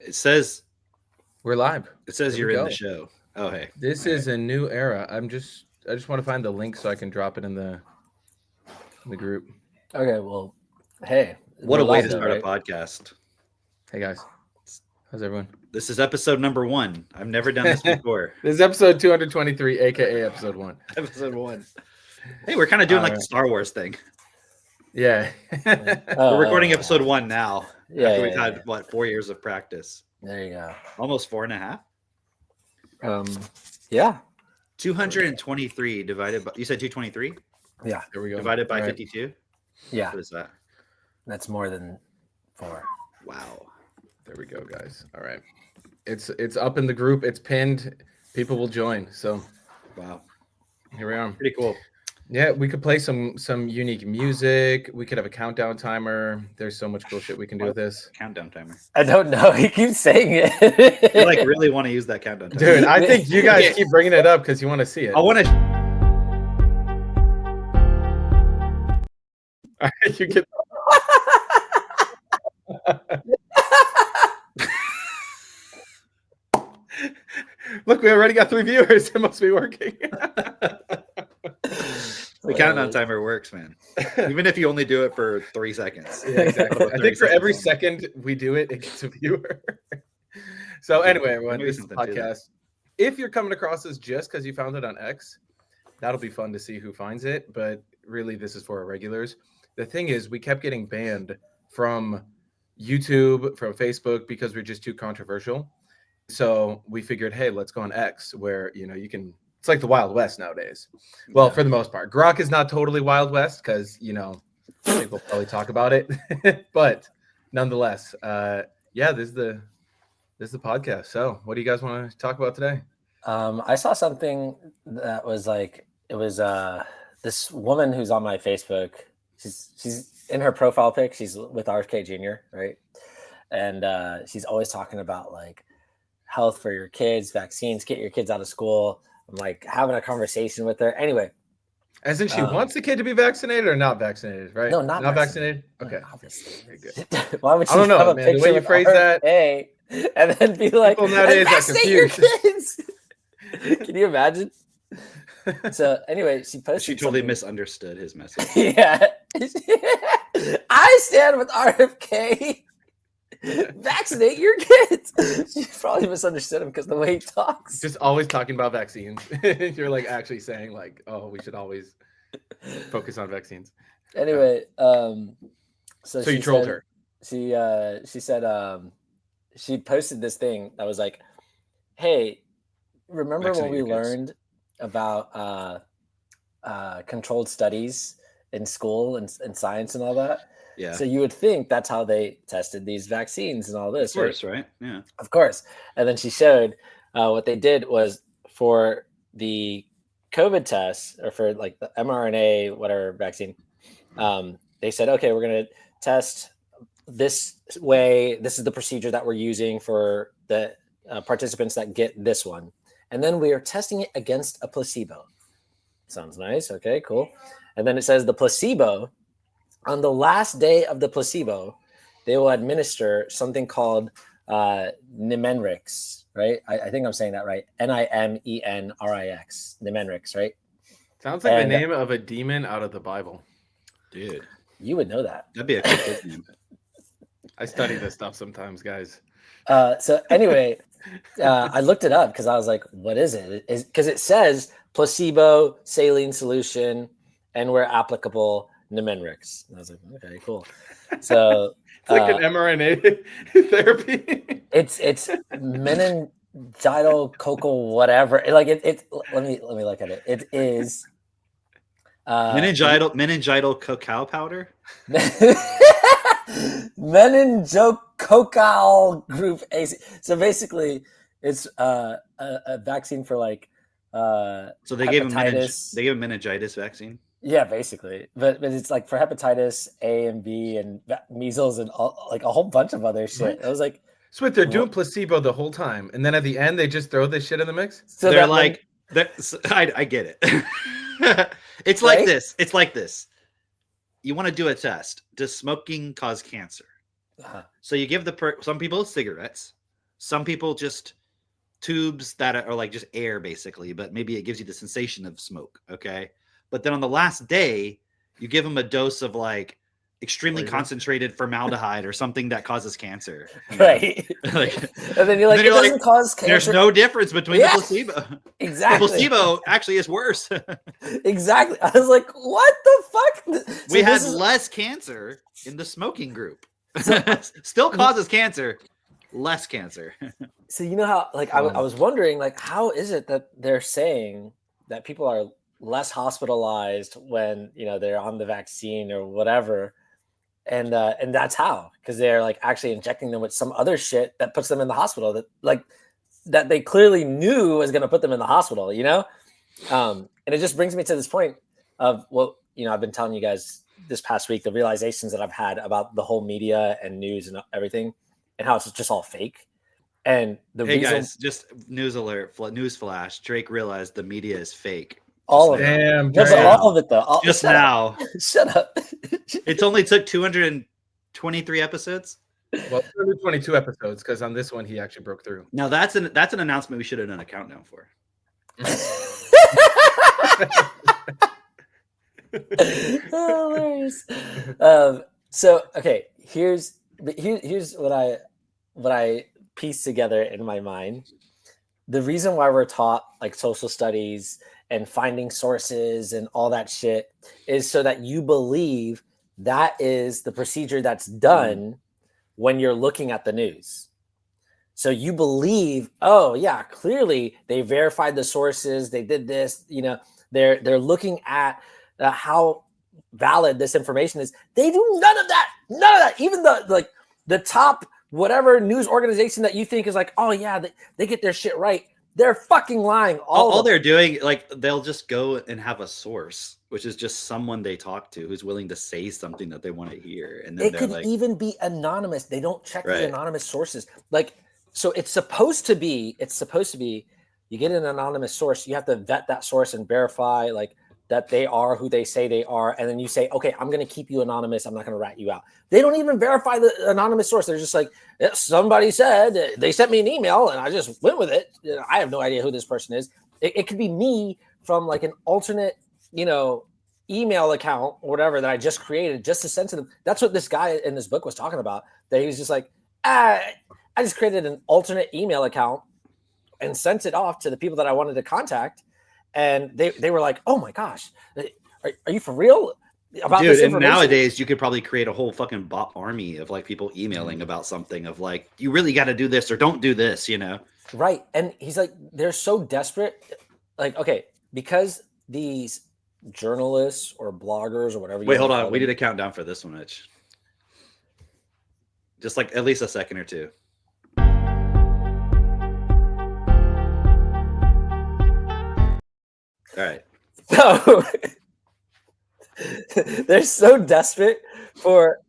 It says We're live. It says Here we you're in go. the show. Oh hey. This is a new era. I just want to find the link so I can drop it in the group. Okay, well, hey, What we're a way live to though, start right? a podcast. Hey guys, how's everyone? This is episode number 1. I've never done this before. This is episode 223, aka episode 1. Episode 1. Hey, we're kind of doing like the Alright. Star Wars thing. Yeah. We're recording episode 1 now. Yeah, after yeah, we've had yeah. what 4 years of practice. There you go. Almost 4.5. Yeah, 223 divided by, you said 223 yeah, There we go. divided by All right. 52. yeah. What is that? That's more than 4. Wow. There we go, guys. All right. It's up in the group. It's pinned. People will join. So Wow. here we are. Pretty cool. Yeah, we could play some unique music. We could have a countdown timer. There's so much cool shit we can do with this. Countdown timer. I don't know. He keeps saying I it. like really want to use that countdown timer. Dude, I think you guys keep bringing it up because you want to see it. I want to. All right, you get. Look, we already got 3 viewers. It must be working. The countdown timer works, man. Even if you only do it for 3 seconds. Yeah, exactly. I 30 think for every seconds. second we do it, it gets a viewer. So anyway, everyone, Maybe this is the something to that. podcast. If you're coming across this just because you found it on X, that'll be fun to see who finds it. But really, this is for our regulars. The thing is, we kept getting banned from YouTube, from Facebook, because we're just too controversial. So we figured, hey, let's go on X, where you can. It's like the Wild West nowadays. Well, Yeah. for the most part, Grok is not totally Wild West because I think we'll probably talk about it. But nonetheless, yeah, this is the podcast. So, what do you guys want to talk about today? I saw something that was like it was this woman who's on my Facebook. She's in her profile pic. She's with RFK Jr. right, and she's always talking about like health for your kids, vaccines, get your kids out of school. I'm like having a conversation with her. Anyway, As in, she wants the kid to be vaccinated or not vaccinated, right? No, not vaccinated. vaccinated. Okay, obviously. very good. Why would she I don't know, have a man. The picture way you with phrase that- RFK and then be like, People nowadays "And are vaccinate your confused." kids? Can you imagine? So anyway, she posted. She totally something. misunderstood his message. Yeah, I stand with RFK. Vaccinate your kids. She probably misunderstood him because the way he talks. Just always talking about vaccines. You're like actually saying like, oh, we should always focus on vaccines. Anyway, so So she you trolled said- her. She said she posted this thing that was like, hey, remember when Vaccinate we your kids. learned about controlled studies in school and science and all that? Yeah. So you would think that's how they tested these vaccines and all Of this, right? course, right? Yeah. Of course. And then she showed what they did was for the COVID test or for like the mRNA, whatever vaccine, they said, okay, we're going to test this way. This is the procedure that we're using for the participants that get this one. And then we are testing it against a placebo. Sounds nice. Okay, cool. And then it says the placebo, on the last day of the placebo, they will administer something called Nimenrix, right? I think I'm saying that right. Nimenrix, Nimenrix, right? Sounds like And- the name of a demon out of the Bible. Dude, You would know that. that'd be a cool kid name. I study this stuff sometimes, guys. So anyway, I looked it up because I was like, what is it? Because it says placebo, saline solution, and where applicable, Nimenrix. And I was like, okay, cool. So It's like an mRNA therapy. it's meningococcal whatever. Like it. Let me look at it. It is Meningital cacao powder. meningococcal group A. So basically, it's a vaccine for like So they gave him hepatitis. they gave him meningitis vaccine. Yeah, basically, but it's like for hepatitis A and B and measles and all, like a whole bunch of other shit. What? I was like, So wait, they're doing placebo the whole time, and then at the end they just throw this shit in the mix. so They're that like, I get it. It's like Right? this. It's like this. You want to do a test. Does smoking cause cancer? Uh-huh. So you give some people cigarettes, Some people just tubes that are like just air basically, but maybe it gives you the sensation of smoke. Okay. But then on the last day, you give them a dose of like extremely Poison. concentrated formaldehyde or something that causes cancer. you know? Right. Like, And then you're like, then it you're like, doesn't cause cancer. there's no difference between Yeah. the placebo. The Exactly. placebo actually is worse. Exactly. I was like, what the fuck? We See, had this is- less cancer in the smoking group. So- Still causes cancer, less cancer. So you know how, like, I was wondering, like, how is it that they're saying that people are less hospitalized when they're on the vaccine or whatever, and that's how, because they're like actually injecting them with some other shit that puts them in the hospital that they clearly knew was going to put them in the hospital, and it just brings me to this point of I've been telling you guys this past week the realizations that I've had about the whole media and news and everything, and how it's just all fake. And the Hey reason, guys, just news alert, news flash. Drake realized the media is fake. all of it, Damn, What's Drake. all of it though? Just Shut up. now. Shut up. It's only took 223 episodes. Well, 22 episodes, because on this one he actually broke through. Now that's an announcement we should have done a countdown for. Hilarious. So okay, here's what I pieced together in my mind. The reason why we're taught like social studies and finding sources and all that shit is so that you believe that is the procedure that's done when you're looking at the news. So you believe, oh yeah, clearly they verified the sources, they did this, they're looking at how valid this information is. They do none of that. Even the top whatever news organization that you think is like, oh yeah, they get their shit right. They're fucking lying. All they're doing, like, they'll just go and have a source, which is just someone they talk to who's willing to say something that they want to hear. And then it could like, even be anonymous. They don't check Right. the anonymous sources. Like, so it's supposed to be you get an anonymous source, you have to vet that source and verify like that they are who they say they are. And then you say, okay, I'm going to keep you anonymous. I'm not going to rat you out. They don't even verify the anonymous source. They're just like, somebody said, they sent me an email and I just went with it. I have no idea who this person is. It could be me from like an alternate, email account or whatever that I just created just to send to them. That's what this guy in this book was talking about. That he was just like, I just created an alternate email account and sent it off to the people that I wanted to contact. And they were like, oh my gosh, are you for real about this dude, and information? nowadays you could probably create a whole fucking bot army of like people emailing about something of like, you really got to do this or don't do this, Right. And he's like, they're so desperate. Like, okay, because these journalists or bloggers or whatever. Wait, hold on. We did a countdown for this one, Mitch. Just like at least a second or two. All right. So they're so desperate for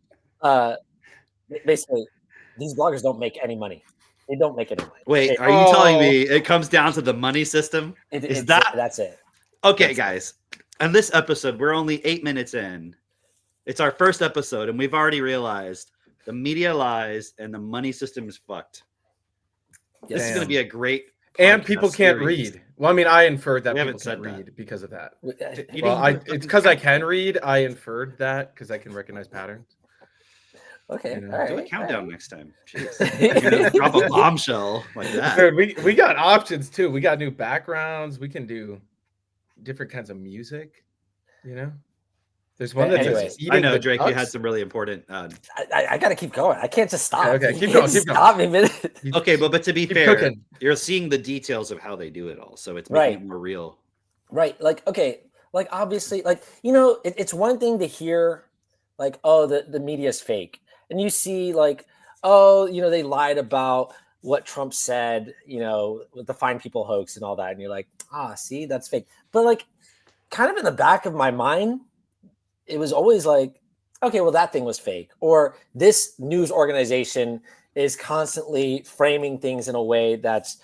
basically these bloggers don't make any money. They don't make any money. Wait, are you telling me it comes down to the money system? That's it? Okay, guys. On this episode, we're only 8 minutes in. It's our first episode, and we've already realized the media lies and the money system is fucked. This is going to be a great And podcast people can't series. read. Well, I mean, I inferred that We people haven't said can't that. read because of that. You Well, didn't even- it's because I can read. I inferred that because I can recognize patterns. Okay. You know, All Do a right. countdown next time. Jeez. You're gonna drop a bombshell like that. Dude, we got options too. We got new backgrounds. We can do different kinds of music. There's one that's Anyways, I know, Drake, you had some really important. I got to keep going. I can't just stop. Okay, You keep can't going, keep going. Stop me a minute. Okay, but to be Keep fair, cooking. you're seeing the details of how they do it all, so it's making Right. it more real. Right. Like, okay. Like, obviously, like, it's one thing to hear, like, oh, the media is fake. And you see, like, oh, they lied about what Trump said, with the Fine People hoax and all that. And you're like, see, that's fake. But, like, kind of in the back of my mind, it was always like, okay, well, that thing was fake. Or this news organization is constantly framing things in a way that's,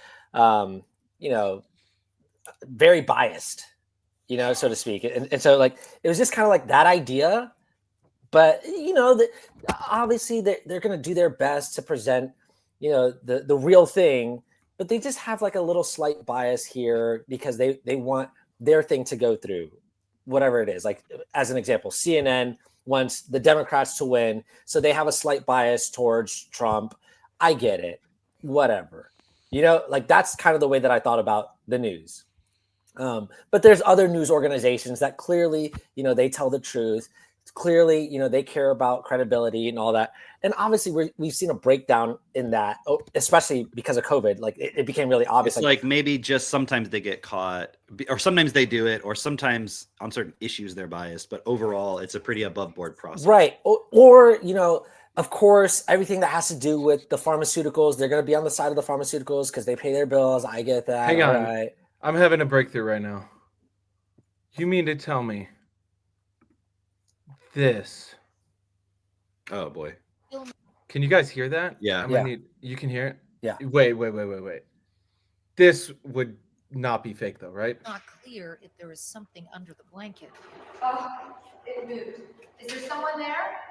very biased, so to speak. And so, like, it was just kind of like that idea. But, obviously they're going to do their best to present, the real thing, but they just have like a little slight bias here because they want their thing to go through, whatever it is. Like, as an example, CNN wants the Democrats to win, so they have a slight bias towards Trump. I get it, whatever. Like, that's kind of the way that I thought about the news. But there's other news organizations that clearly, they tell the truth. Clearly, they care about credibility and all that. And obviously, we've seen a breakdown in that, especially because of COVID. Like, it became really obvious. It's like maybe just sometimes they get caught, or sometimes they do it, or sometimes on certain issues they're biased. But overall, it's a pretty above board process. Right. Or of course, everything that has to do with the pharmaceuticals, they're going to be on the side of the pharmaceuticals because they pay their bills. I get that. Hang on. Right. I'm having a breakthrough right now. You mean to tell me this? Oh boy. Can you guys hear that? Yeah. You can hear it? Yeah. Wait. This would not be fake though, right? Not clear if there is something under the blanket. Oh, it moved. Is there someone there?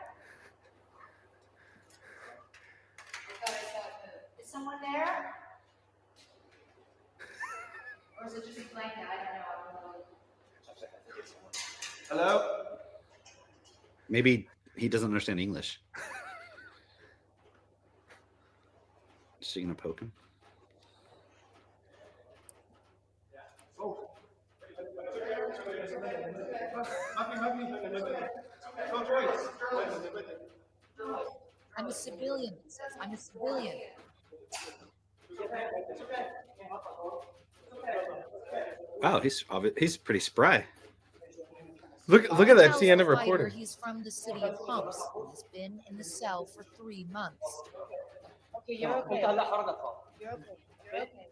I thought I saw it move. Is someone there? Or is it just a blanket? I don't know. Hello? Maybe he doesn't understand English. Is she gonna poke him? I'm a civilian, it says. I'm a civilian. Wow, he's pretty spry. Look at that Tells CNN the fighter reporter. He's from the city of Humps. He's been in the cell for 3 months. Okay, you're okay. You're okay. You're okay.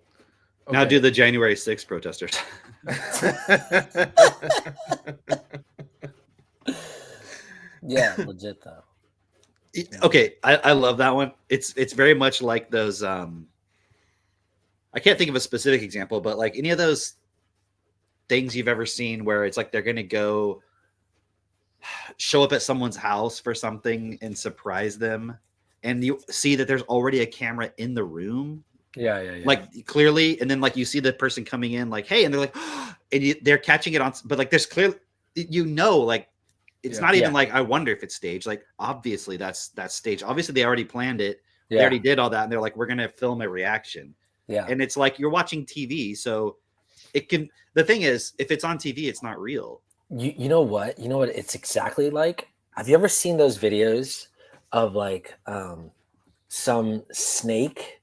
Now Okay. do the January 6th protesters. Yeah, legit though. Okay, I love that one. It's very much like those. I can't think of a specific example, but like any of those things you've ever seen where it's like they're gonna go show up at someone's house for something and surprise them, and you see that there's already a camera in the room, Yeah. like clearly, and then like you see the person coming in, like, hey, and they're like, and they're catching it on, but like there's clearly, like. It's Yeah. not even Yeah. like I wonder if it's staged. Like obviously that's staged. Obviously they already planned it. They Yeah. already did all that, and they're like, we're gonna film a reaction. Yeah. And it's like you're watching TV, so it can. The thing is, if it's on TV, it's not real. You know what? You know what it's exactly like? Have you ever seen those videos of like some snake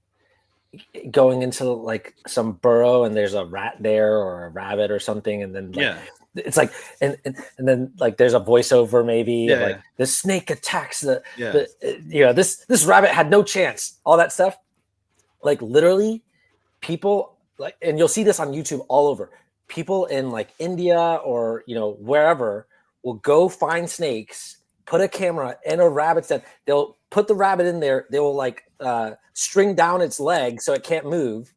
going into like some burrow and there's a rat there or a rabbit or something, and then like, it's like and then like there's a voiceover maybe of, like the snake attacks the this rabbit had no chance, all that stuff. Like literally people like, and you'll see this on YouTube all over. People in like India or wherever will go find snakes, put a camera in a rabbit's den. They'll put the rabbit in there. They will like string down its leg so it can't move,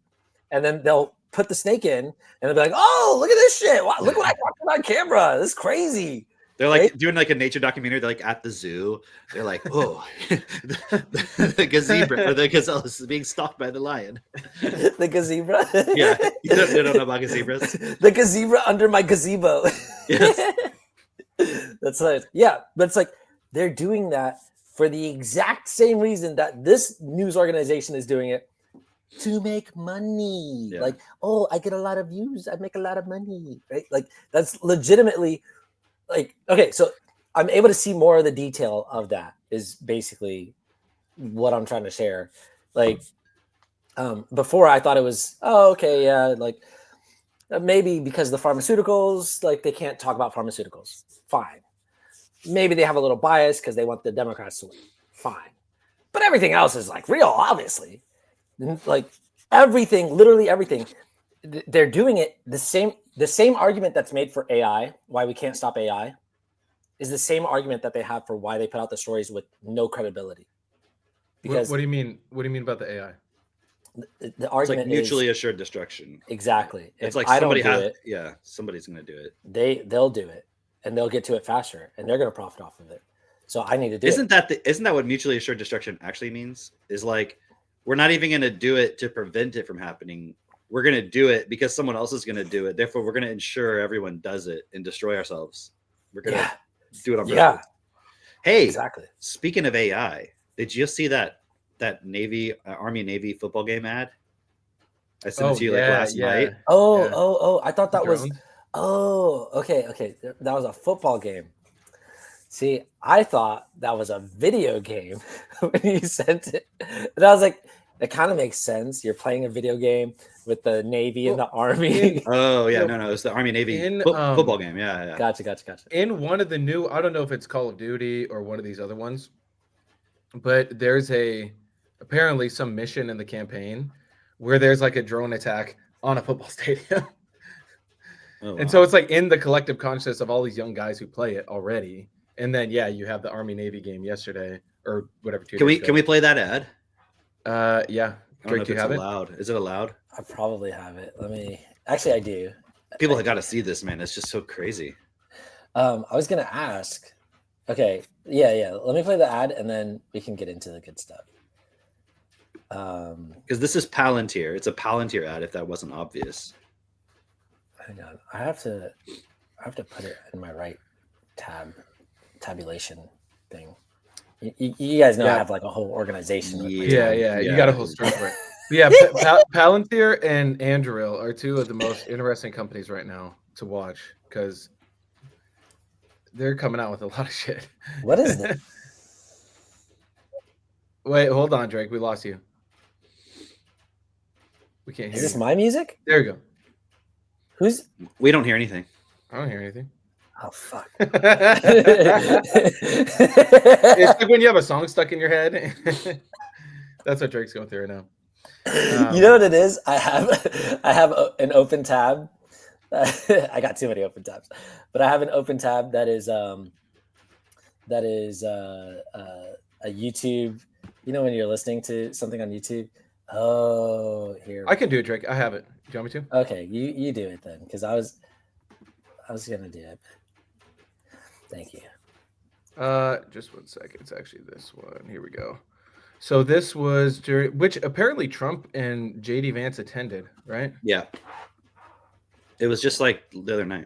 and then they'll put the snake in, and they'll be like, "Oh, look at this shit! Wow, look what I got on camera! This is crazy." They're like Right? doing like a nature documentary. They're like at the zoo. They're like, oh, the gazebo or the gazelle is being stalked by the lion. The gazebo. Yeah, you don't know about gazebras. The gazebo under my gazebo. Yes. That's nice. Yeah, but it's like they're doing that for the exact same reason that this news organization is doing it, to make money. Yeah. Like, oh, I get a lot of views, I make a lot of money, right? Like that's legitimately like, okay, so I'm able to see more of the detail of that is basically what I'm trying to share. Like before I thought it was, oh, okay, yeah, like maybe because the pharmaceuticals, like they can't talk about pharmaceuticals. Fine. Maybe they have a little bias because they want the Democrats to win. Fine. But everything else is like real, obviously. Like everything, literally everything. They're doing it the same argument that's made for AI, why we can't stop AI, is the same argument that they have for why they put out the stories with no credibility. Because What do you mean? What do you mean about the AI? the It's like argument mutually is assured destruction. exactly. It's If like I don't somebody do has, it, yeah, somebody's gonna do it. they'll do it, and they'll get to it faster, and they're going to profit off of it. So I need to do Isn't that what mutually assured destruction actually means? Is like we're not even going to do it to prevent it from happening. We're going to do it because someone else is going to do it. Therefore, we're going to ensure everyone does it and destroy ourselves. We're going to do it on purpose. Yeah. Hey, Exactly. speaking of AI, did you see that Navy Army Navy football game ad? I sent it to you like last night. Oh, Yeah. oh! I thought that was. Drones. Oh, okay. That was a football game. See, I thought that was a video game when you sent it. And I was like, it kind of makes sense. You're playing a video game with the Navy and the Army. Oh yeah, Yeah. no, it's the Army Navy In, football game. Yeah. Gotcha. In one of the new, I don't know if it's Call of Duty or one of these other ones, but there's apparently some mission in the campaign where there's like a drone attack on a football stadium. Oh, And so it's like in the collective consciousness of all these young guys who play it already. And then you have the Army Navy game yesterday or whatever. can we play that ad? Yeah. I don't know Drake, if you it's have it? allowed. Is it allowed? I probably have it. Actually, I do. People have got to see this, man. It's just so crazy. I was gonna ask. Okay, yeah. Let me play the ad and then we can get into the good stuff. Because this is Palantir. It's a Palantir ad. If that wasn't obvious. Hang on. I have to put it in my right tabulation thing. You guys know I have like a whole organization. with my Yeah. You got a whole story for it. But yeah, Palantir and Anduril are two of the most interesting companies right now to watch because they're coming out with a lot of shit. What is it? Wait, hold on, Drake. We lost you. We can't hear Is this you. my music? There you go. Who's? We don't hear anything. I don't hear anything. Oh fuck! It's like when you have a song stuck in your head. That's what Drake's going through right now. You know what it is? I have an open tab. I got too many open tabs, but I have an open tab that is a YouTube. You know when you're listening to something on YouTube. Oh, here. I can do it, Drake. I have it. Do you want me to? Okay, you do it then, because I was gonna do it. Thank you. Just 1 second. It's actually this one. Here we go. So this was during which apparently Trump and JD Vance attended, right? Yeah. It was just like the other night.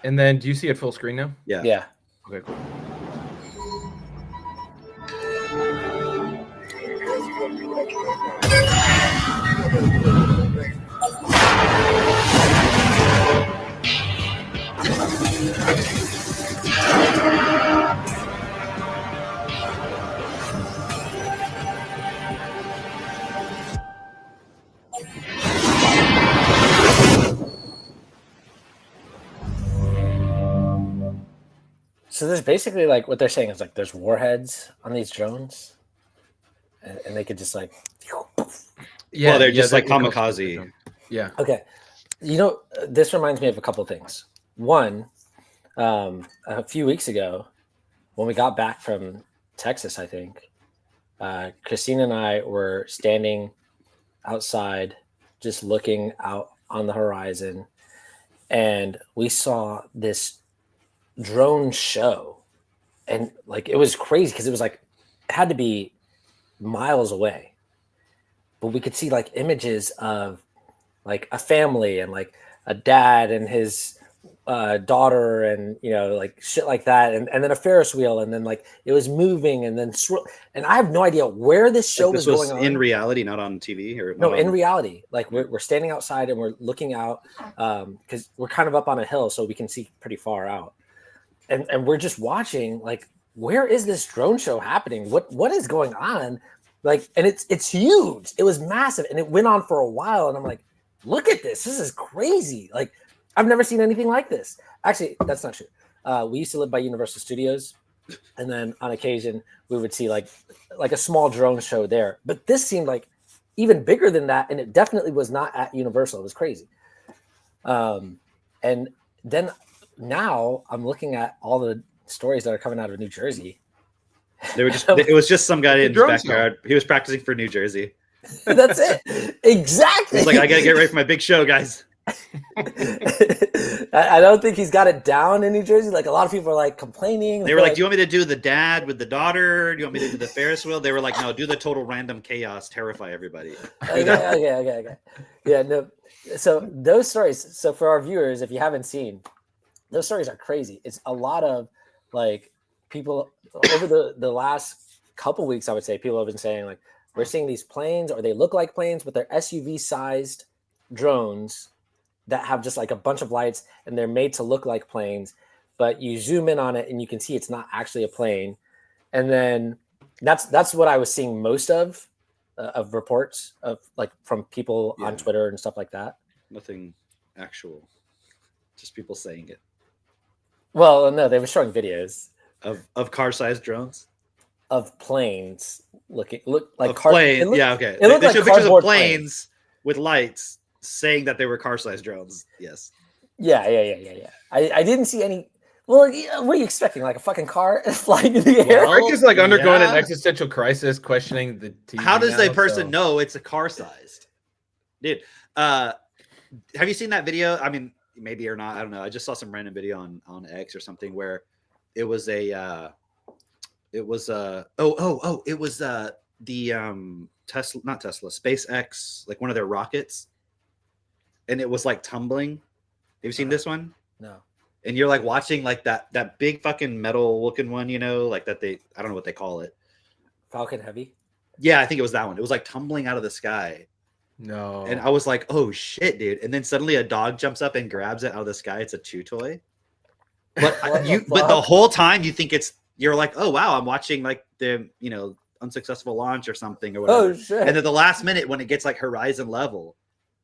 And then do you see it full screen now? Yeah. Yeah. Okay, cool. So there's basically like what they're saying is like there's warheads on these drones, and they could just like. Yeah, Well, they're just they- like kamikaze. Yeah. Okay, this reminds me of a couple of things. One, a few weeks ago, when we got back from Texas, I think Christine and I were standing outside, just looking out on the horizon, and we saw this drone show, and like it was crazy because it was like it had to be miles away, but we could see like images of like a family and like a dad and his daughter and like shit like that, and then a Ferris wheel, and then like it was moving and then and I have no idea where this show This was was going on in reality, not on TV or no, not in on- reality, like we're standing outside and we're looking out because we're kind of up on a hill, so we can see pretty far out, and we're just watching. Like, where is this drone show happening? What is going on? Like, and it's huge. It was massive, and it went on for a while. And I'm like, look at this. This is crazy. Like, I've never seen anything like this. Actually, that's not true. We used to live by Universal Studios, and then on occasion we would see like a small drone show there. But this seemed like even bigger than that, and it definitely was not at Universal. It was crazy. And then now I'm looking at all the stories that are coming out of New Jersey. They were just. It was just some guy in his drone show. backyard. He was practicing for New Jersey. That's it. Exactly. He's like, I gotta get ready for my big show, guys. I don't think he's got it down in New Jersey. Like a lot of people are like complaining. They were like, "Do you want me to do the dad with the daughter? Do you want me to do the Ferris wheel?" They were like, "No, do the total random chaos, terrify everybody." Okay. Yeah, no. So those stories. So for our viewers, if you haven't seen, those stories are crazy. It's a lot of like people over the last couple weeks. I would say people have been saying like we're seeing these planes, or they look like planes, but they're SUV sized drones that have just like a bunch of lights, and they're made to look like planes. But you zoom in on it, and you can see it's not actually a plane. And then that's what I was seeing most of reports of like from people on Yeah. Twitter and stuff like that. Nothing actual, just people saying it Well, no, they were showing videos of car-sized drones. of planes look like Of planes, yeah, okay. It looked They like showed pictures of cardboard planes with lights saying that they were car-sized drones. Yes. Yeah. I didn't see any. Well, what are you expecting? Like a fucking car flying in the air? Well, Rick is like undergoing an yeah. existential crisis, questioning the TV. How does now, a person so- know it's a car-sized? Dude, have you seen that video? I mean, maybe or not, I don't know. I just saw some random video on X or something where it was the Tesla, not Tesla, SpaceX, like one of their rockets, and it was like tumbling. Have you seen this one? No. And you're like watching like that big fucking metal looking one, you know, like that I don't know what they call it. Falcon Heavy. Yeah, I think it was that one. It was like tumbling out of the sky. No. And I was like, oh shit, dude. And then suddenly a dog jumps up and grabs it out of the sky. It's a chew toy. But What the but the fuck? whole time you think you're like, oh wow, I'm watching like the unsuccessful launch or something or whatever. Oh shit. And then the last minute when it gets like horizon level,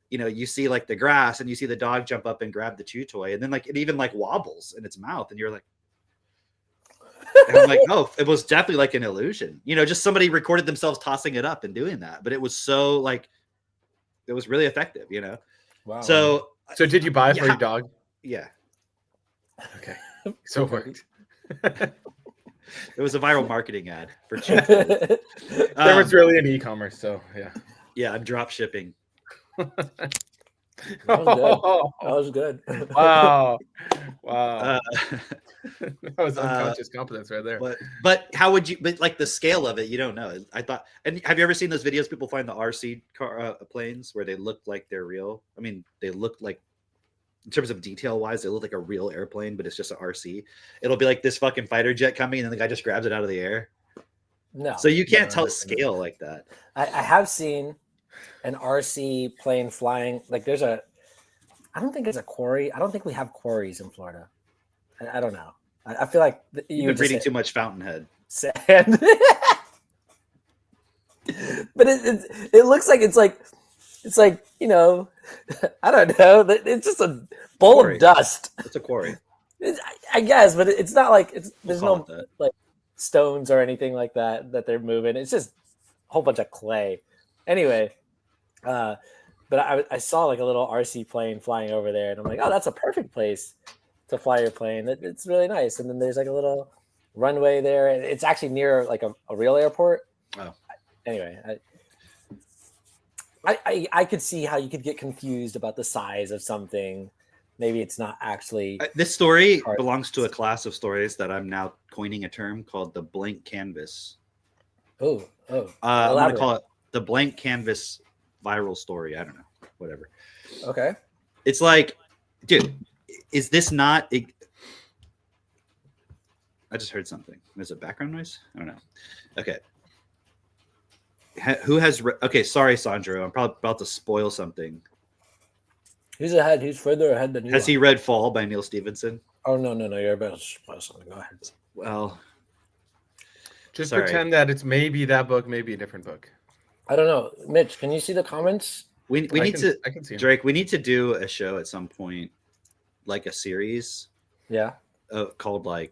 you see like the grass and you see the dog jump up and grab the chew toy, and then like it even like wobbles in its mouth, and you're like, and I'm like, oh, it was definitely like an illusion. Just somebody recorded themselves tossing it up and doing that, but it was so like it was really effective, Wow. So So did you buy it for Yeah. your dog? yeah, Okay. So it worked. it was a viral marketing ad for chew toys. There was Um, really an e-commerce, so yeah. yeah, I'm drop shipping. That was good. Wow. Wow. Uh, That was unconscious competence right there. but how would you? But like the scale of it, you don't know. I thought. And have you ever seen those videos? People find the RC car planes where they look like they're real. I mean, they look like, in terms of detail wise, they look like a real airplane, but it's just an RC. It'll be like this fucking fighter jet coming, and then the guy just grabs it out of the air. No. So you can't No, tell I've seen it. scale like that. I have seen an RC plane flying. Like I don't think it's a quarry. I don't think we have quarries in Florida. I don't know. I feel like You've been reading too much Fountainhead. sand. But it looks like it's like I don't know. It's just a bowl Quarry. of dust. It's a quarry. I guess, but it's not like We'll there's call no it that. like stones or anything like that they're moving. It's just a whole bunch of clay. Anyway, but I saw like a little RC plane flying over there, and I'm like, oh, that's a perfect place to fly your plane. It's really nice. And then there's like a little runway there. It's actually near like a real airport. Oh. Anyway, I could see how you could get confused about the size of something. Maybe it's not actually. This story Car- belongs to a class of stories that I'm now coining a term called the blank canvas. Oh. I'm going Elaborate. to call it the blank canvas viral story. I don't know, whatever. Okay. It's like, dude, is this not? I just heard something. There's a background noise. I don't know. Okay. Who has? Okay, sorry, Sandro. I'm probably about to spoil something. Who's ahead? Who's further ahead than you? Has he read Fall by Neil Stephenson? Oh no! You're about to spoil something. Go ahead. Well, Just sorry. pretend that it's maybe that book, maybe a different book. I don't know, Mitch. Can you see the comments? we need to, I can see him. Drake. We need to do a show at some point, like a series Yeah. called like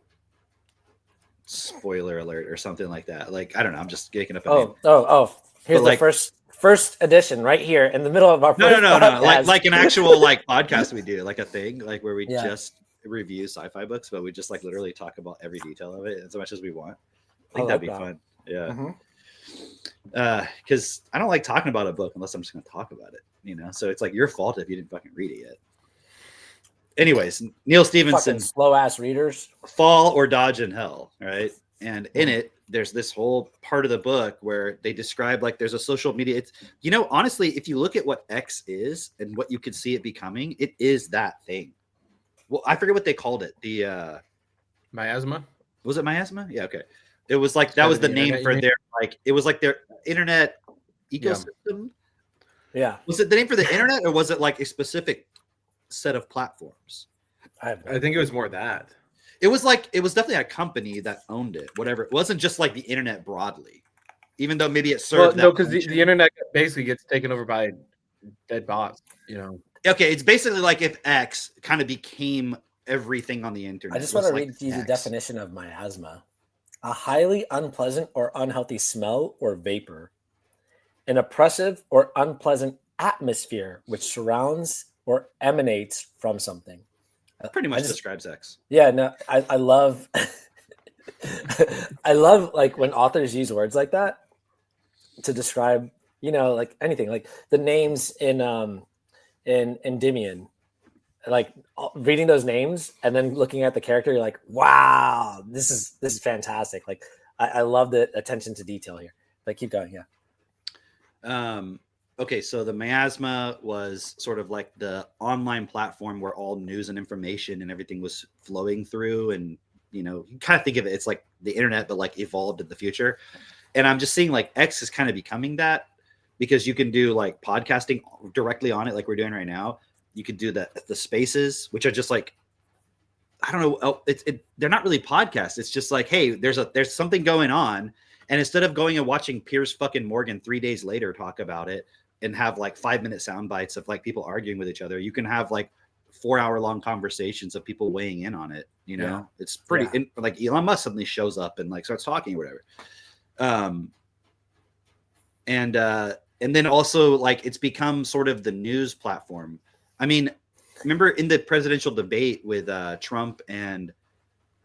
Spoiler Alert or something like that. Like I don't know. I'm just making up a name. Oh! Here's But, the like- first edition right here in the middle of our. No. first podcast. Like an actual like podcast we do, like a thing, like where we Yeah. just review sci-fi books, but we just like literally talk about every detail of it as much as we want. I think I that'd be like that. fun. Yeah. Mhm. Because I don't like talking about a book unless I'm just going to talk about it. So it's like your fault if you didn't fucking read it yet. Anyways, Neil Fucking Stephenson, slow ass readers. Fall or Dodge in Hell, right? And in it, there's this whole part of the book where they describe like there's a social media. It's, you know, honestly, if you look at what X is and what you could see it becoming, it is that thing. Well, I forget what they called it. The Miasma. was it miasma? Yeah, okay. It was like that Instead was of the the name internet, for you mean? their like it was like their internet ecosystem. Yeah. Was it the name for the internet or was it like a specific set of platforms? I have no I think it was more that. It was definitely a company that owned it, whatever. It wasn't just like the internet broadly, even though maybe it Well, served no, that because function. the internet basically gets taken over by dead bots. You know. Okay, it's basically like if X kind of became everything on the internet. I just It want was to like read you the X. definition of miasma: a highly unpleasant or unhealthy smell or vapor, an oppressive or unpleasant atmosphere which surrounds or emanates from something. Pretty I much just- describes X. Yeah, no, I love I love like when authors use words like that to describe, you know, like anything, like the names in Endymion, like reading those names and then looking at the character, you're like, wow, this is fantastic. Like I love the attention to detail here. Like keep going, yeah. Okay, so the miasma was sort of like the online platform where all news and information and everything was flowing through, and you know, you kind of think of it, it's like the internet but like evolved in the future. And I'm just seeing like X is kind of becoming that, because you can do like podcasting directly on it like we're doing right now. You could do the spaces, which are just like, I don't know, they're not really podcasts. It's just like, hey, there's something going on, and instead of going and watching Piers fucking Morgan 3 days later talk about it and have like 5-minute sound bites of like people arguing with each other, you can have like 4-hour long conversations of people weighing in on it. You know, Yeah. it's pretty Yeah. like Elon Musk suddenly shows up and like starts talking or whatever. And then also like it's become sort of the news platform. I mean, remember in the presidential debate with Trump and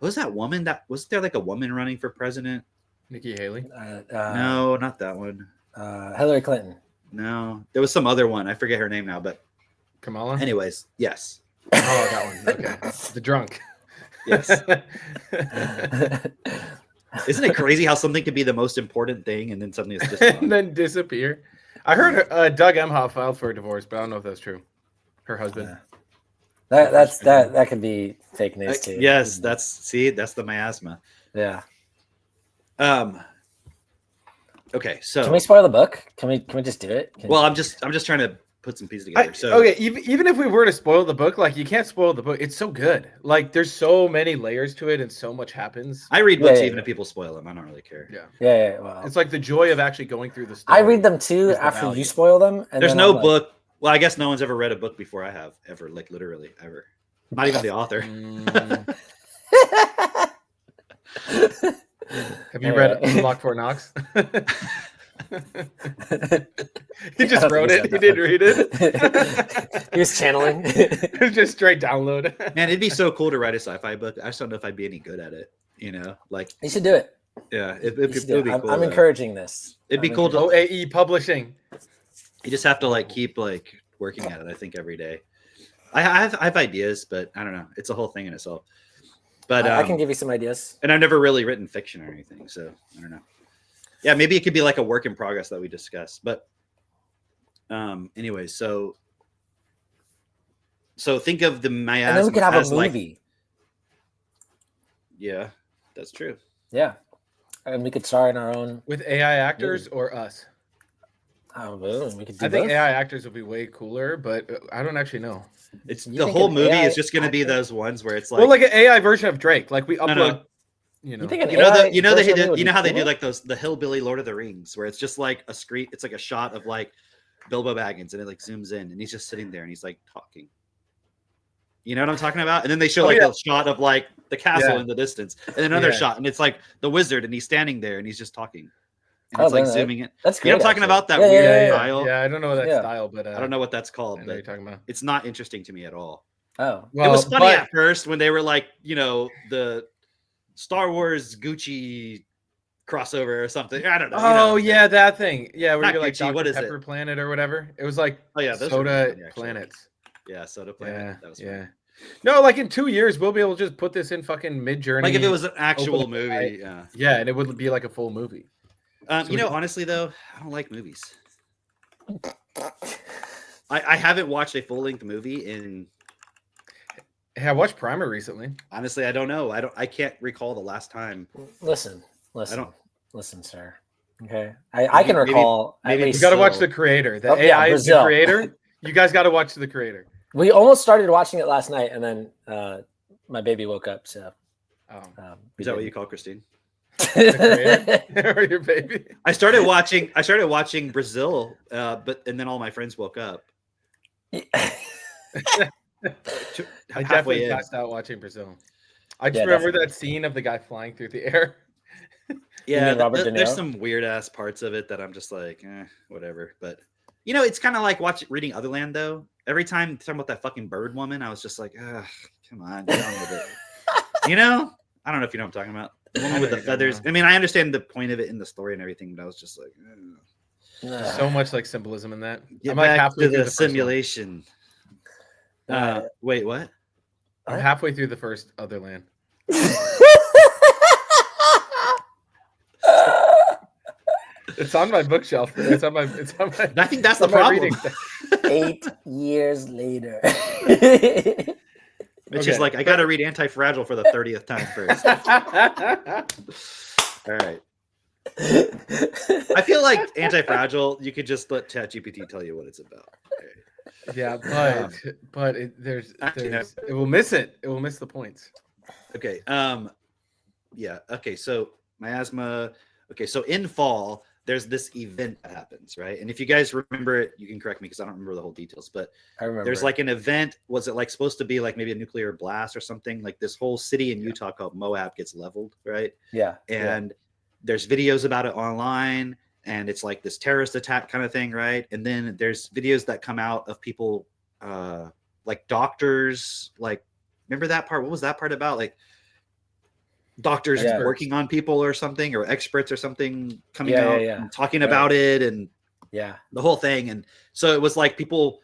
what was that woman that was there like a woman running for president? Nikki Haley. No, not that one. Hillary Clinton. No, there was some other one. I forget her name now, but Kamala. anyways, yes. Oh, that one. Okay. The drunk. Yes. Isn't it crazy how something could be the most important thing and then suddenly it's just And gone? then disappear. I heard Doug Emhoff filed for a divorce, but I don't know if that's true. Her husband. That could be fake news too. Yes, that's the miasma. Yeah. Okay, so Can we spoil the book? Can we just do it? well, I'm just trying to put some pieces together. So okay, even if we were to spoil the book, like you can't spoil the book. It's so good. Like there's so many layers to it, and so much happens. I read books Yeah, even yeah. if people spoil them. I don't really care. Yeah, Yeah, well, it's like the joy of actually going through the story. I read them too is the after value. you spoil them. And There's then no I'm like, book. Well, I guess no one's ever read a book before I have ever, like literally ever. Not even the author. Mm, have you All read right. Unlock Fort Knox? He I just don't wrote think it. so, He didn't read it. He was channeling. It was just straight download. Man, it'd be so cool to write a sci-fi book. I just don't know if I'd be any good at it. You know, like You should do it. yeah, You it'd should do be it. cool. I'm though. encouraging this. It'd be I'm cool to- OAE Publishing. You just have to like keep like working at it. I think every day. I have ideas, but I don't know. It's a whole thing in itself. But I can give you some ideas. and I've never really written fiction or anything, so I don't know. Yeah, maybe it could be like a work in progress that we discuss. But anyway, so think of the miasma And then we could have as a like, movie. yeah, that's true. Yeah. And we could star in our own. With AI actors or us? Oh, well, we could do I think both. AI actors would be way cooler, but I don't actually know. It's You the think whole an movie AI is just going to be actor? those ones where it's like, Well, like an AI version of Drake. Like we No, upload, no. you know. You think an you know AI the you know version of it the would you know be how they cool? do like the hillbilly Lord of the Rings, where it's just like a screen, it's like a shot of like Bilbo Baggins, and it like zooms in, and he's just sitting there, and he's like talking. You know what I'm talking about? And then they show Oh, like yeah. a shot of like the castle Yeah. in the distance, and then another Yeah. shot, and it's like the wizard, and he's standing there, and he's just talking, and Oh, it's like then zooming in. That's You great. know what I'm talking actually. about? That Yeah, weird yeah, yeah. style? Yeah, I don't know that Yeah. style, but I don't know what that's I called, know what you're but talking about. it's not interesting to me at all. Oh, It was funny but- at first when they were like, you know, the Star Wars Gucci crossover or something. I don't know. you know Oh what I'm saying? yeah, that thing. Yeah, where Not you're like Gucci, Dr. what is Pepper it? Planet or whatever. It was like Oh yeah, those were really Soda funny, actually. Planets. Yeah, Soda Planet. Yeah, That was funny. yeah. No, like in 2 years, we'll be able to just put this in fucking Mid-Journey. Like if it was an actual open movie, night. yeah. Yeah, and it would be like a full movie. So You we know, can- honestly though, I don't like movies. I haven't watched a full length movie in Hey, I watched Primer recently. honestly, I don't know. I can't recall the last time. Listen, sir. Okay, I Maybe- can maybe- recall. maybe at you least You got to watch still- The Creator. The Oh, yeah, AI is the Brazil. creator. You guys got to watch The Creator. We almost started watching it last night, and then my baby woke up. So Oh, Is that what you call Christine? The Creator or your baby? I started watching Brazil, and then all my friends woke up. I Halfway definitely in. passed out watching Brazil. I just Yeah, remember definitely. that scene of the guy flying through the air. Yeah, mean Robert De there's Niro? some weird ass parts of it that I'm just like, whatever. But you know, it's kind of like reading Otherland though. Every time talking about that fucking bird woman, I was just like, come on, get on with it. You know, I don't know if you know what I'm talking about. The woman with the feathers. I mean, I understand the point of it in the story and everything, but I was just like, There's so much like symbolism in that. get I'm like back halfway to through the the first one. simulation. Wait, what? I'm halfway through the first Otherland. It's on my bookshelf. It's on my. And I think that's the it's on my problem. reading thing. 8 years later. Mitch Okay. is like, I got to read Anti-Fragile for the 30th time first. All right. I feel like Anti-Fragile, you could just let ChatGPT tell you what it's about. Yeah, but there's Actually, no. it will miss it. It will miss the points. Okay. Yeah. Okay. So miasma. Okay. So in fall, there's this event that happens, right? And if you guys remember it, you can correct me because I don't remember the whole details. But I remember. there's like an event. Was it like supposed to be like maybe a nuclear blast or something? Like this whole city in Utah called Moab gets leveled, right? yeah, And there's videos about it online, and it's like this terrorist attack kind of thing, right? And then there's videos that come out of people like doctors, like remember that part? What was that part about? Like doctors Yeah. working on people or something, or experts or something coming Yeah, out yeah. and talking Right. about it and yeah, the whole thing. And so it was like people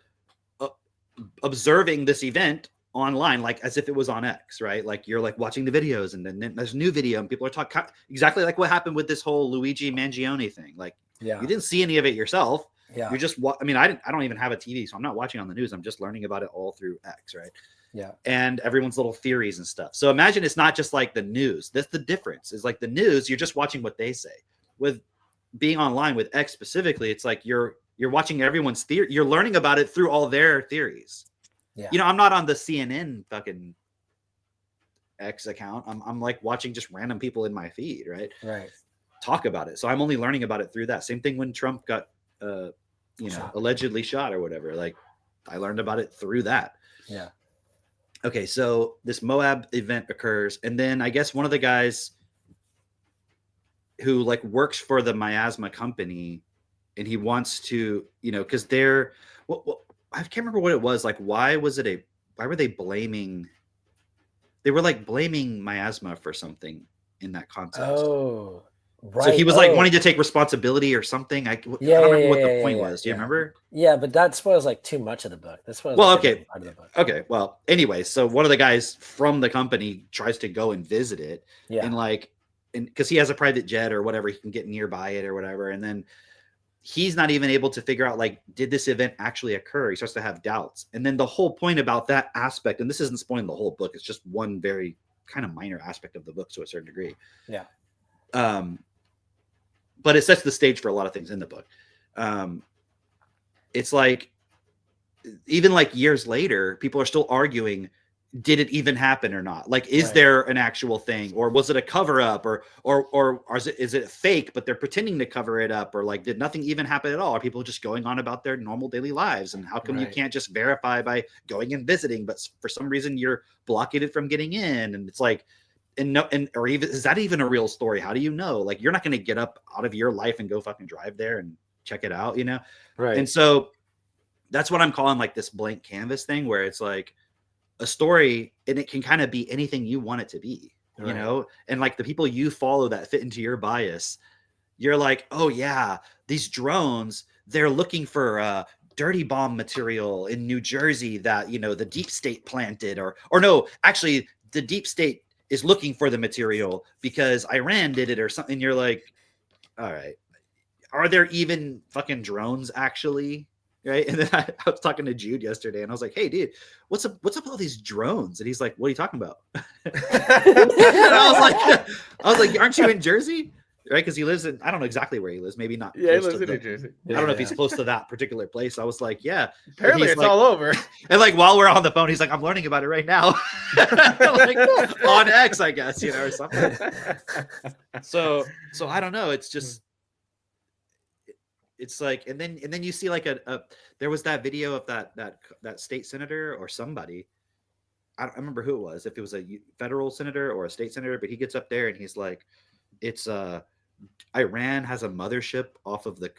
observing this event online, like as if it was on X, right? Like you're like watching the videos, and then there's a new video, and people are talking exactly like what happened with this whole Luigi Mangione thing. Like yeah, you didn't see any of it yourself. yeah, You're just I mean, I don't even have a TV, so I'm not watching on the news. I'm just learning about it all through X, right? yeah, And everyone's little theories and stuff. So imagine it's not just like the news. That's the difference. Is like the news, you're just watching what they say. With being online with X specifically, it's like you're watching everyone's theory. You're learning about it through all their theories. yeah. You know, I'm not on the CNN fucking X account. I'm like watching just random people in my feed, right? Right. Talk about it. So I'm only learning about it through that. Same thing when Trump got Shot. allegedly shot or whatever. Like I learned about it through that. Yeah. Okay, so this Moab event occurs, and then I guess one of the guys who like works for the miasma company, and he wants to, because they're I can't remember what it was. Like, why were they blaming? They were like blaming miasma for something in that context. Oh, right. So he was like Oh. wanting to take responsibility or something. I don't Yeah, remember yeah, what the yeah, point yeah, was. Do you yeah. remember? Yeah, but that spoils like too much of the book. That spoils. Well, like, okay. every part of the book. Okay. Well, anyway, so one of the guys from the company tries to go and visit it, Yeah. and because he has a private jet or whatever, he can get nearby it or whatever, and then he's not even able to figure out like, did this event actually occur? He starts to have doubts, and then the whole point about that aspect, and this isn't spoiling the whole book, it's just one very kind of minor aspect of the book to a certain degree. Yeah. But it sets the stage for a lot of things in the book. It's like, even like years later, people are still arguing, did it even happen or not? Like, is Right. there an actual thing, or was it a cover up, or is it fake, but they're pretending to cover it up, or like, did nothing even happen at all? Are people just going on about their normal daily lives? And how come you Right. can't just verify by going and visiting, but for some reason you're blocking it from getting in? And it's like, or even, is that even a real story? How do you know? Like, you're not going to get up out of your life and go fucking drive there and check it out, Right. And so that's what I'm calling like this blank canvas thing, where it's like a story, and it can kind of be anything you want it to be, Right. and like the people you follow that fit into your bias, you're like, oh yeah, these drones, they're looking for dirty bomb material in New Jersey that, you know, the deep state planted, or no, actually the deep state is looking for the material because Iran did it or something. And you're like, all right, are there even fucking drones actually? Right. And then I was talking to Jude yesterday and I was like, hey, dude, what's up with all these drones? And he's like, what are you talking about? And I was like, aren't you in Jersey? Right. Because he lives in, I don't know exactly where he lives. Maybe not. Yeah, he close lives to in New the- Jersey. I don't know if he's close to that particular place. I was like, yeah. Apparently, he's it's like- all over. And like while we're on the phone, he's like, I'm learning about it right now. Like on X, I guess, you know, or something. So I don't know. It's just, it's like, and then you see like there was that video of that state senator or somebody. I don't remember who it was, if it was a federal senator or a state senator, but he gets up there and he's like, it's Iran has a mothership off of the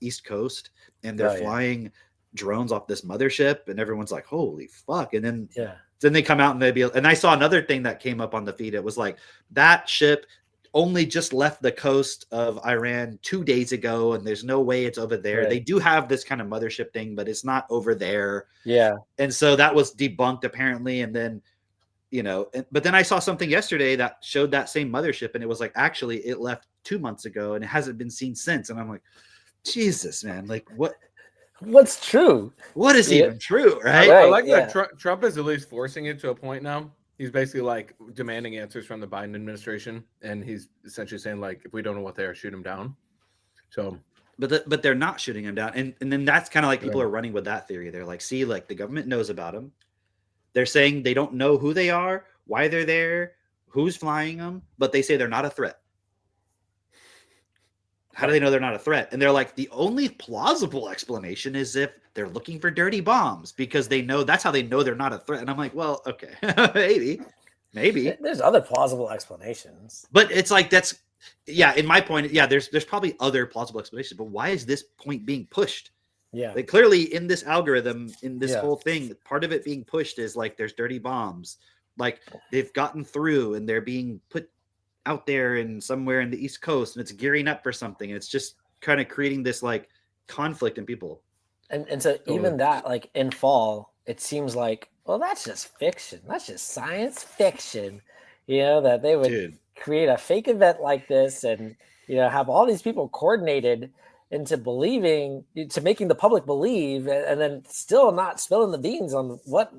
east coast, and they're Oh, yeah. flying drones off this mothership, and everyone's like, holy fuck. And then Yeah. then they come out and and I saw another thing that came up on the feed. It was like that ship only just left the coast of Iran 2 days ago, and there's no way it's over there. Right. They do have this kind of mothership thing, but it's not over there. Yeah. And so that was debunked apparently. And then, you know, but then I saw something yesterday that showed that same mothership, and it was like, actually it left 2 months ago and it hasn't been seen since. And I'm like, Jesus, man, like What's true? what is Yeah. even true, right? Right. I like yeah. that Trump is at least forcing it to a point now. He's basically like demanding answers from the Biden administration, and he's essentially saying like, if we don't know what they are, shoot them down. So, But they're not shooting him down, and then that's kind of like people Yeah. are running with that theory. They're like, see, like the government knows about them. They're saying they don't know who they are, why they're there, who's flying them, but they say they're not a threat. How do they know they're not a threat? And they're like, the only plausible explanation is if they're looking for dirty bombs, because they know that's how they know they're not a threat. And I'm like, well, okay, maybe. There's other plausible explanations. But it's like yeah. In my point, yeah, there's probably other plausible explanations. But why is this point being pushed? Yeah. Like clearly in this algorithm, in this Yeah. whole thing, part of it being pushed is like there's dirty bombs. Like they've gotten through and they're being put out there in somewhere in the East Coast, and it's gearing up for something. And it's just kind of creating this like conflict in people. And so even that, like in fall, it seems like, well, that's just fiction. That's just science fiction. You know, that they would Dude. create a fake event like this and, you know, have all these people coordinated into believing, to making the public believe, and then still not spilling the beans on what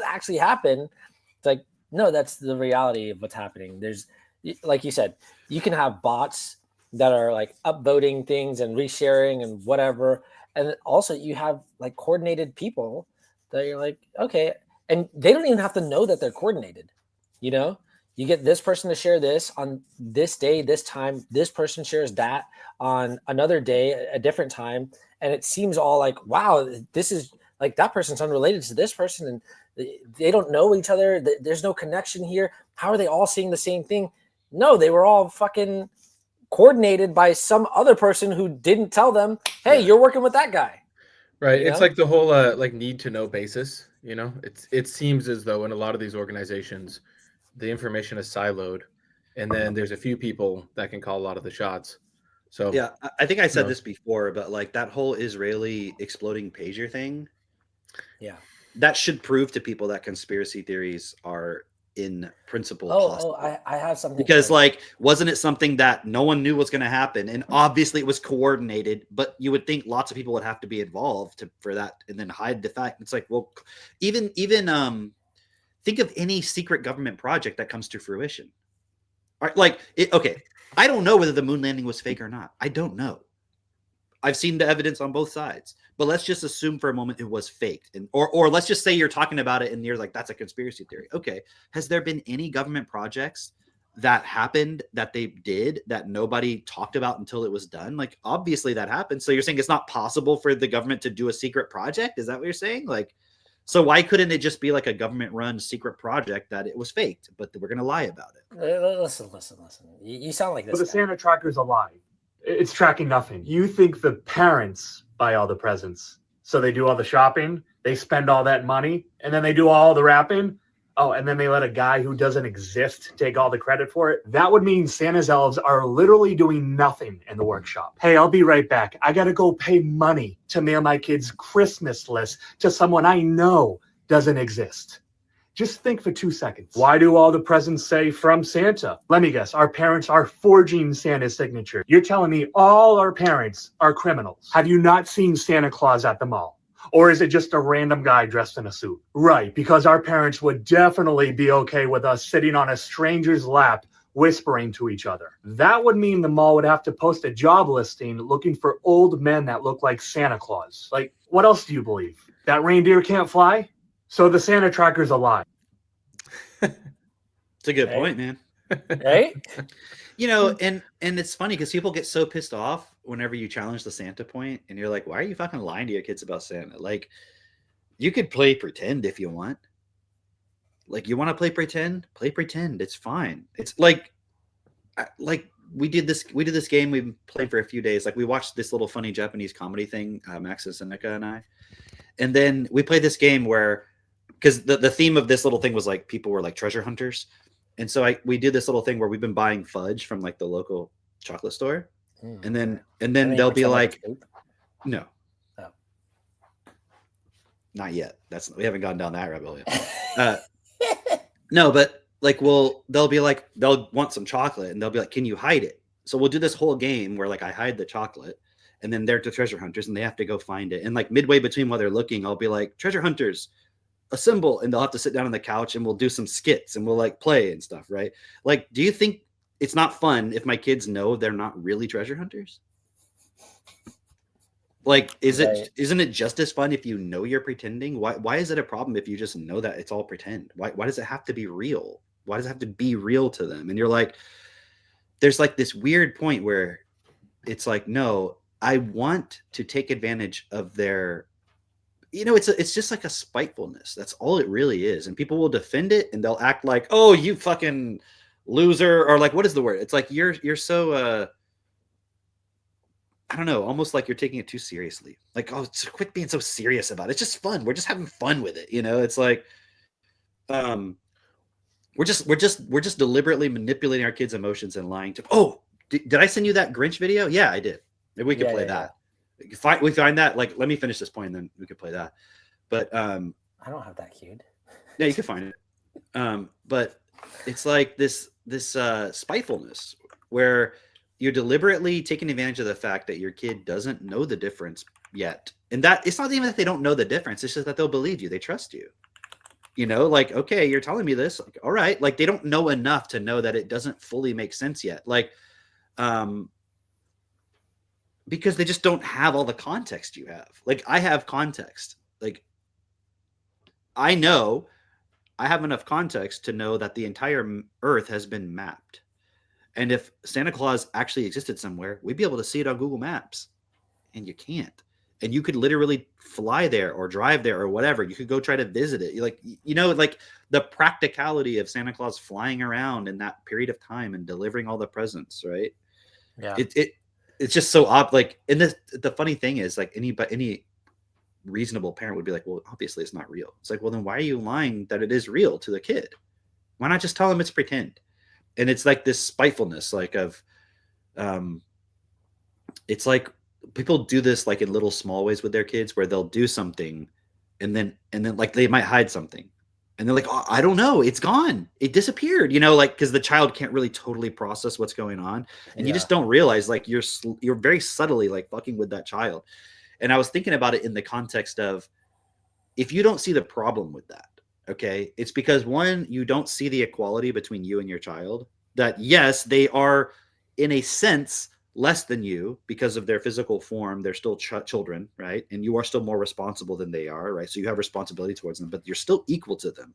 actually happened. It's like, no, that's the reality of what's happening. There's, like you said, you can have bots that are like upvoting things and resharing and whatever. And also you have like coordinated people that you're like, okay. And they don't even have to know that they're coordinated. You know, you get this person to share this on this day, this time, this person shares that on another day, a different time. And it seems all like, wow, this is like that person's unrelated to this person. And they don't know each other. There's no connection here. How are they all seeing the same thing? No, they were all fucking coordinated by some other person who didn't tell them, hey, you're working with that guy. right. You It's know? like the whole like need to know basis, you know, it seems as though in a lot of these organizations, the information is siloed, and then there's a few people that can call a lot of the shots. So Yeah, I think I said No. this before, but like that whole Israeli exploding pager thing, Yeah. that should prove to people that conspiracy theories are in principle Oh, possible. I have something. Because for you. like, wasn't it something that no one knew was going to happen, and obviously it was coordinated, but you would think lots of people would have to be involved for that, and then hide the fact. It's like, well, even think of any secret government project that comes to fruition. All right, like okay, I don't know whether the moon landing was fake or not. I don't know. I've seen the evidence on both sides, but let's just assume for a moment it was faked, and or let's just say you're talking about it and you're like, that's a conspiracy theory. Okay, has there been any government projects that happened that they did that nobody talked about until it was done? Like, obviously that happened. So you're saying it's not possible for the government to do a secret project? Is that what you're saying? Like, so why couldn't it just be like a government-run secret project that it was faked, but we're going to lie about it? Listen. You sound like this. But the guy. Santa tracker's a lie. It's tracking nothing. You think the parents buy all the presents, so they do all the shopping, they spend all that money, and then they do all the wrapping? Oh, and then they let a guy who doesn't exist take all the credit for it. That would mean Santa's elves are literally doing nothing in the workshop. Hey, I'll be right back. I gotta go pay money to mail my kid's Christmas list to someone I know doesn't exist. Just think for 2 seconds. Why do all the presents say from Santa? Let me guess. Our parents are forging Santa's signature. You're telling me all our parents are criminals. Have you not seen Santa Claus at the mall? Or is it just a random guy dressed in a suit? Right, because our parents would definitely be okay with us sitting on a stranger's lap whispering to each other. That would mean the mall would have to post a job listing looking for old men that look like Santa Claus. Like, what else do you believe? That reindeer can't fly? So the Santa tracker's a lie. It's a good Right. point, man. Right? You know, and it's funny because people get so pissed off whenever you challenge the Santa point, and you're like, why are you fucking lying to your kids about Santa? Like, you could play pretend if you want. Like, you want to play pretend? Play pretend. It's fine. It's like we did this game we played for a few days. Like, we watched this little funny Japanese comedy thing, Max and Seneca and I. And then we played this game where, because the theme of this little thing was like people were like treasure hunters. And so we did this little thing where we've been buying fudge from like the local chocolate store. And then they'll be like, no. Oh. Not yet. We haven't gone down that rabbit hole yet. No, but like they'll be like, they'll want some chocolate and they'll be like, can you hide it? So we'll do this whole game where like I hide the chocolate and then they're the treasure hunters and they have to go find it. And like midway between while they're looking, I'll be like, treasure hunters, assemble, and they'll have to sit down on the couch and we'll do some skits and we'll like play and stuff, right? Like, do you think it's not fun if my kids know they're not really treasure hunters? Like, isn't it just as fun if you know you're pretending? Why is it a problem if you just know that it's all pretend? Why does it have to be real? Why does it have to be real to them? And you're like, there's like this weird point where it's like, no, I want to take advantage of their, you know, it's just like a spitefulness. That's all it really is. And people will defend it and they'll act like, oh, you fucking loser, or like, what is the word? It's like you're so I don't know, almost like you're taking it too seriously. Like, oh, quit being so serious about it. It's just fun. We're just having fun with it, you know. It's like we're just deliberately manipulating our kids' emotions and lying to. Oh, did I send you that Grinch video? Yeah, I did. Maybe we could play that. We find that. Like, let me finish this point, and then we could play that. But I don't have that queued. Yeah, you can find it. But it's like this spitefulness where you're deliberately taking advantage of the fact that your kid doesn't know the difference yet, and that it's not even that they don't know the difference. It's just that they'll believe you. They trust you. You know, like, okay, you're telling me this. Like, all right. Like, they don't know enough to know that it doesn't fully make sense yet. Like, because they just don't have all the context you have. Like, I have context. Like, I know I have enough context to know that the entire earth has been mapped. And if Santa Claus actually existed somewhere, we'd be able to see it on Google Maps. And you can't. And you could literally fly there or drive there or whatever. You could go try to visit it. Like, you know, like the practicality of Santa Claus flying around in that period of time and delivering all the presents, right? Yeah. It's just so like, and the funny thing is, like, any reasonable parent would be like, well, obviously it's not real. It's like, well, then why are you lying that it is real to the kid? Why not just tell them it's pretend? And it's like this spitefulness, like of, it's like people do this like in little small ways with their kids, where they'll do something, and then like they might hide something, and they're like, oh, I don't know, it's gone, it disappeared, you know, like, because the child can't really totally process what's going on, and you just don't realize, like, you're very subtly like fucking with that child. And I was thinking about it in the context of, if you don't see the problem with that, okay, it's because, one, you don't see the equality between you and your child, that yes, they are in a sense less than you because of their physical form. They're still children, right? And you are still more responsible than they are, right? So you have responsibility towards them, but you're still equal to them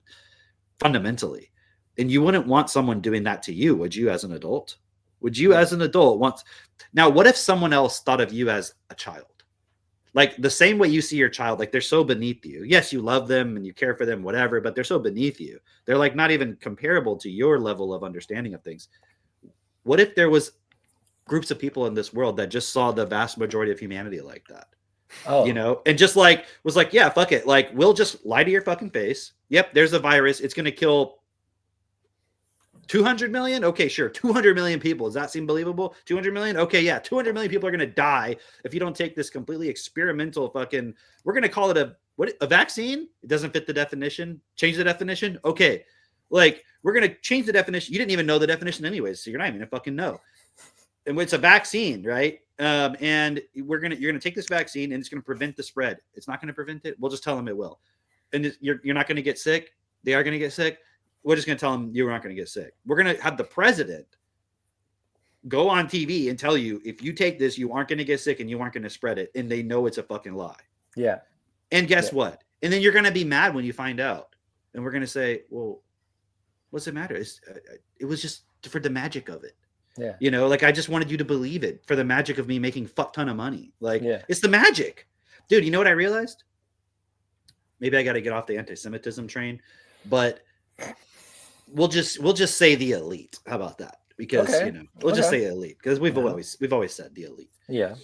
fundamentally. And you wouldn't want someone doing that to you, would you, as an adult? Would you, as an adult, want? Now, what if someone else thought of you as a child? Like, the same way you see your child, like, they're so beneath you. Yes, you love them and you care for them, whatever, but they're so beneath you. They're like not even comparable to your level of understanding of things. What if there was groups of people in this world that just saw the vast majority of humanity like that? Oh, You know, and just like was like, yeah, fuck it. Like, we'll just lie to your fucking face. Yep, there's a virus. It's going to kill 200 million. Okay, sure. 200 million people. Does that seem believable? 200 million. Okay, yeah. 200 million people are going to die if you don't take this completely experimental fucking. We're going to call it a vaccine. It doesn't fit the definition. Change the definition. Okay, like we're going to change the definition. You didn't even know the definition anyways, so you're not even gonna fucking know. And it's a vaccine, right? And you're gonna take this vaccine, and it's gonna prevent the spread. It's not gonna prevent it. We'll just tell them it will. And you're not gonna get sick. They are gonna get sick. We're just gonna tell them you're not gonna get sick. We're gonna have the president go on TV and tell you if you take this, you aren't gonna get sick and you aren't gonna spread it, and they know it's a fucking lie. Yeah. And guess what? And then you're gonna be mad when you find out, and we're gonna say, well, what's it matter? It was just for the magic of it. Yeah. You know, like I just wanted you to believe it for the magic of me making fuck ton of money. Like it's the magic. Dude, you know what I realized? Maybe I got to get off the anti-Semitism train, but we'll just say the elite. How about that? Because we'll just say elite because we've always said the elite. Yeah.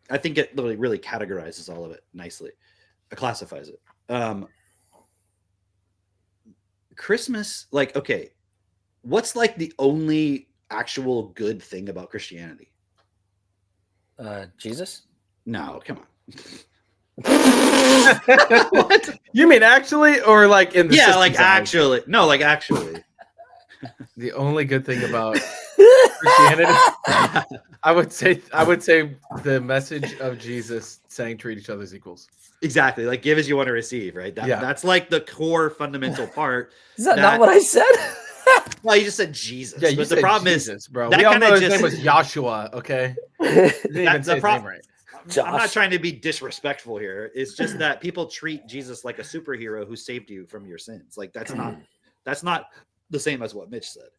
I think it really categorizes all of it nicely. It classifies it. Christmas, like, okay, what's like the only actual good thing about Christianity? Jesus? No, come on. What? You mean actually, or like in the like actually? No, like actually. The only good thing about Christianity, I would say the message of Jesus saying treat each other as equals. Exactly, like give as you want to receive, right? That's like the core fundamental part. Is that not what I said? Well, you just said Jesus. Yeah, you but said the problem Jesus, is, bro. That We all know his just, name was Joshua. Okay, didn't even say his name right. I'm not trying to be disrespectful here. It's just that people treat Jesus like a superhero who saved you from your sins. Like that's not the same as what Mitch said.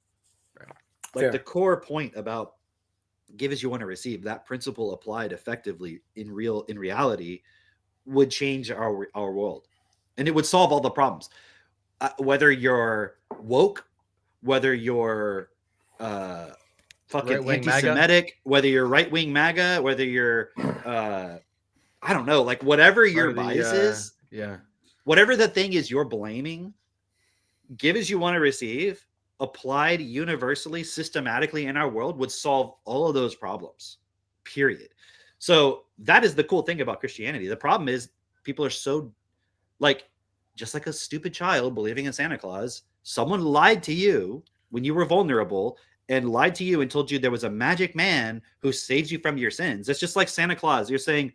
Right. Like the core point about give as you want to receive, that principle applied effectively in reality would change our world, and it would solve all the problems. Whether you're woke, whether you're fucking Right-wing anti-Semitic, MAGA? whether you're right-wing MAGA, whether you're I don't know, like whatever your bias is, whatever the thing is you're blaming, give as you want to receive, applied universally, systematically in our world would solve all of those problems, period. So that is the cool thing about Christianity. The problem is people are so like, just like a stupid child believing in Santa Claus, someone lied to you when you were vulnerable and lied to you and told you there was a magic man who saves you from your sins. It's just like Santa Claus. You're saying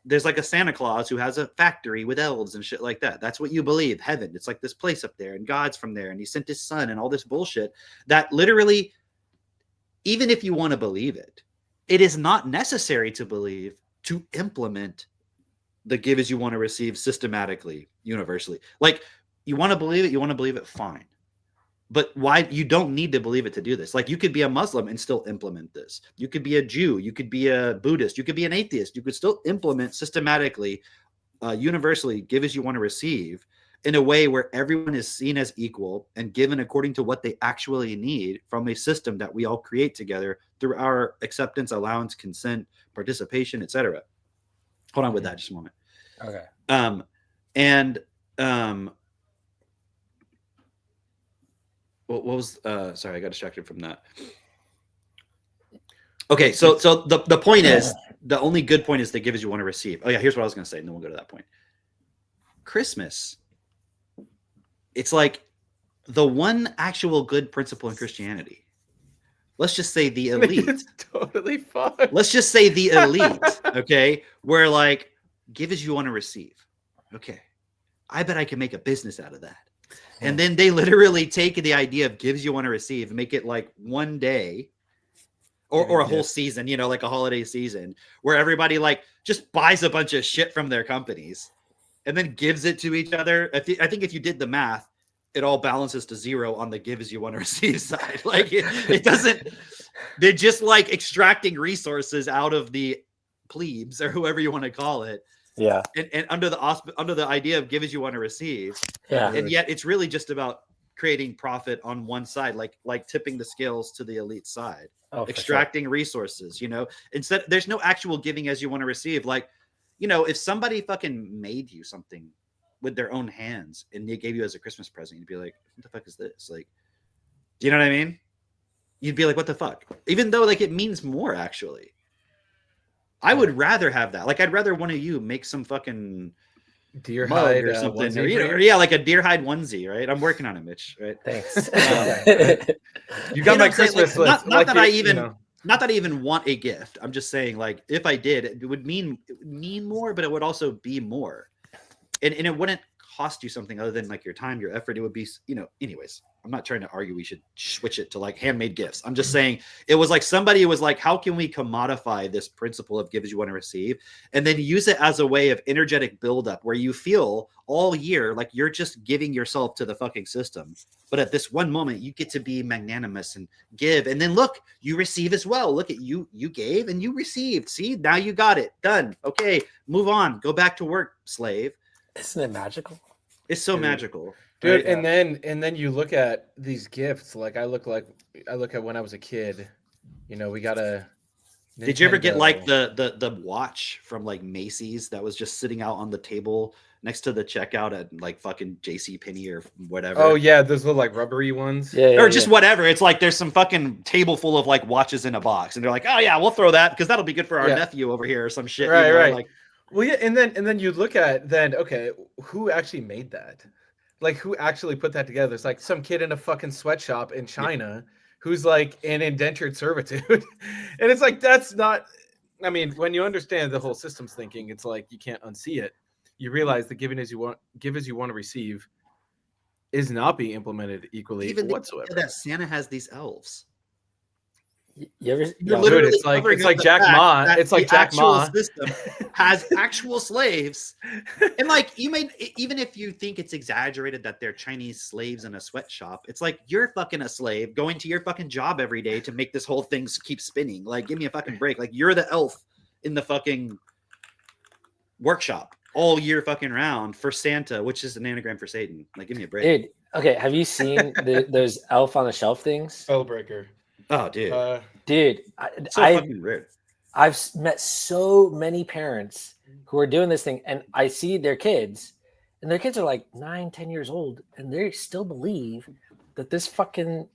there's like a Santa Claus who has a factory with elves and shit like that. That's what you believe. Heaven. It's like this place up there and God's from there and he sent his son and all this bullshit that literally, even if you want to believe it, it is not necessary to believe to implement the give as you want to receive systematically, universally. Like you want to believe it, fine. But why? You don't need to believe it to do this. Like you could be a Muslim and still implement this. You could be a Jew. You could be a Buddhist. You could be an atheist. You could still implement systematically, universally, give as you want to receive in a way where everyone is seen as equal and given according to what they actually need from a system that we all create together through our acceptance, allowance, consent, participation, etc. Hold on with that just a moment. Okay. What was sorry, I got distracted from that. Okay, so the point is, the only good point is to give as you want to receive. Oh yeah, here's what I was going to say, and then we'll go to that point. Christmas, it's like the one actual good principle in Christianity. Let's just say the elite. It's totally fine. Let's just say the elite, okay? Where like, give as you want to receive. Okay, I bet I can make a business out of that. And then they literally take the idea of gives you want to receive and make it like one day or a whole season, you know, like a holiday season where everybody like just buys a bunch of shit from their companies and then gives it to each other. I think if you did the math, it all balances to zero on the give as you want to receive side. Like it doesn't, they're just like extracting resources out of the plebes or whoever you want to call it. Yeah. And under the idea of give as you want to receive. Yeah. And yet it's really just about creating profit on one side, like tipping the scales to the elite side, extracting resources, you know, instead there's no actual giving as you want to receive. Like, you know, if somebody fucking made you something with their own hands and they gave you as a Christmas present, you'd be like, what the fuck is this? Like, do you know what I mean? You'd be like, what the fuck? Even though like it means more actually. I would rather have that. Like, I'd rather one of you make some fucking Deer mug hide or something, onesie or, you know, for or, you? yeah, like a deer hide onesie, right? I'm working on it, Mitch. Right? Thanks. You got know my what I'm saying? Christmas Like, list. not that I you even know. not that I even want a gift. I'm just saying, like, if I did, it would mean more, but it would also be more, and it wouldn't cost you something other than like your time, your effort. It would be, you know. Anyways, I'm not trying to argue we should switch it to like handmade gifts. I'm just saying it was like somebody was like, how can we commodify this principle of give as you want to receive, and then use it as a way of energetic buildup where you feel all year like you're just giving yourself to the fucking system, but at this one moment you get to be magnanimous and give, and then look, you receive as well. Look at you, you gave and you received. See, now you got it done. Okay, move on, go back to work, slave. Isn't it magical? It's so Dude. magical, Dude, right? and then you look at these gifts. Like I look at when I was a kid. You know, we got a. Did you ever get like Nintendo. the watch from like Macy's that was just sitting out on the table next to the checkout at like fucking JC Penney or whatever? Oh yeah, those little like rubbery ones. Yeah, Or just whatever. It's like there's some fucking table full of like watches in a box, and they're like, "Oh yeah, we'll throw that because that'll be good for our Yeah. nephew over here or some shit." Right, you know? right. Like, Well, yeah, and then you look at okay, who actually made that? Like, who actually put that together? It's like some kid in a fucking sweatshop in China who's like in indentured servitude, and it's like that's not. I mean, when you understand the whole systems thinking, it's like you can't unsee it. You realize that give as you want to receive is not being implemented equally even the whatsoever. idea that Santa has these elves. You ever? You're no, literally Dude, it's like- covering it's up like the Jack fact Ma. that It's like the Jack actual Ma. system has actual slaves, and like you made, even if you think it's exaggerated that they're Chinese slaves in a sweatshop, it's like you're fucking a slave going to your fucking job every day to make this whole thing keep spinning. Like, give me a fucking break. Like, you're the elf in the fucking workshop all year fucking round for Santa, which is an anagram for Satan. Like, give me a break. dude. Okay, have you seen those Elf on the Shelf things? Spellbreaker. Oh, dude, Dude, so I fucking rude. I've met so many parents who are doing this thing, and I see their kids, and their kids are like 9-10 years old, and they still believe that this fucking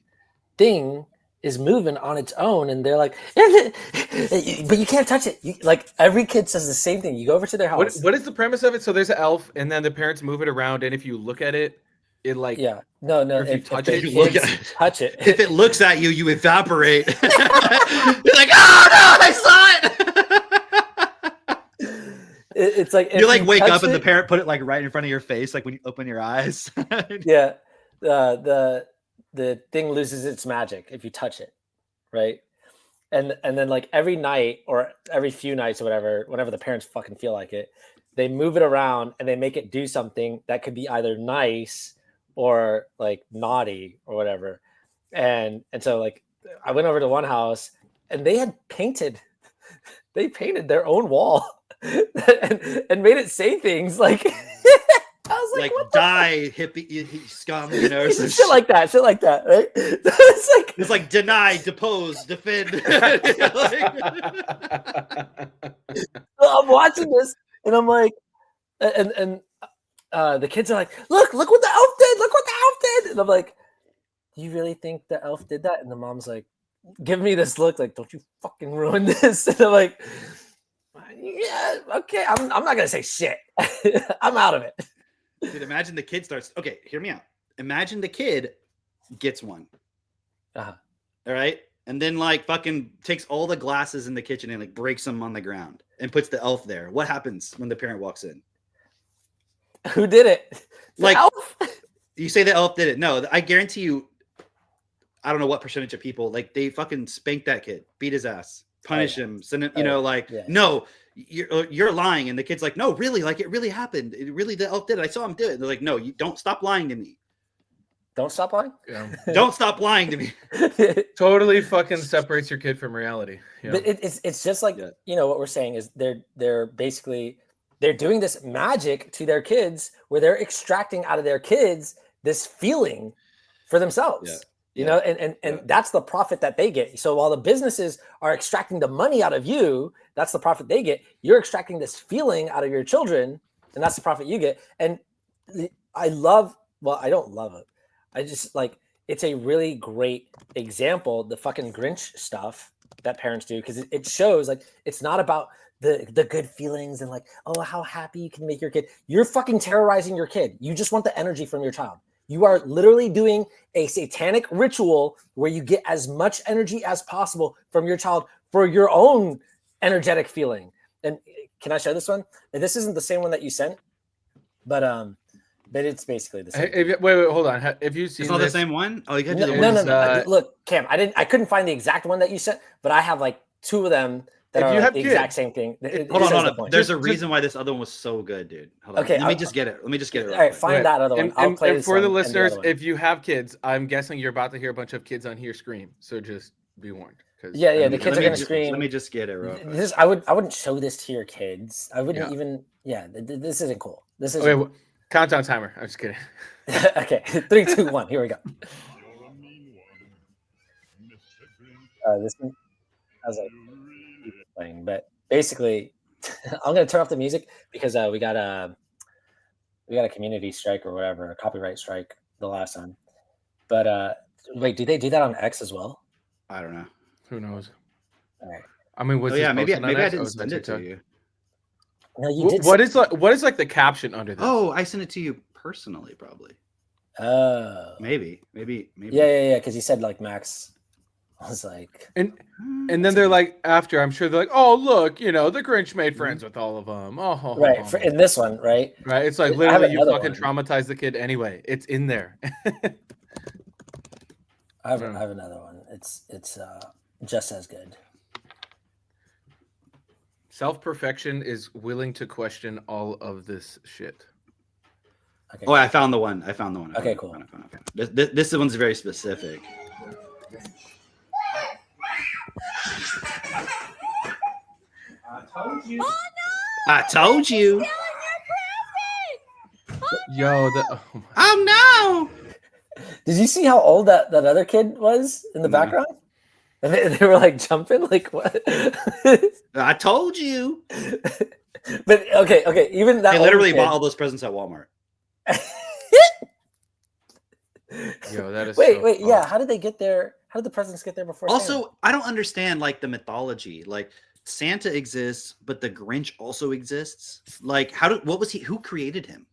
thing is moving on its own, and they're like, but you can't touch it. Like, every kid says the same thing. You go over to their house. What is the premise of it? So there's an elf, and then the parents move it around, and if you look at it, it like Yeah, no. If you touch the it, you look kids at it. touch it. If it looks at you, you evaporate. You're like, oh no, I saw it. It's like, if You like wake touch up and the it- parent put it like right in front of your face, like when you open your eyes. yeah, the thing loses its magic if you touch it, right? And then like every night or every few nights or whatever, whenever the parents fucking feel like it, they move it around and they make it do something that could be either nice or like naughty or whatever. And so like I went over to one house and they had painted their own wall and made it say things like I was like, what the die hippie scum, you know, fuck? Shit like that, right? it's like deny, depose, defend. I'm watching this and I'm like, and the kids are like, look what the elf did, and I'm like, do you really think the elf did that? And the mom's like, give me this look like, don't you fucking ruin this. And I'm like, yeah, okay, I'm not gonna say shit. I'm out of it. Dude, imagine the kid starts. Okay, hear me out. Imagine the kid gets one. Uh-huh. All right. And then like fucking takes all the glasses in the kitchen and like breaks them on the ground and puts the elf there. What happens when the parent walks in? Who did it? The Like, elf? you say the elf did it. No, I guarantee you, I don't know what percentage of people, like, they fucking spank that kid, beat his ass, punish him, send him, you know, like, yeah. no, you're lying. And the kid's like, no, really, like, it really happened. It really, the elf did it. I saw him do it. And they're like, no, you don't stop lying to me. Don't stop lying. Yeah. Don't stop lying to me. Totally fucking separates your kid from reality. Yeah. But it's just like, Yeah. you know, what we're saying is they're basically they're doing this magic to their kids where they're extracting out of their kids this feeling for themselves. Yeah. You Yeah. know, and that's the profit that they get. So while the businesses are extracting the money out of you, that's the profit they get. You're extracting this feeling out of your children, and that's the profit you get. And I love. Well, I don't love it. I just like it's a really great example. The fucking Grinch stuff that parents do because it shows like it's not about the good feelings and like oh how happy you can make your kid. You're fucking terrorizing your kid. You just want the energy from your child. You are literally doing a satanic ritual where you get as much energy as possible from your child for your own energetic feeling. And can I show this one? And this isn't the same one that you sent, but it's basically the same. Wait, hold on. Have you seen It's not the this? same one. Oh, you got to No, do the no, one. no. Look, Cam, I couldn't find the exact one that you sent, but I have like two of them that If are you like have the kids- exact same thing. Hold on, hold the on. point. There's a Just- reason why this other one was so good, dude. Hold on. Okay, Let me I'll- just get it. Let me just get it. All Real right, quick. find Wait, that other one. I'll play and this for the one and listeners, other one. if you have kids, I'm guessing you're about to hear a bunch of kids on here scream. So just be warned. Yeah, Let the me- kids let are me gonna ju- scream. Let me just get it real quick. This I wouldn't show this to your kids. I wouldn't Yeah. even. Yeah, this isn't cool. This is Okay, countdown timer. I'm just kidding. okay. 3, 2, 1. Here we go. This one, I was like playing, but basically, I'm gonna turn off the music because we got a community strike or whatever, a copyright strike the last time. But wait, do they do that on X as well? I don't know. Who knows? All right. I mean, was Oh this yeah, maybe posted on I X or didn't was it on send it to TikTok? you. No, you did. What is like the caption under this? Oh, I sent it to you personally, probably. Oh. Maybe. Yeah. Because you said like Max. I was like, And then they're like, after I'm sure they're like, oh look, the Grinch made friends with all of them. Oh, right in this one, right? right. It's like I have literally you another fucking traumatized the kid anyway. It's in there. I have another one. It's just as good. Self-perfection is willing to question all of this shit. Okay. Oh, I found the one. Okay, cool. This one's very specific. I told you. Yo, Oh no! Did you see how old that other kid was in the No. background? And they were like jumping, like what? I told you. But okay, even that. They older literally kid- bought all those presents at Walmart. yo, that is Wait, so yeah. How did they get there? How did the presents get there before? Santa? Also, I don't understand like the mythology. Like Santa exists, but the Grinch also exists. Like, what was he? Who created him?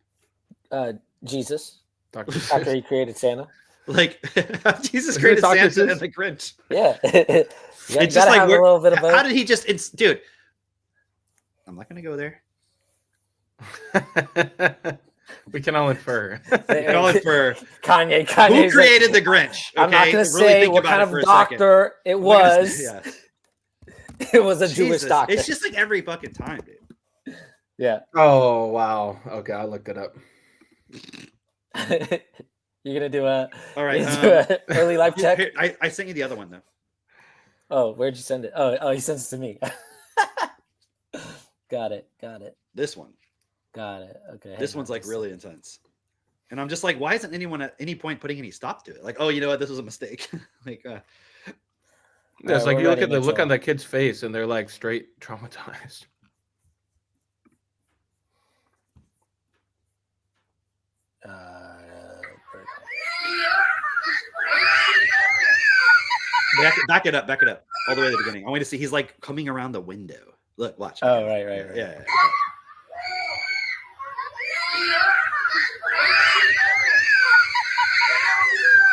Jesus, Dr. after he created Santa. Like, Jesus it created Dr. Santa Seuss? and the Grinch. Yeah, you It's gotta just like have a little bit of both. how did he just? It's dude. I'm not gonna go there. We can all infer. Going for Kanye. who created the Grinch? I'm not okay? gonna Really say think what about kind it of for a second. doctor it I'm not gonna was. say- yeah. It was a Jewish Jesus, doctor. It's just like every fucking time, dude. Yeah. Oh wow. Okay, I looked it up. You're gonna do a All right. early life check. Here, I sent you the other one though. Oh, where'd you send it? Oh, you sent it to me. Got it. This one. Okay. This hang one's on, like let's really intense. And I'm just like, why isn't anyone at any point putting any stop to it? Like, oh, you know what? This was a mistake. like, Yeah, it's Alright, like we're you look ready, at the look Mitchell. on that kid's face and they're like straight traumatized. back it up, all the way to the beginning. I want to see. He's like coming around the window. Look, watch. Oh, right. Yeah.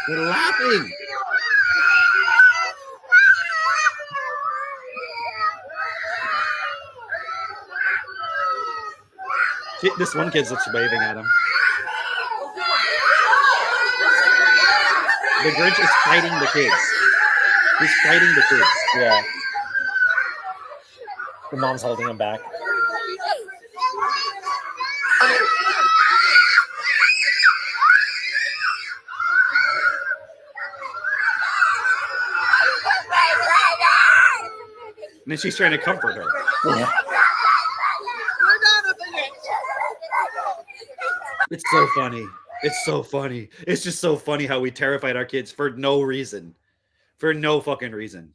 They're laughing. See, this one kid's just waving at him. The Grinch is fighting the kids. He's fighting the kids. Yeah. The mom's holding him back. And then she's trying to comfort her. Yeah. It's so funny. It's so funny. It's just so funny how we terrified our kids for no reason. For no fucking reason.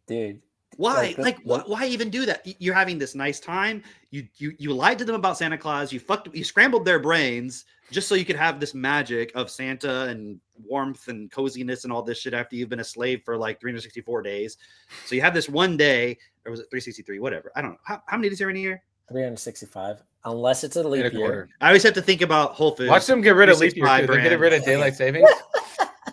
Dude, Why? Like, Why even do that? You're having this nice time. You lied to them about Santa Claus. You scrambled their brains just so you could have this magic of Santa and warmth and coziness and all this shit after you've been a slave for like 364 days. So you have this one day, or was it 363? Whatever. I don't know. How many days are in a year? 365, unless it's a In leap a year. quarter. I always have to think about Whole Foods. Watch them get rid of leap year 365 too. They're getting brand. rid of daylight savings.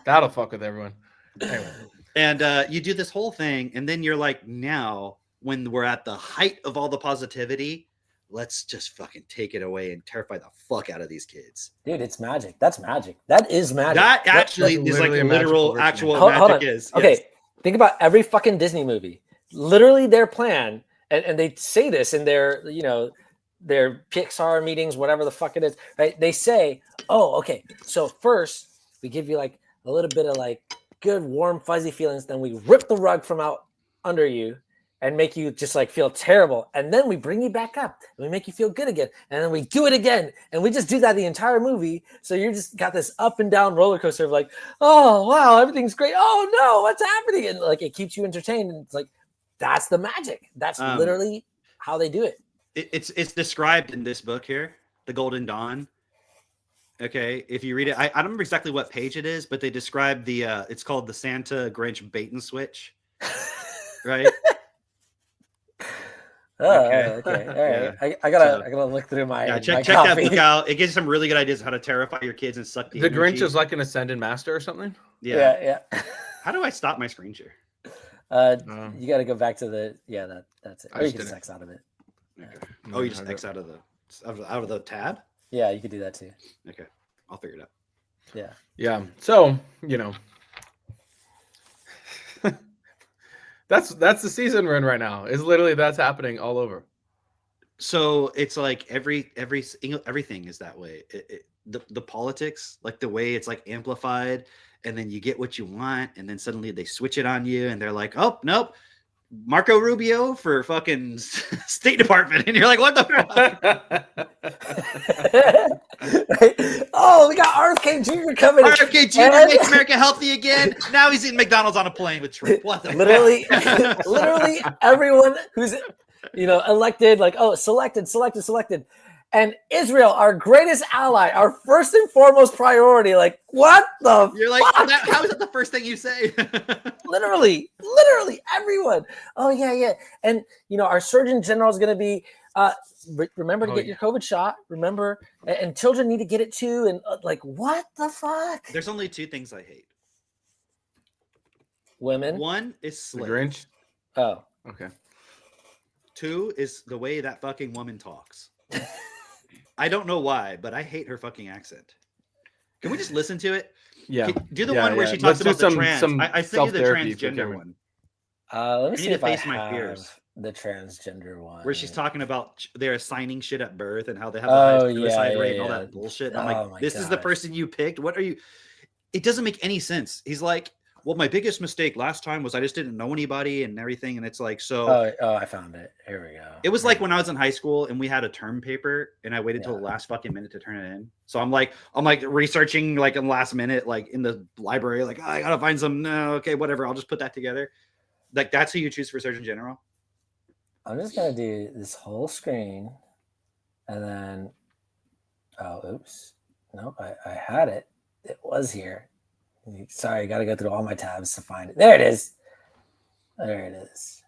That'll fuck with everyone. Anyway. And you do this whole thing, and then you're like, now when we're at the height of all the positivity, let's just fucking take it away and terrify the fuck out of these kids. Dude, it's magic. That's magic. That is magic. That actually that's is like literally a literal, magical version. actual Hold magic on. is. Okay, Yes. think about every fucking Disney movie. Literally, their plan, and they say this in their, their Pixar meetings, whatever the fuck it is, right? They say, oh, okay, so first we give you like a little bit of like good, warm, fuzzy feelings, then we rip the rug from out under you and make you just like feel terrible, and then we bring you back up and we make you feel good again, and then we do it again, and we just do that the entire movie. So you're just got this up and down roller coaster of like, oh wow, everything's great, oh no, what's happening, and like it keeps you entertained, and it's like that's the magic. That's literally how they do it. It's described in this book here, The Golden Dawn. Okay, if you read it, I don't remember exactly what page it is, but they describe the it's called the Santa Grinch bait and switch, right? Oh, Okay. okay. All right. Yeah. I gotta look through my Yeah, my check that copy. book out. It gives you some really good ideas how to terrify your kids and suck the The energy. Grinch is like an ascended master or something. Yeah. Yeah. How do I stop my screen share? You got to go back to the that's it. I Or you just can did it. X out of it. Oh, you just X out of the tab? Yeah, you could do that too. Okay, I'll figure it out. Yeah. Yeah. So, that's the season we're in right now. Is literally that's happening all over. So it's like everything is that way. The politics, like the way it's like amplified, and then you get what you want, and then suddenly they switch it on you, and they're like, "Oh nope, Marco Rubio for fucking State Department," and you're like, "What the fuck?" Oh, we got RFK Jr. coming. RFK Jr. And- makes America healthy again. Now he's eating McDonald's on a plane with Trump. What the literally, fuck? literally everyone who's elected, like selected, and Israel, our greatest ally, our first and foremost priority. Like, what the? You're like, fuck? how is that the first thing you say? literally everyone. Oh yeah, and our Surgeon General is going to be. Remember to get your COVID shot. Remember, and children need to get it too. And like, what the fuck? There's only two things I hate. Women. One is The slave. Grinch. Oh, Okay. Two is the way that fucking woman talks. I don't know why, but I hate her fucking accent. Can we just listen to it? Yeah. Do the Yeah, one where yeah. she talks Let's do about the trans. some I sent you the self-therapy for transgender Cameron. one. let me I see need to if I face my have fears. the transgender one. Where she's talking about they're assigning shit at birth and how they have the Oh, highest suicide yeah, rate and all yeah. that bullshit. And I'm Oh, like, my this is the gosh. person you picked. What are you? It doesn't make any sense. He's like, well, my biggest mistake last time was I just didn't know anybody and everything. And it's like, so Oh, I found it. Here we go. it was like when I was in high school and we had a term paper and I waited till the Yeah. last fucking minute to turn it in. So I'm like researching like in the last minute, like in the library, like, oh, I gotta find some. No, okay, whatever. I'll just put that together. Like that's who you choose for Surgeon General. I'm just gonna do this whole screen, and then, oops, nope, I had it. It was here. Sorry, I got to go through all my tabs to find it. There it is. There it is.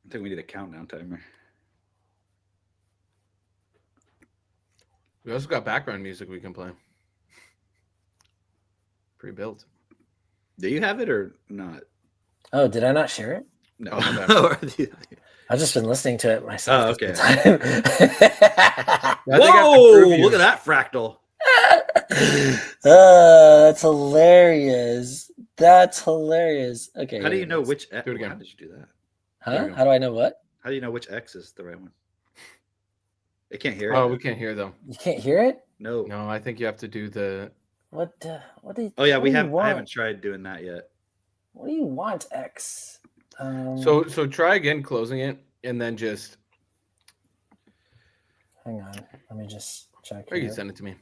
I think we need a countdown timer. We also got background music we can play. Pre-built. Do you have it or not? Oh, did I not share it? No. Oh, I've just been listening to it myself. Oh, this okay. whole time. I think I can Whoa! prove you. Look at that fractal. That's hilarious. That's hilarious. Okay. How do here you it know is. which? Do it again. How did you do that? There Huh? we go. How do I know what? How do you know which X is the right one? It can't hear Oh, it. we can't hear though. You can't hear it? No. No, I think you have to do the. What do you? Oh yeah, what we do you have. I want? haven't tried doing that yet. What do you want, X? So try again closing it and then just. Hang on. Let me just check. Or you Here. can send it to me.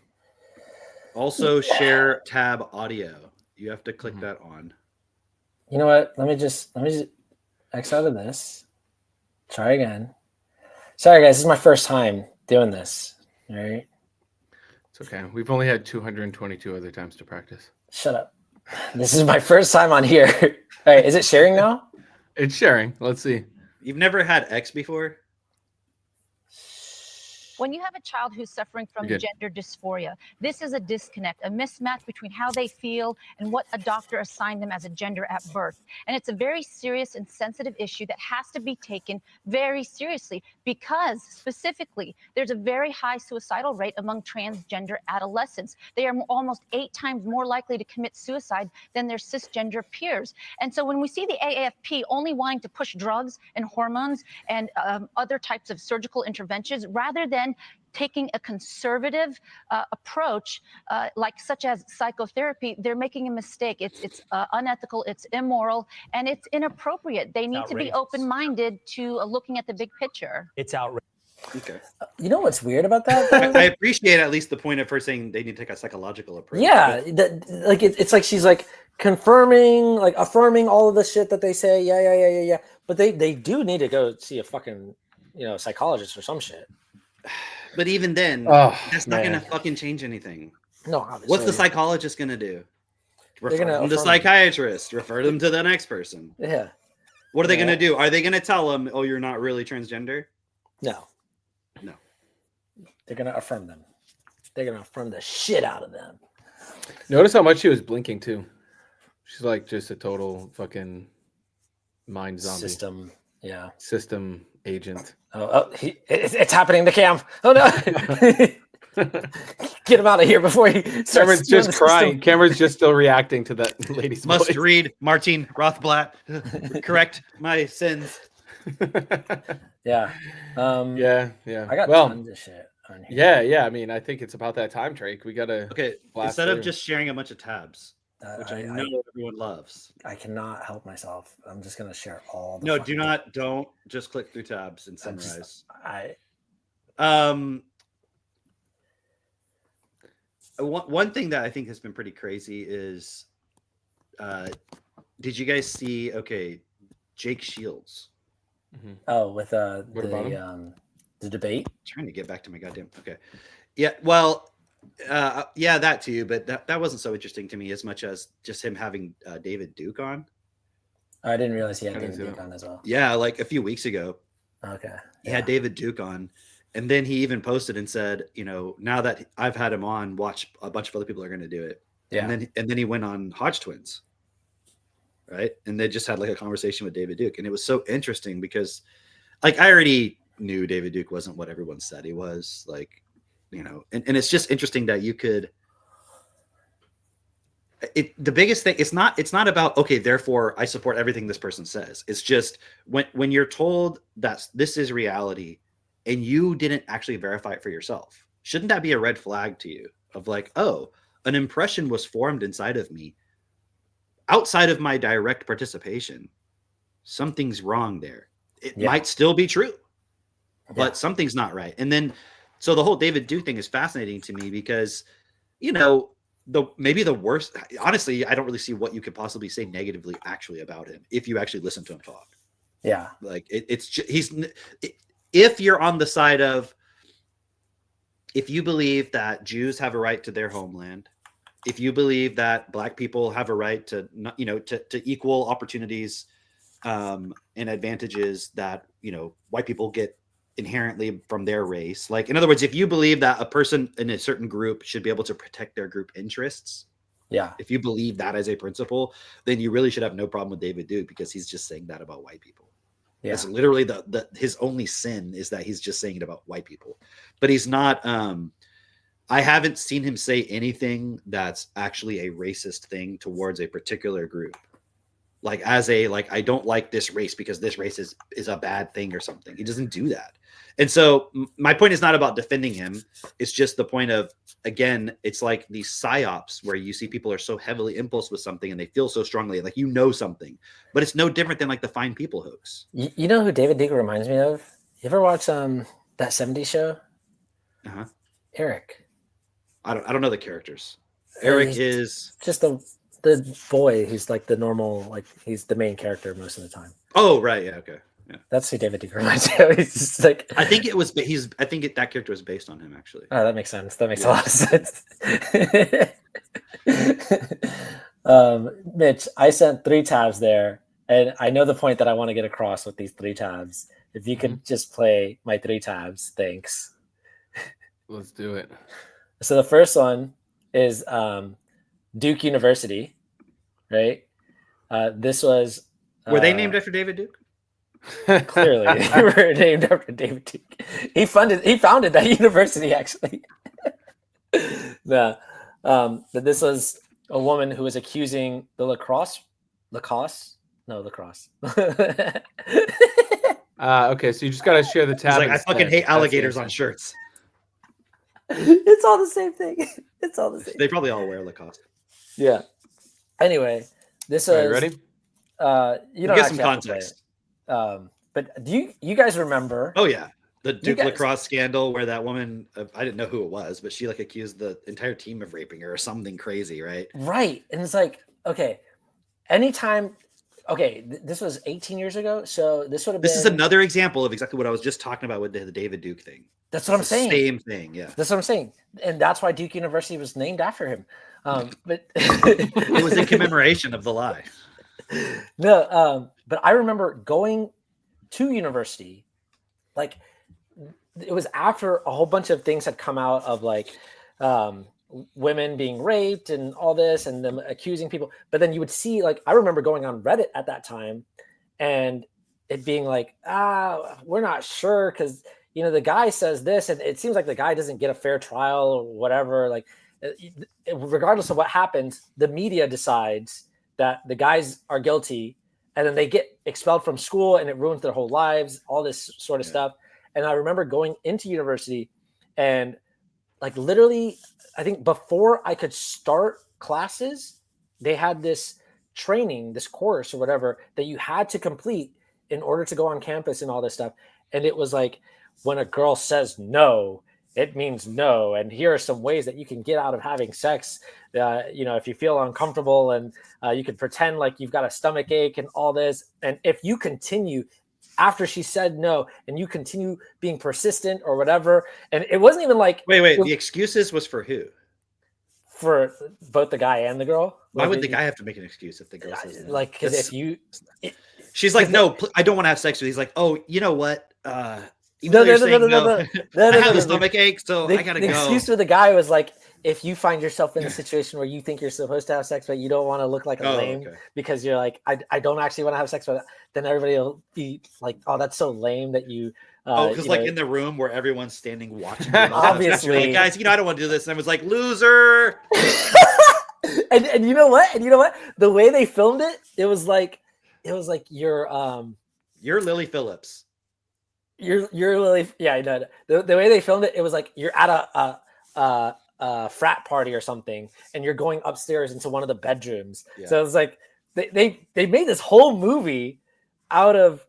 Also, share tab audio. You have to click Mhm. that on. You know what? Let me just X out of this. Try again. Sorry, guys. This is my first time doing this. All right. It's okay. We've only had 222 other times to practice. Shut up. This is my first time on here. All right. Is it sharing now? It's sharing. Let's see. You've never had X before? When you have a child who's suffering from Good. gender dysphoria, this is a disconnect, a mismatch between how they feel and what a doctor assigned them as a gender at birth. And it's a very serious and sensitive issue that has to be taken very seriously because specifically there's a very high suicidal rate among transgender adolescents. They are almost 8 times more likely to commit suicide than their cisgender peers. And so when we see the AAFP only wanting to push drugs and hormones and other types of surgical interventions rather than taking a conservative approach, such as psychotherapy, they're making a mistake. It's unethical, it's immoral, and it's inappropriate. They need to be outrageous. open-minded to looking at the big picture. It's outrageous. Okay. You know what's weird about that? I though? appreciate at least the point of her saying they need to take a psychological approach. Yeah, it's like she's like confirming, like affirming all of the shit that they say. Yeah. But they do need to go see a fucking psychologist or some shit. But even then, Oh, that's not man. going to fucking change anything. No, obviously. What's the psychologist going to do? Refer gonna them to affirm. psychiatrist. Refer them to the next person. Yeah. What are they Yeah. going to do? Are they going to tell them, "Oh, you're not really transgender"? No. No. They're gonna affirm them. They're gonna affirm the shit out of them. Notice how much she was blinking too. She's like just a total fucking mind zombie System. Yeah. system agent. It's happening to Cam. Oh no. Get him out of here before he starts. Cameron's stealing just the crying. system. Cameron's just still reacting to that lady's Must voice. read Martin Rothblatt. Correct my sins. Yeah. yeah. I got well, tons of shit on here. yeah. I mean, I think it's about that time, Drake. We gotta. Okay, Blast instead of through. just sharing a bunch of tabs, which I know everyone loves. I cannot help myself. I'm just gonna share all the No, fucking- don't just click through tabs and I'm just- summarize. I One thing that I think has been pretty crazy is, did you guys see? Okay, Jake Shields. with What about the debate. Trying to get back to my goddamn. Okay, yeah. Well, yeah, that too. But that wasn't so interesting to me as much as just him having David Duke on. I didn't realize he had I didn't David see Duke that. on as well. Yeah, like a few weeks ago. Okay. He had David Duke on, and then he even posted and said, now that I've had him on, watch a bunch of other people are going to do it. Yeah. And then he went on Hodge Twins, right? And they just had like a conversation with David Duke, and it was so interesting because, like, I already knew David Duke wasn't what everyone said he was, like, and it's just interesting that you could. The biggest thing, it's not about, okay, therefore I support everything this person says. It's just when you're told that this is reality and you didn't actually verify it for yourself, shouldn't that be a red flag to you of like, oh, an impression was formed inside of me outside of my direct participation? Something's wrong there. It might still be true, but something's not right. And then, so the whole David Duke thing is fascinating to me because, maybe the worst, honestly, I don't really see what you could possibly say negatively actually about him if you actually listen to him talk. Yeah. Like if you're on the side of, if you believe that Jews have a right to their homeland, if you believe that Black people have a right to, to equal opportunities and advantages that, white people get inherently from their race. Like, in other words, if you believe that a person in a certain group should be able to protect their group interests, Yeah. if you believe that as a principle, then you really should have no problem with David Duke because he's just saying that about white people. Yeah. It's literally his only sin is that he's just saying it about white people, but he's not. I haven't seen him say anything that's actually a racist thing towards a particular group. Like I don't like this race because this race is a bad thing or something. He doesn't do that. And so my point is not about defending him. It's just the point of, again, it's like these psyops where you see people are so heavily impulsed with something and they feel so strongly, like something, but it's no different than like the fine people hoax. You know who David Duke reminds me of? You ever watch that 70s show? Uh-huh. Eric. I don't know the characters. Eric he's is. just the boy. He's like the normal, like he's the main character most of the time. Oh, right. Yeah. Okay. Yeah. That's who David Duke reminds me of. He's just like, I think it was. I think that character was based on him, actually. oh, that makes sense. That makes a Yeah. lot of sense. Mitch, I sent 3 tabs there, and I know the point that I want to get across with these 3 tabs. If you could just play my 3 tabs, thanks. Let's do it. So the first one is Duke University, right? This was Were they named after David Duke? clearly they were named after David Duke. He founded that university actually. No, but this was a woman who was accusing the lacrosse. Okay, so you just got to share the He's tab. like, I fucking instead. hate That's the alligators on answer. shirts. It's all the same thing. It's all the same. They probably all wear Lacoste. Yeah. Anyway, this All was right, ready? You don't Give some actually have to play context. it. But do you guys remember? Oh yeah, the Duke guys- lacrosse scandal where that woman, I didn't know who it was, but she like accused the entire team of raping her or something crazy, right? Right. And it's like, okay, anytime, okay, this was 18 years ago. So this would have been, This is another example of exactly what I was just talking about with the David Duke thing. that's what I'm It's the saying. Same thing, yeah. That's what I'm saying. And that's why Duke University was named after him. But It was in commemoration of the lie. No, but I remember going to university, like it was after a whole bunch of things had come out of like women being raped and all this and them accusing people. But then you would see, like, I remember going on Reddit at that time and it being like, we're not sure because, you know, the guy says this and it seems like the guy doesn't get a fair trial or whatever. Like, regardless of what happens, the media decides that the guys are guilty and then they get expelled from school and it ruins their whole lives, all this sort of stuff. And I remember going into university and like literally, I think before I could start classes, they had this training, this course or whatever that you had to complete in order to go on campus and all this stuff. And it was like, when a girl says no, it means no. And here are some ways that you can get out of having sex. You know, if you feel uncomfortable and you can pretend like you've got a stomach ache and all this. And if you continue after she said no and you continue being persistent or whatever, and it wasn't even like, Wait, the excuses was for who? for both the guy and the girl. Why Like, would the guy have to make an excuse if the girl says no? like, because That's- if you, she's like, no, I don't want to have sex with you. He's like, oh, you know what? Even No, though you're no, no, saying no, no, no, no, I no, have no, a stomach ache, so I gotta the go. excuse for the guy was like, if you find yourself in a situation where you think you're supposed to have sex, but you don't want to look like a Oh, lame okay. because you're like, I don't actually want to have sex with, then everybody will be like, oh, that's so lame that you. Oh, because you like know, in the room where everyone's standing watching, you all have sex, you're Obviously. like, guys, I don't want to do this. And I was like, loser. and you know what? And you know what? The way they filmed it, it was like you're Lily Phillips. you're really, yeah, I know. The way they filmed it, it was like you're at a frat party or something, and you're going upstairs into one of the bedrooms. Yeah. So it was like they made this whole movie out of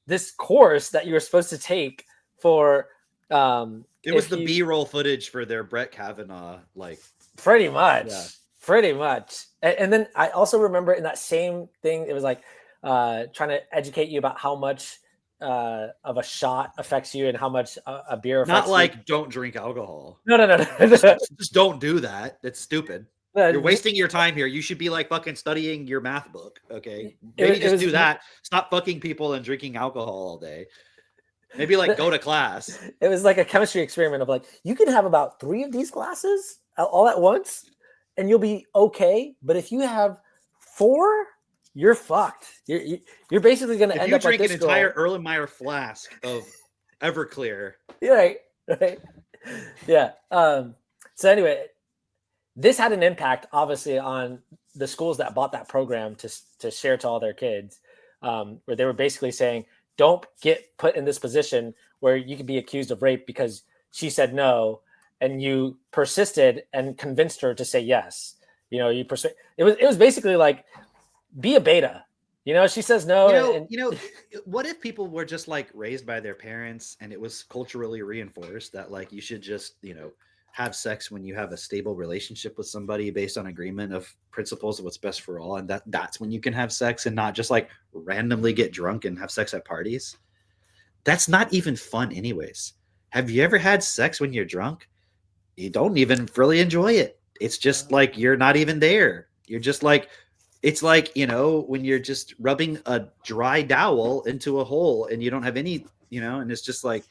this course that you were supposed to take for. It was if the you- B-roll footage for their Brett Kavanaugh, like Pretty much. Yeah. Pretty much. And then I also remember in that same thing, it was like trying to educate you about how much of a shot affects you and how much a beer affects not you. like don't drink alcohol. No. Just don't do that. That's stupid. No, You're wasting your time here. You should be like fucking studying your math book. Okay. It Maybe was- just it do was- that. Stop fucking people and drinking alcohol all day. Maybe like go to class. It was like a chemistry experiment of like, you can have about 3 of these glasses all at once and you'll be okay. But if you have 4, you're fucked. You're basically going to If end you up like drink this an girl. entire Erlenmeyer flask of Everclear, Right. Yeah. So anyway, this had an impact obviously on the schools that bought that program to share to all their kids, where they were basically saying, don't get put in this position where you could be accused of rape because she said no and you persisted and convinced her to say yes. You know, it was basically like, be a beta. You know, she says no. what if people were just like raised by their parents and it was culturally reinforced that like you should just, have sex when you have a stable relationship with somebody based on agreement of principles of what's best for all, and that's when you can have sex and not just like randomly get drunk and have sex at parties. That's not even fun anyways. Have you ever had sex when you're drunk? You don't even really enjoy it. It's just like you're not even there. You're just like, it's like, you know, when you're just rubbing a dry dowel into a hole and you don't have any, you know, and it's just like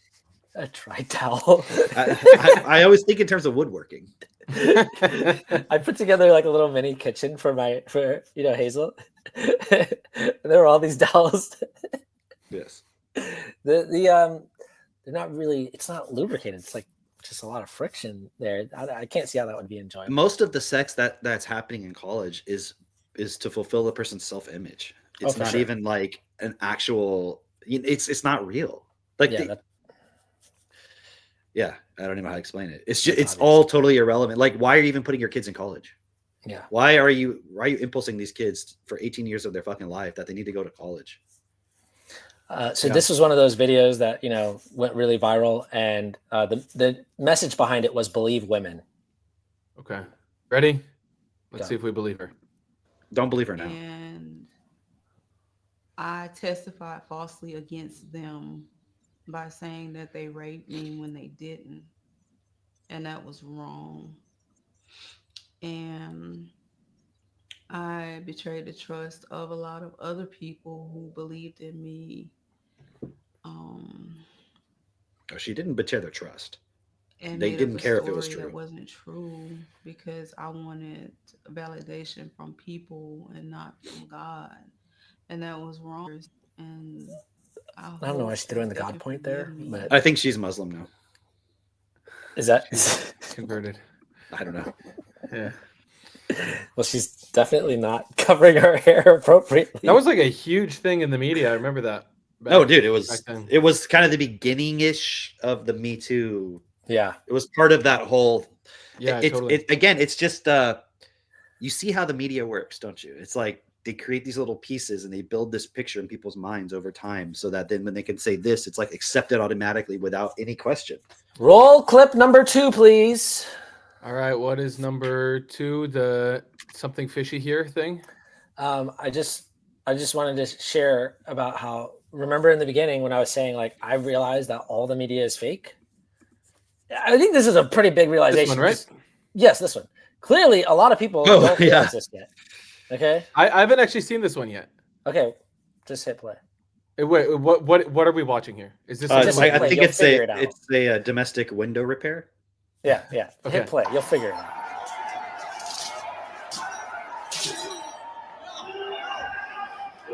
A dry towel. I always think in terms of woodworking. I put together like a little mini kitchen for Hazel. There were all these dowels. Yes. They're not really. It's not lubricated. It's like just a lot of friction there. I can't see how that would be enjoyable. Most of the sex that's happening in college is to fulfill the person's self-image. It's for not sure. even like an actual. It's not real. Like Yeah, I don't even know how to explain it. It's That's just it's obvious. all totally irrelevant. Like, why are you even putting your kids in college? yeah. Why are you impulsing these kids for 18 years of their fucking life that they need to go to college? So Yeah. this was one of those videos that went really viral, and the message behind it was believe women. Okay. Ready? Let's Go. see if we believe her. Don't believe her now. And I testified falsely against them by saying that they raped me when they didn't. And that was wrong. And I betrayed the trust of a lot of other people who believed in me. Oh, she didn't betray their trust. And They made up didn't a care if it was story true. That wasn't true because I wanted validation from people and not from God, and that was wrong. And I don't know why hope she's doing that the they God can point forgive there, me. but- I think she's Muslim now. Is that? Converted. I don't know. Yeah. Well, she's definitely not covering her hair appropriately. That was like a huge thing in the media. I remember that. back- Oh, dude, back then. it was kind of the beginning-ish of the Me Too. yeah. It was part of that whole. Yeah, it's totally. it's just you see how the media works, don't you? It's like they create these little pieces and they build this picture in people's minds over time, so that then when they can say this, it's like accepted automatically without any question. Roll clip number 2, please. All right. What is number 2? The something fishy here thing? I just wanted to share about how, remember in the beginning when I was saying like I realized that all the media is fake. I think this is a pretty big realization. This one, right? Yes, this one. Clearly, a lot of people Oh, don't yeah. realize this yet. Okay. I haven't actually seen this one yet. Okay. Just hit play. Wait, what are we watching here? Is this? Just I play, think you'll it's figure it out. a domestic window repair. Yeah. Okay. Hit play. You'll figure it out.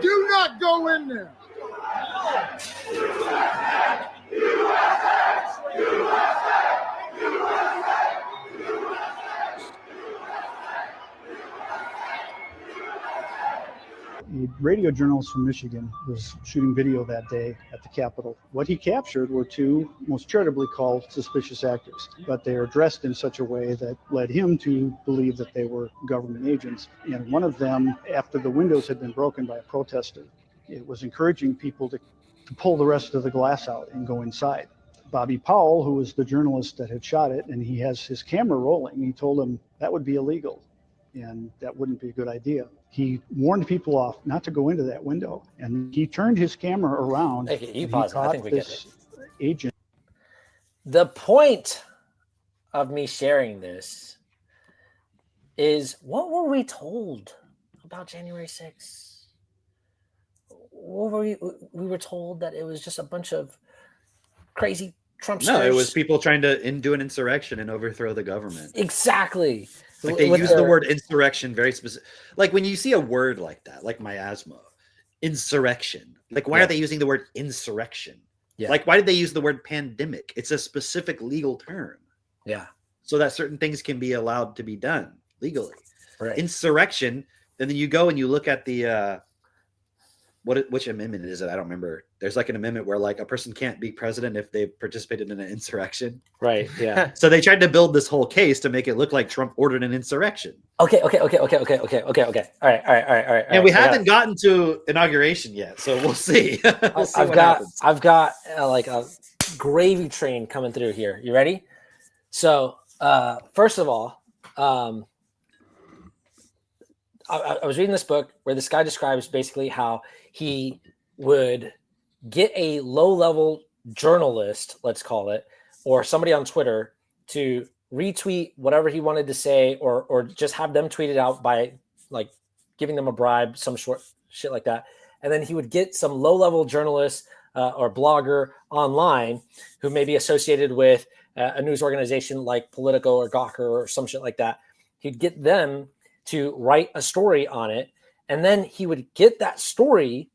Do not go in there. A radio journalist from Michigan was shooting video that day at the Capitol. What he captured were two most charitably called suspicious actors, but they are dressed in such a way that led him to believe that they were government agents. And one of them, after the windows had been broken by a protester, it was encouraging people to pull the rest of the glass out and go inside. Bobby Powell, who was the journalist that had shot it, and he has his camera rolling, he told him that would be illegal and that wouldn't be a good idea. He warned people off not to go into that window, and he turned his camera around. Okay, you Mm-hmm. pause Oh, it. uh, I caught think we get this agent. The point of me sharing this is, what were we told about January 6th? What were we were told that it was just a bunch of crazy Trumpsters. No, it was people trying to do an insurrection and overthrow the government. Exactly. Like they With use the their- word insurrection very specific. Like when you see a word like that, like miasma, insurrection. Like why Yeah. are they using the word insurrection? Yeah. Like why did they use the word pandemic? It's a specific legal term, Yeah. so that certain things can be allowed to be done legally. Right. Insurrection, and then you go and you look at the which amendment is it? I don't remember. There's like an amendment where like a person can't be president if they participated in an insurrection. Right. Yeah. So they tried to build this whole case to make it look like Trump ordered an insurrection. Okay. All right. And we haven't gotten to inauguration yet, so we'll see. We'll see what happens. I've got like a gravy train coming through here. You ready? So First of all, I was reading this book where this guy describes basically how he would get a low-level journalist, let's call it, or somebody on Twitter to retweet whatever he wanted to say, or just have them tweet it out by like giving them a bribe, some short shit like that. And then he would get some low-level journalist or blogger online who may be associated with a news organization like Politico or Gawker or some shit like that. He'd get them to write a story on it. And then he would get that story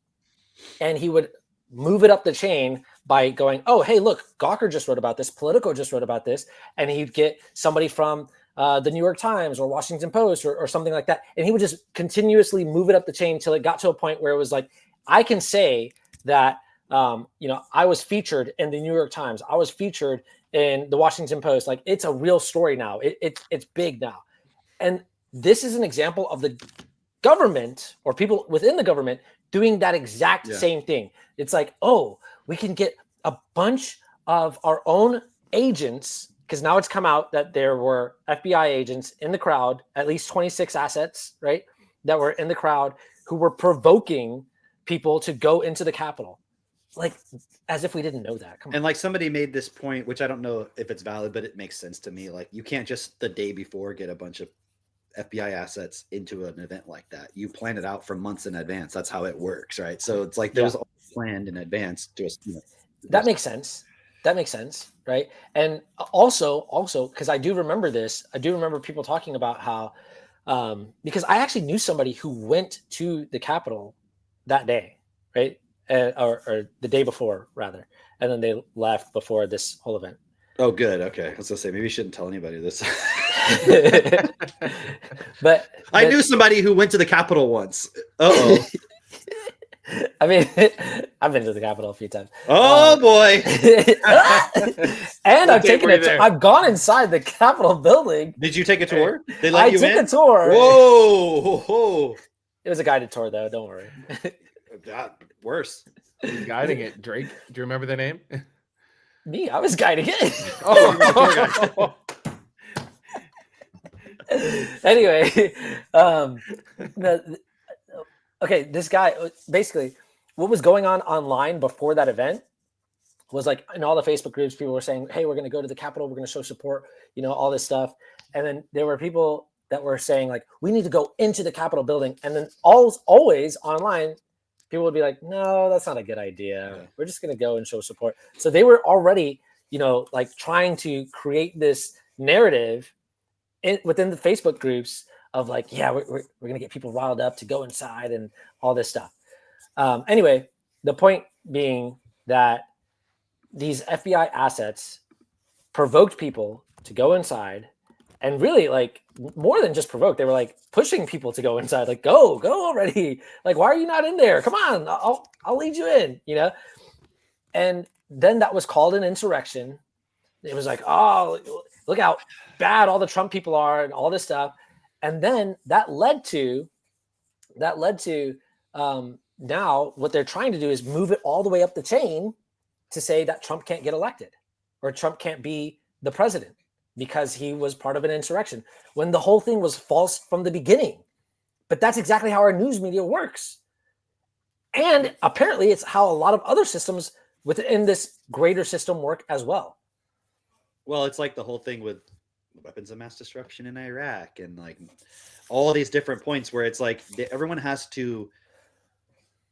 and he would move it up the chain by going, oh, hey, look, Gawker just wrote about this. Politico just wrote about this. And he'd get somebody from the New York Times or Washington Post or something like that. And he would just continuously move it up the chain till it got to a point where it was like, I can say that, I was featured in the New York Times. I was featured in the Washington Post. Like, it's a real story now. It's big now. And this is an example of the government or people within the government doing that exact same thing. It's like, oh, we can get a bunch of our own agents, because now it's come out that there were FBI agents in the crowd, at least 26 assets, right, that were in the crowd who were provoking people to go into the Capitol. Like, as if we didn't know that. Come on. And like somebody made this point, which I don't know if it's valid, but it makes sense to me. Like, you can't just the day before get a bunch of FBI assets into an event like that. You plan it out for months in advance. That's how it works, right? So it's like those all planned in advance. That makes sense. That makes sense, right? And also, because I do remember this. I do remember people talking about how, because I actually knew somebody who went to the Capitol that day, right, or the day before rather, and then they left before this whole event. Oh, good. Okay, I was gonna say maybe you shouldn't tell anybody this. but I knew somebody who went to the Capitol once. Uh-oh. I mean, I've been to the Capitol a few times. Oh boy! And I've gone inside the Capitol building. Did you take a tour? They let you in? I took a tour. Whoa! It was a guided tour, though. Don't worry. Worse. Who's guiding it? Drake? Do you remember the name? Me, I was guiding it. Oh, anyway, okay, this guy, basically, what was going on online before that event was like in all the Facebook groups, people were saying, hey, we're going to go to the Capitol, we're going to show support, all this stuff. And then there were people that were saying, like, we need to go into the Capitol building. And then always online, people would be like, no, that's not a good idea. Yeah. We're just going to go and show support. So they were already, like trying to create this narrative within the Facebook groups of like, yeah, we're going to get people riled up to go inside and all this stuff. Anyway, the point being that these FBI assets provoked people to go inside, and really, like, more than just provoked, they were like pushing people to go inside, like, go already. Like, why are you not in there? Come on, I'll lead you in, And then that was called an insurrection. It was like, oh, look how bad all the Trump people are and all this stuff. And then that led to now what they're trying to do is move it all the way up the chain to say that Trump can't get elected or Trump can't be the president because he was part of an insurrection, when the whole thing was false from the beginning. But that's exactly how our news media works. And apparently it's how a lot of other systems within this greater system work as well. Well, it's like the whole thing with weapons of mass destruction in Iraq and like all these different points where it's like everyone has to,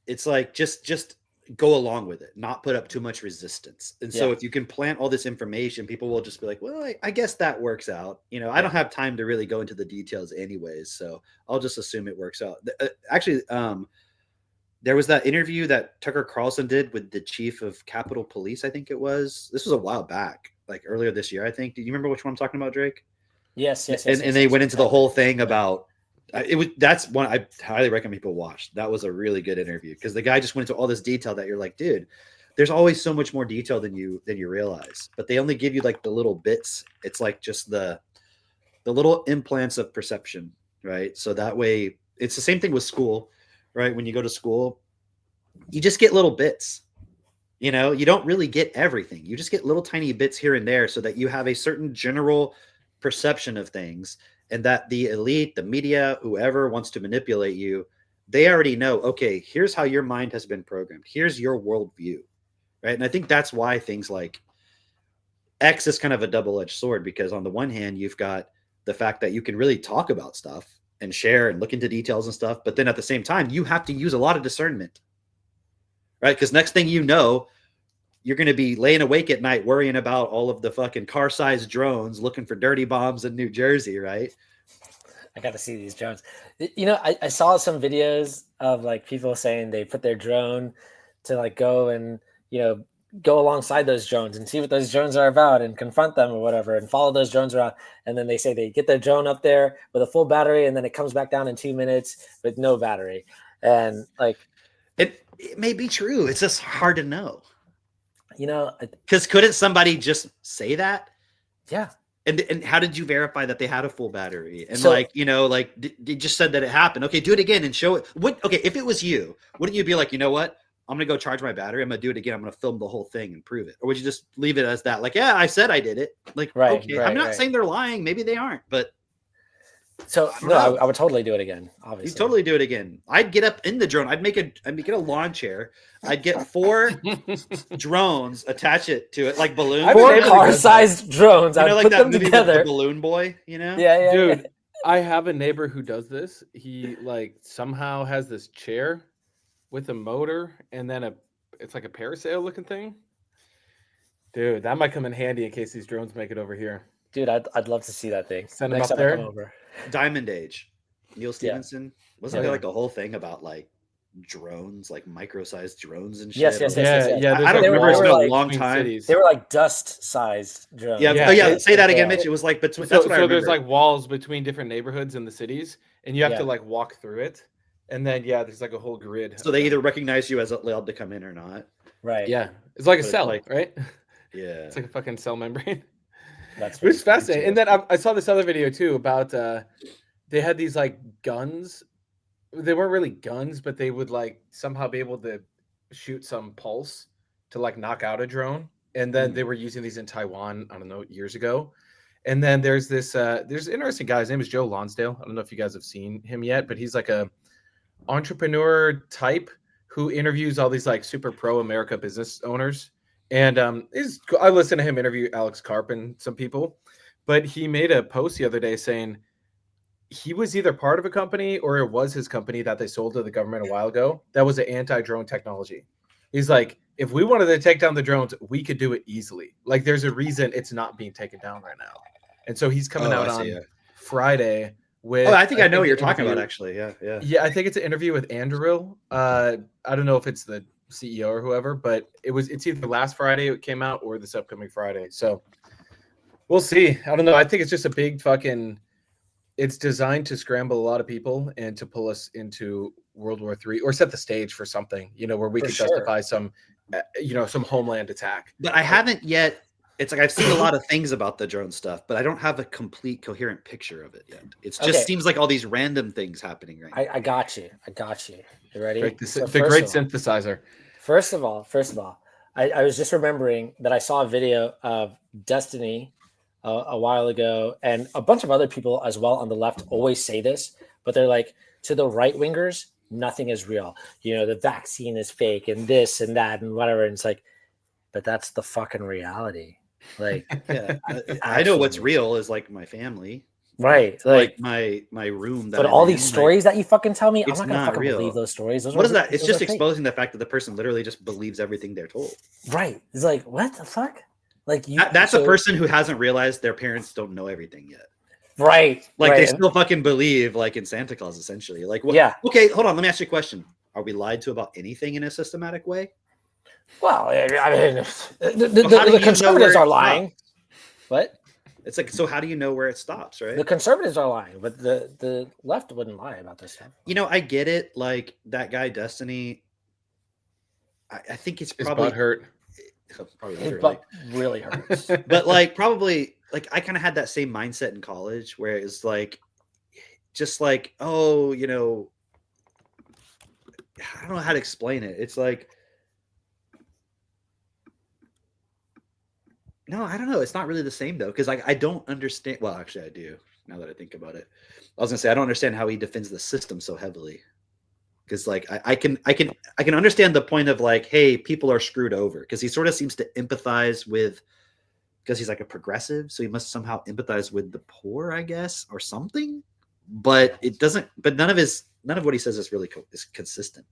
it's like just go along with it, not put up too much resistance. And so if you can plant all this information, people will just be like, well, I guess that works out. I don't have time to really go into the details anyways, so I'll just assume it works out. Actually, there was that interview that Tucker Carlson did with the chief of Capitol Police, I think it was. This was a while back, like earlier this year, I think. Do you remember which one I'm talking about, Drake? Yes. And they went into the whole thing about that's one I highly recommend people watch. That was a really good interview because the guy just went into all this detail that you're like, dude, there's always so much more detail than you realize, but they only give you like the little bits. It's like just the little implants of perception, right? So that way it's the same thing with school, right? When you go to school, you just get little bits. You don't really get everything. You just get little tiny bits here and there so that you have a certain general perception of things, and that the elite, the media, whoever wants to manipulate you, they already know, okay, here's how your mind has been programmed. Here's your worldview, right? And I think that's why things like X is kind of a double-edged sword, because on the one hand, you've got the fact that you can really talk about stuff and share and look into details and stuff, but then at the same time, you have to use a lot of discernment, right? Because next thing you know, you're going to be laying awake at night worrying about all of the fucking car-sized drones looking for dirty bombs in New Jersey, right? I got to see these drones. You know, I saw some videos of like people saying they put their drone to like go and, you know, go alongside those drones and see what those drones are about and confront them or whatever and follow those drones around. And then they say they get their drone up there with a full battery and then it comes back down in 2 minutes with no battery. And like, It may be true. It's just hard to know. you know, Because couldn't somebody just say that? yeah. And how did you verify that they had a full battery? And So- like, you know, like they just said that it happened. Okay, do it again and show it. Okay, if it was you, wouldn't you be like, you know what? I'm gonna go charge my battery. I'm gonna do it again. I'm gonna film the whole thing and prove it. Or would you just leave it as that? Like, yeah, I said I did it. Like, Right, okay, right, I'm not right. saying they're lying. Maybe they aren't, but So no, I would totally do it again. Obviously, you totally do it again. I'd get up in the drone. I'd get a lawn chair. I'd get 4 drones, attach it to it like balloons. I've been 4 able to get car-sized drones. You I know, like put that them movie with the together. balloon boy. You know? Yeah, Dude, I have a neighbor who does this. He like somehow has this chair with a motor and then it's like a parasail looking thing. Dude, that might come in handy in case these drones make it over here. Dude, I'd love to see that thing. Send 'em Next up time I there? come over. Diamond Age. Neil Stevenson. Wasn't Yeah. there like a whole thing about like drones, like micro-sized drones and shit? Yes, yes, yes, Yeah, yes, yes. yeah. I there's don't a remember. It's wall been a like long between time. cities. They were like dust-sized drones. Yeah, Yeah. oh yeah. Say that again, Yeah. Mitch. It was like, but that's So, what I remember. there's like walls between different neighborhoods in the cities, and you have Yeah. to like walk through it. And then there's like a whole grid. So they either recognize you as allowed to come in or not. Right. Yeah, it's like a But it's cell, like- right? Yeah. It's like a fucking cell membrane. That's It was very fascinating. And then I saw this other video too about they had these like guns. They weren't really guns, but they would like somehow be able to shoot some pulse to like knock out a drone. And then they were using these in Taiwan, I don't know, years ago. And then there's this there's an interesting guy. His name is Joe Lonsdale. I don't know if you guys have seen him yet, but he's like a entrepreneur type who interviews all these like super pro America business owners. And I listened to him interview Alex Karp and some people, but he made a post the other day saying he was either part of a company or it was his company that they sold to the government a while ago. That was an anti-drone technology. He's like, if we wanted to take down the drones, we could do it easily. Like there's a reason it's not being taken down right now. And so he's coming Oh, out I see, on yeah. Friday with. Oh, I think I know what an you're talking about. interview- Actually, yeah, yeah. Yeah, I think it's an interview with Anduril. I don't know if it's the CEO or whoever, but it's either last Friday it came out or this upcoming Friday. So we'll see. I don't know. I think it's just a big fucking. It's designed to scramble a lot of people and to pull us into World War III or set the stage for something, where we For could sure. justify some, some homeland attack. But I haven't yet. It's like I've seen a lot of things about the drone stuff, but I don't have a complete, coherent picture of it yet. It just Okay. seems like all these random things happening right now. I got you. You ready? Right? The, So the first great of all- synthesizer. First of all, I was just remembering that I saw a video of Destiny a while ago, and a bunch of other people as well on the left always say this, but they're like, to the right wingers, nothing is real. The vaccine is fake and this and that and whatever. And it's like, but that's the fucking reality. Like, Yeah, I know what's Actually. real is like my family, right. like my room. That but I'm all in, these like, stories that you fucking tell me, I'm it's not gonna not fucking real. believe those stories. Those what are- is that? It's those just are fake. exposing the fact that the person literally just believes everything they're told. Right. It's like, what the fuck? Like you. That's a so- person who hasn't realized their parents don't know everything yet. Right. Like right. they and- still fucking believe like in Santa Claus, essentially. Like, what? Yeah. Okay, hold on. Let me ask you a question. Are we lied to about anything in a systematic way? Well, I mean, how do the you know conservatives where are it lying. What? It's like, so how do you know where it stops, right? The conservatives are lying, but the left wouldn't lie about this stuff. I get it. Like that guy, Destiny. I think it's His probably butt hurt. probably His literally. butt really hurts. But like probably like I kind of had that same mindset in college where it's like just like, oh, I don't know how to explain it. It's like No, I don't know. It's not really the same though, because I don't understand. Well, actually, I do. Now that I think about it, I was gonna say I don't understand how he defends the system so heavily. Because like I can understand the point of like, hey, people are screwed over, because he sort of seems to empathize with, because he's like a progressive, so he must somehow empathize with the poor, I guess, or something. But it doesn't. But none of what he says is really is consistent.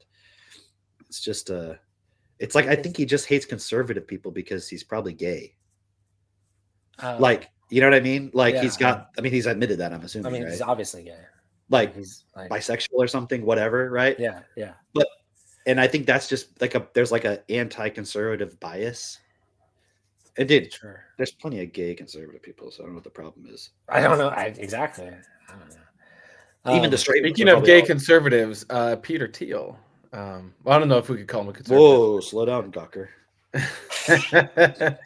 It's just it's like I think he just hates conservative people because he's probably gay. Like, you know what I mean? Like he's got. I mean, he's admitted that. I'm assuming. I mean, right? he's obviously gay. Like He's like, bisexual or something, whatever, right? yeah. But and I think that's just like there's like a anti-conservative bias. And dude, Sure. there's plenty of gay conservative people, so I don't know what the problem is. I don't know. Exactly. I don't know. Even the straight ones Speaking are of probably gay all- conservatives, Peter Thiel. Well, I don't know if we could call him a Whoa, slow down, Gawker. conservative.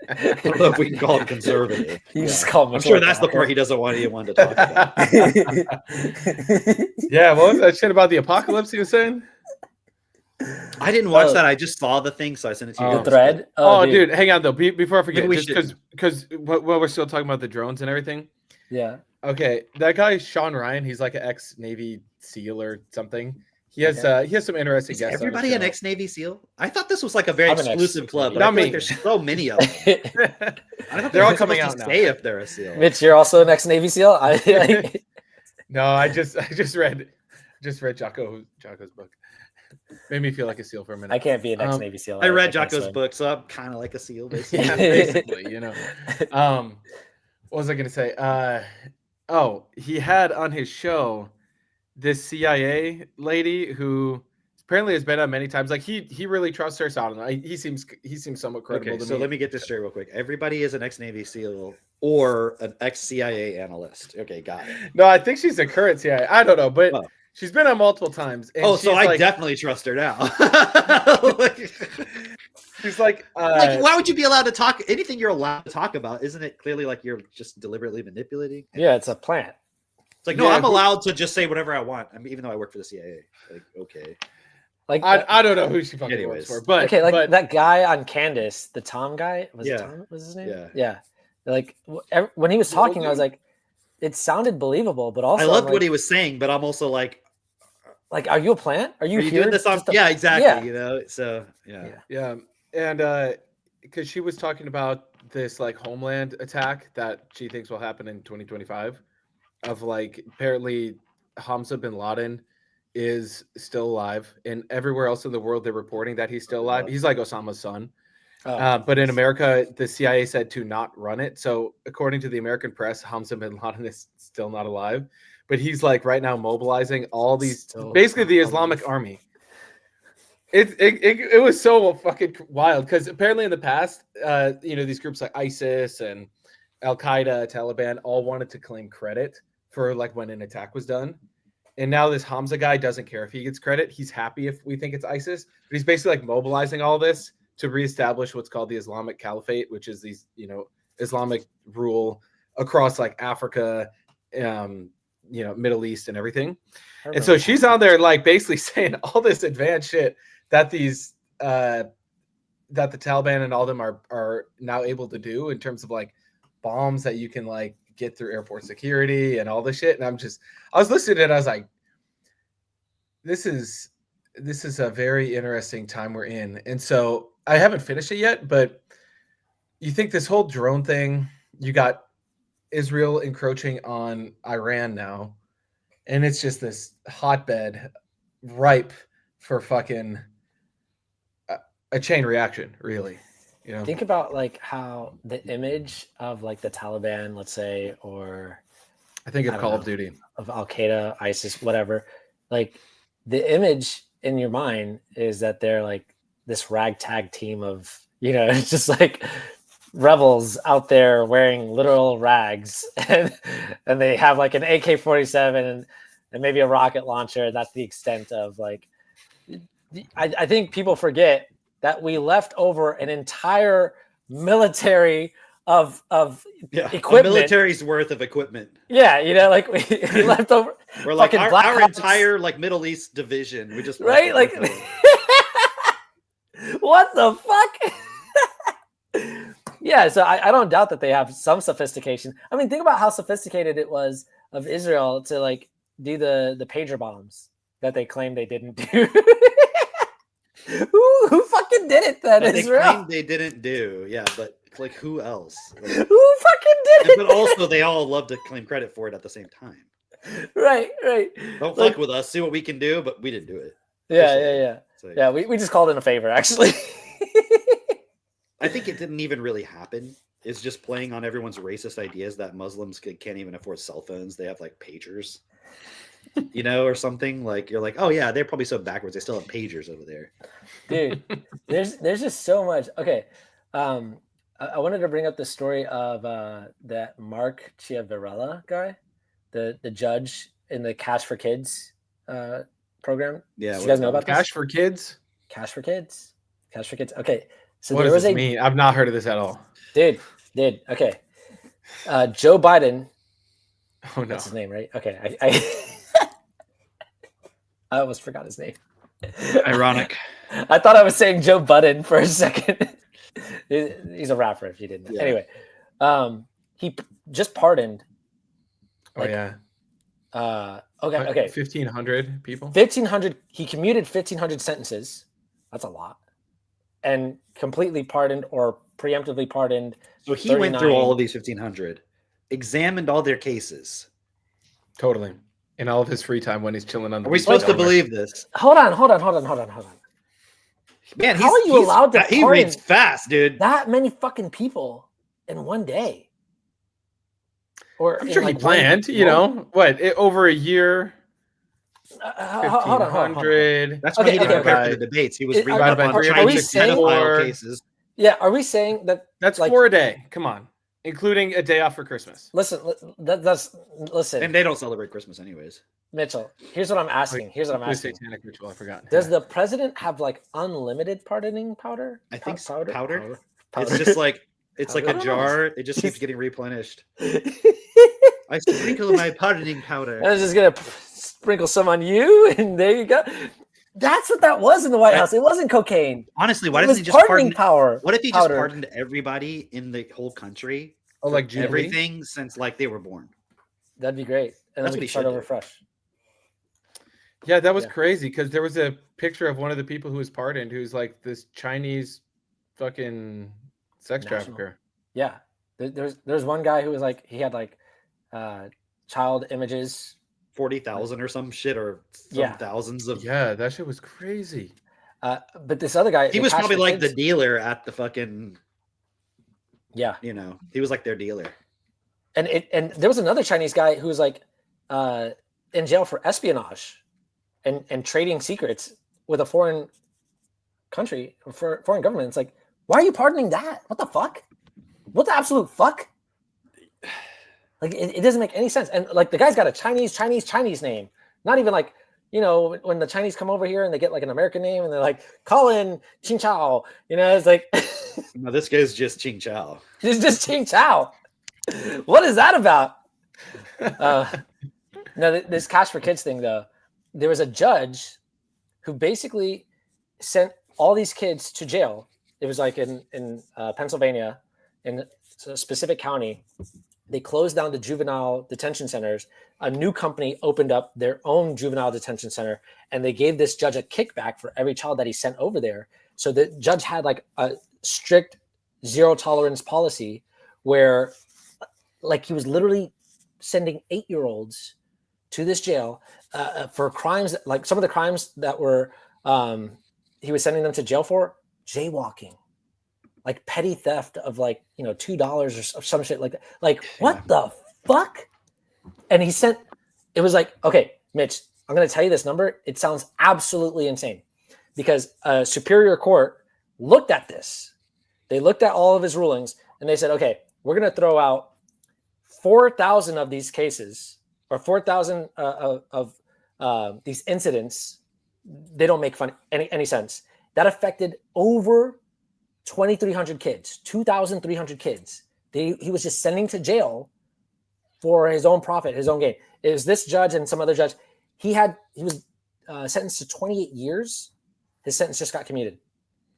I don't know if we can call him conservative. You just call him. I'm sure that's the part he doesn't want anyone to talk about. Yeah, what was that shit about the apocalypse he was saying? I didn't watch Oh. that. I just saw the thing, so I sent it to you. Oh. The thread. Oh, dude, hang on though. Before I forget, Maybe we just because while we're still talking about the drones and everything. Yeah. Okay, that guy Sean Ryan, he's like an ex-Navy SEAL or something. He has some interesting Is guests. everybody an ex-Navy SEAL? I thought this was like a very I'm an exclusive club, but Not I feel me. like there's so many of them. ex- I don't They're all think coming they're out supposed now. to say if they're a SEAL. Mitch, you're also an ex-Navy SEAL. No, I just read Jocko's book. Made me feel like a SEAL for a minute. I can't be an ex-Navy SEAL. I read can't Jocko's swim. book, so I'm kind of like a SEAL, basically. Yeah, basically, you know. What was I gonna say? He had on his show this CIA lady who apparently has been on many times. Like he really trusts her. So I don't know. He seems somewhat credible Okay, to so me. let me get this straight real quick. Everybody is an ex-Navy SEAL or an ex-CIA analyst. Okay, got it. No, I think she's a current CIA. I don't know, but Oh. she's been on multiple times. And Oh, so she's I like, definitely trust her now. like, she's like, why would you be allowed to talk anything you're allowed to talk about? Isn't it clearly like you're just deliberately manipulating? Yeah, it's a plant. It's like, no, Yeah, I'm who- allowed to just say whatever I want. I mean, even though I work for the CIA. Like, okay. Like I don't know who she fucking Anyways. works for, but okay, like but that guy on Candace, the Tom guy. Was Yeah. it Tom? Was his name? Yeah. Yeah. Like when he was The old talking, I was dude. like, it sounded believable, but also I loved I'm what like, he was saying, but I'm also like, like, are you a plant? Are you are you here doing this on? just to- Yeah, exactly. Yeah. You know, so yeah. yeah, and because she was talking about this like homeland attack that she thinks will happen in 2025, of like apparently Hamza bin Laden is still alive, and everywhere else in the world they're reporting that he's still alive. He's like Osama's son. Oh, But in America, the CIA said to not run it. So according to the American press, Hamza bin Laden is still not alive, but he's like right now mobilizing all these, Still basically the not Islamic alive. army. It was so fucking wild because apparently in the past, these groups like ISIS and Al Qaeda, Taliban all wanted to claim credit for like when an attack was done. And now this Hamza guy doesn't care if he gets credit. He's happy if we think it's ISIS, but he's basically like mobilizing all this to reestablish what's called the Islamic Caliphate, which is these, Islamic rule across like Africa, Middle East and everything. I And so remember she's that. on there like basically saying all this advanced shit that these that the Taliban and all of them are now able to do in terms of like bombs that you can like get through airport security and all this shit. And I was listening to it, and I was like, this is a very interesting time we're in. And so I haven't finished it yet, but you think this whole drone thing, you got Israel encroaching on Iran now, and it's just this hotbed ripe for fucking a chain reaction, really. Think about like how the image of like the Taliban, let's say, or I think I of don't Call of know. Duty. of Al Qaeda, ISIS, whatever, like the image in your mind is that they're like this ragtag team of, it's just like rebels out there wearing literal rags, and they have like an AK-47 and maybe a rocket launcher. That's the extent of like, I think people forget that we left over an entire military of Yeah, equipment. a military's worth of equipment. Yeah, like we left over. We're like Fucking our Black Ops. entire like Middle East division. We just Right? left Like, it. what the fuck? Yeah, so I don't doubt that they have some sophistication. I mean, think about how sophisticated it was of Israel to like do the pager bombs that they claim they didn't do. Who fucking did it then? That they Israel. claimed they didn't do. Yeah, but like who else? Like, Who fucking did it? but also they all love to claim credit for it at the same time. Right. Don't Like- fuck with us. See what we can do, but we didn't do it. Yeah. It's like- Yeah, we just called in a favor, actually. I think it didn't even really happen. It's just playing on everyone's racist ideas that Muslims can't even afford cell phones. They have like pagers, you know, or something. Like you're like, oh yeah, they're probably so backwards. They still have pagers over there. Dude, there's just so much. Okay. I wanted to bring up the story of that Mark Chiavarella guy, the judge in the Cash for Kids program. Yeah, Did what you guys is know that? about this? Cash for kids. Cash for Kids. Cash for Kids. Okay. So What there does was this a mean? I've not heard of this at all. dude. Okay. Joe Biden. Oh no. That's his name, right? Okay. I almost forgot his name. Ironic. I thought I was saying Joe Budden for a second. He's a rapper, if you didn't know. Yeah. Anyway, he just pardoned. Oh Like, yeah. Okay. 1,500 people. 1,500. He commuted 1,500 sentences. That's a lot. And completely pardoned or preemptively pardoned. So he went through 39. all of these 1,500, examined all their cases. Totally. In all of his free time when he's chilling on the Are we beach supposed to somewhere. believe this? Hold on. Man, How are you allowed to He pardon reads fast, dude. that many fucking people in one day? Or I'm in, sure like, he planned, one you month? know, what, over a year, Hold on. 1,500. That's why Okay, he didn't okay, prepare okay. for the debates. He was Are- reading are- up on are we Chinese saying- pedophile cases. Yeah, are we saying that? That's like, 4 a day. Come on. Including a day off for Christmas. Listen, listen, And they don't celebrate Christmas anyways. Mitchell. Here's what I'm asking. Here's what I'm The asking. satanic ritual, I forgot. Does Yeah. the president have like unlimited pardoning powder? I think powder. powder. Powder. It's just like it's like I a don't know. jar. It just keeps getting replenished. I sprinkle my pardoning powder. I was just gonna sprinkle some on you, and there you go. That's what that was in the White House. It wasn't cocaine. Honestly, why It doesn't was he just pardoning pardon? power. What if he powder. just pardoned everybody in the whole country? Oh, like Jubilee? Everything since like they were born. That'd be great. And That's then what we he can start should over do. fresh. Yeah, that was Yeah. crazy because there was a picture of one of the people who was pardoned who's like this Chinese fucking sex National. trafficker. Yeah, there's one guy who was like he had like child images. 40,000 or some shit or some Yeah. thousands of. Yeah, that shit was crazy. But this other guy, He the was Cash probably for like the Kids- dealer at the fucking. yeah. You know, he was like their dealer. And there was another Chinese guy who was like in jail for espionage and trading secrets with a foreign country for foreign government. It's like, why are you pardoning that? What the fuck? What the absolute fuck? Like it doesn't make any sense. And like the guy's got a Chinese name. Not even like, you know, when the Chinese come over here and they get like an American name and they're like Colin Ching Chao. You know, it's like No, this guy's just Ching Chao. it's just Ching Chao. What is that about? No, this Cash for Kids thing though, there was a judge who basically sent all these kids to jail. It was like in Pennsylvania, in a specific county. They closed down the juvenile detention centers. A new company opened up their own juvenile detention center, and they gave this judge a kickback for every child that he sent over there. So the judge had like a strict zero tolerance policy where like he was literally sending 8-year-olds to this jail for crimes, like some of the crimes that were he was sending them to jail for: jaywalking, like petty theft of like, you know, $2 or some shit like that. Like what the fuck? And he sent, it was like, okay, Mitch, I'm going to tell you this number. It sounds absolutely insane because a superior court looked at this. They looked at all of his rulings and they said, okay, we're going to throw out 4,000 of these cases or 4,000 of these incidents. They don't make any sense. That affected over 2,300 kids, 2,300 kids. He was just sending to jail for his own profit, his own gain. It was this judge and some other judge. He was sentenced to 28 years. His sentence just got commuted.